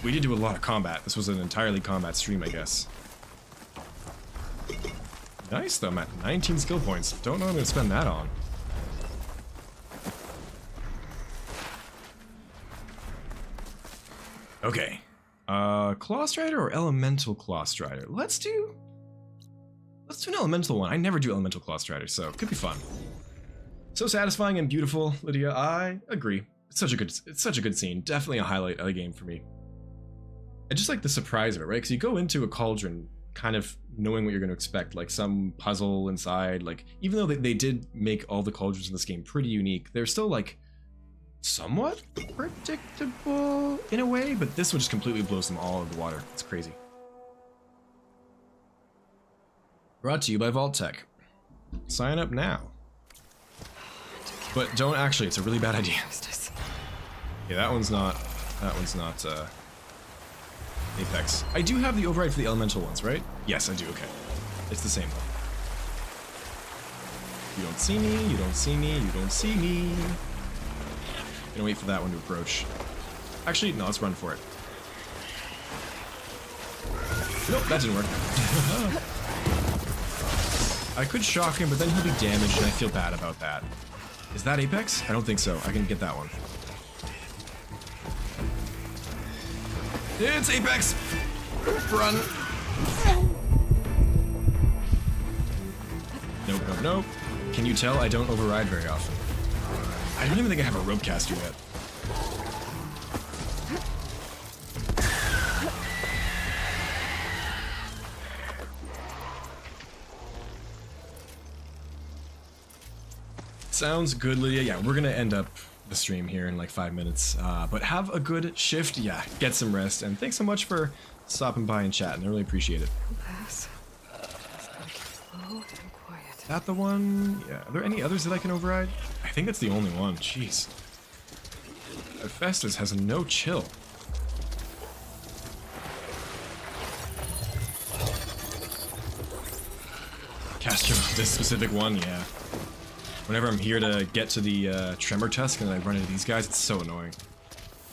We did do a lot of combat. This was an entirely combat stream, I guess. Nice though, I'm at 19 skill points. Don't know what I'm gonna spend that on. Okay. Claw Strider or Elemental Claw Strider? Let's do an Elemental one. I never do Elemental Claw Strider, so it could be fun. So satisfying and beautiful, Lydia. I agree. It's such a good scene. Definitely a highlight of the game for me. I just like the surprise of it, right? Because you go into a cauldron kind of knowing what you're going to expect, like some puzzle inside. Like, even though they did make all the cauldrons in this game pretty unique, they're still like somewhat predictable in a way, but this one just completely blows them all out of the water. It's crazy. Brought to you by Vault Tech. Sign up now. But don't actually, it's a really bad idea. Yeah, that one's not Apex. I do have the override for the elemental ones, right? Yes, I do, okay. It's the same one. You don't see me, you don't see me, you don't see me. Gonna wait for that one to approach. Actually, no, let's run for it. Nope, that didn't work. I could shock him, but then he'll be damaged, and I feel bad about that. Is that Apex? I don't think so. I can get that one. It's Apex! Run! Nope, nope, nope. Can you tell I don't override very often? I don't even think I have a rope caster yet. Sounds good, Lydia. Yeah, we're gonna end up the stream here in like 5 minutes. But have a good shift. Yeah, get some rest. And thanks so much for stopping by and chatting. I really appreciate it. Pass. Just gotta keep slow and quiet. Is that the one? Yeah. Are there any others that I can override? I think that's the only one. Jeez. Festus has no chill. Castro, this specific one, yeah. Whenever I'm here to get to the Tremor Tusk and I run into these guys, it's so annoying.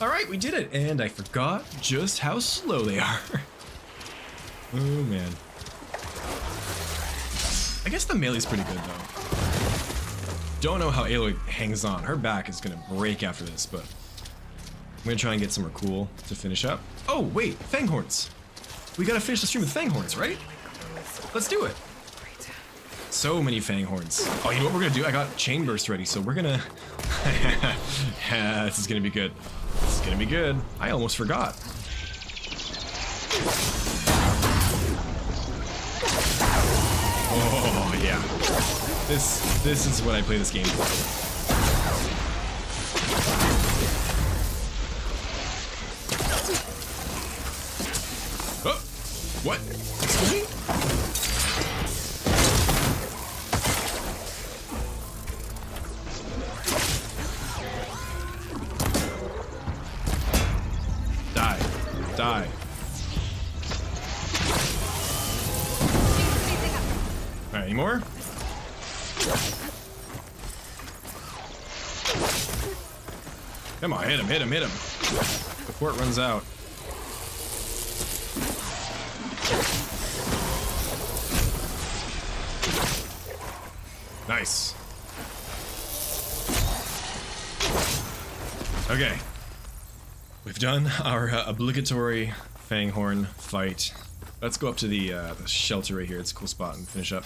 Alright, we did it! And I forgot just how slow they are. Oh man. I guess the melee's pretty good though. Don't know how Aloy hangs on. Her back is gonna break after this, but I'm gonna try and get somewhere cool to finish up. Oh wait, Fanghorns! We gotta finish the stream with Fanghorns, right? Let's do it! So many Fanghorns. Oh, you know what we're gonna do? I got Chain Burst ready, so we're gonna... Yeah, this is gonna be good. This is gonna be good. I almost forgot. Oh, yeah. This is what I play this game for. Oh! What? Excuse me? Die. Alright, any more? Come on, hit him. Before it runs out. Nice. Okay. We've done our obligatory Fanghorn fight. Let's go up to the shelter right here. It's a cool spot and finish up.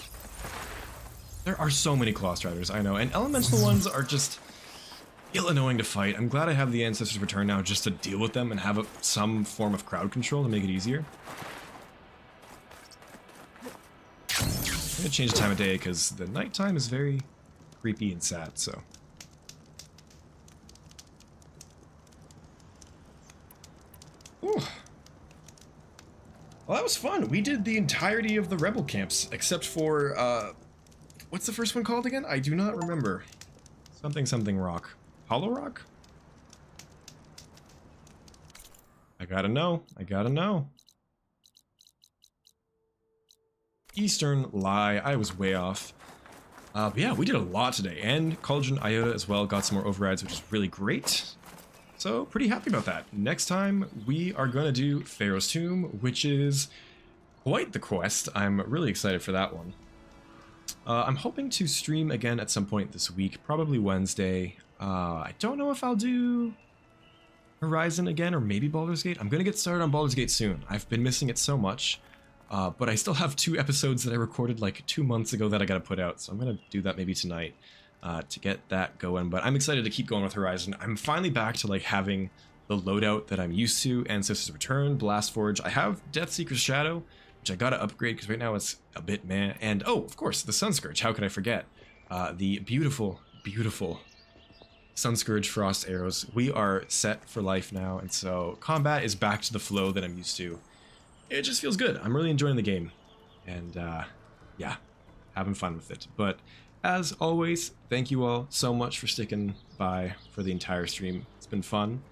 There are so many Claw Striders, I know, and elemental ones are just ill annoying to fight. I'm glad I have the Ancestors Return now just to deal with them and have some form of crowd control to make it easier. I'm gonna change the time of day because the nighttime is very creepy and sad, so. Ooh. Well, that was fun. We did the entirety of the rebel camps, except for, what's the first one called again? I do not remember. Something rock. Hollow Rock? I gotta know. Eastern Lie. I was way off. But yeah, we did a lot today. And Cauldron Iota as well got some more overrides, which is really great. So, pretty happy about that. Next time, we are going to do Pharaoh's Tomb, which is quite the quest. I'm really excited for that one. I'm hoping to stream again at some point this week, probably Wednesday. I don't know if I'll do Horizon again, or maybe Baldur's Gate. I'm going to get started on Baldur's Gate soon. I've been missing it so much, but I still have 2 episodes that I recorded like 2 months ago that I got to put out, so I'm going to do that maybe tonight. To get that going, but I'm excited to keep going with Horizon. I'm finally back to like having the loadout that I'm used to. Ancestors Return, Blast Forge. I have Deathseeker's Shadow, which I gotta upgrade because right now it's a bit meh. And oh, of course, the Sunscourge. How could I forget? The beautiful Sunscourge Frost Arrows. We are set for life now, and so combat is back to the flow that I'm used to. It just feels good. I'm really enjoying the game, and yeah, having fun with it. But as always, thank you all so much for sticking by for the entire stream. It's been fun,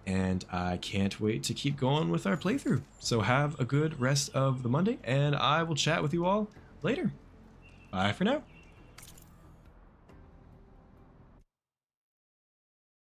and I can't wait to keep going with our playthrough. So have a good rest of the Monday, and I will chat with you all later. Bye for now.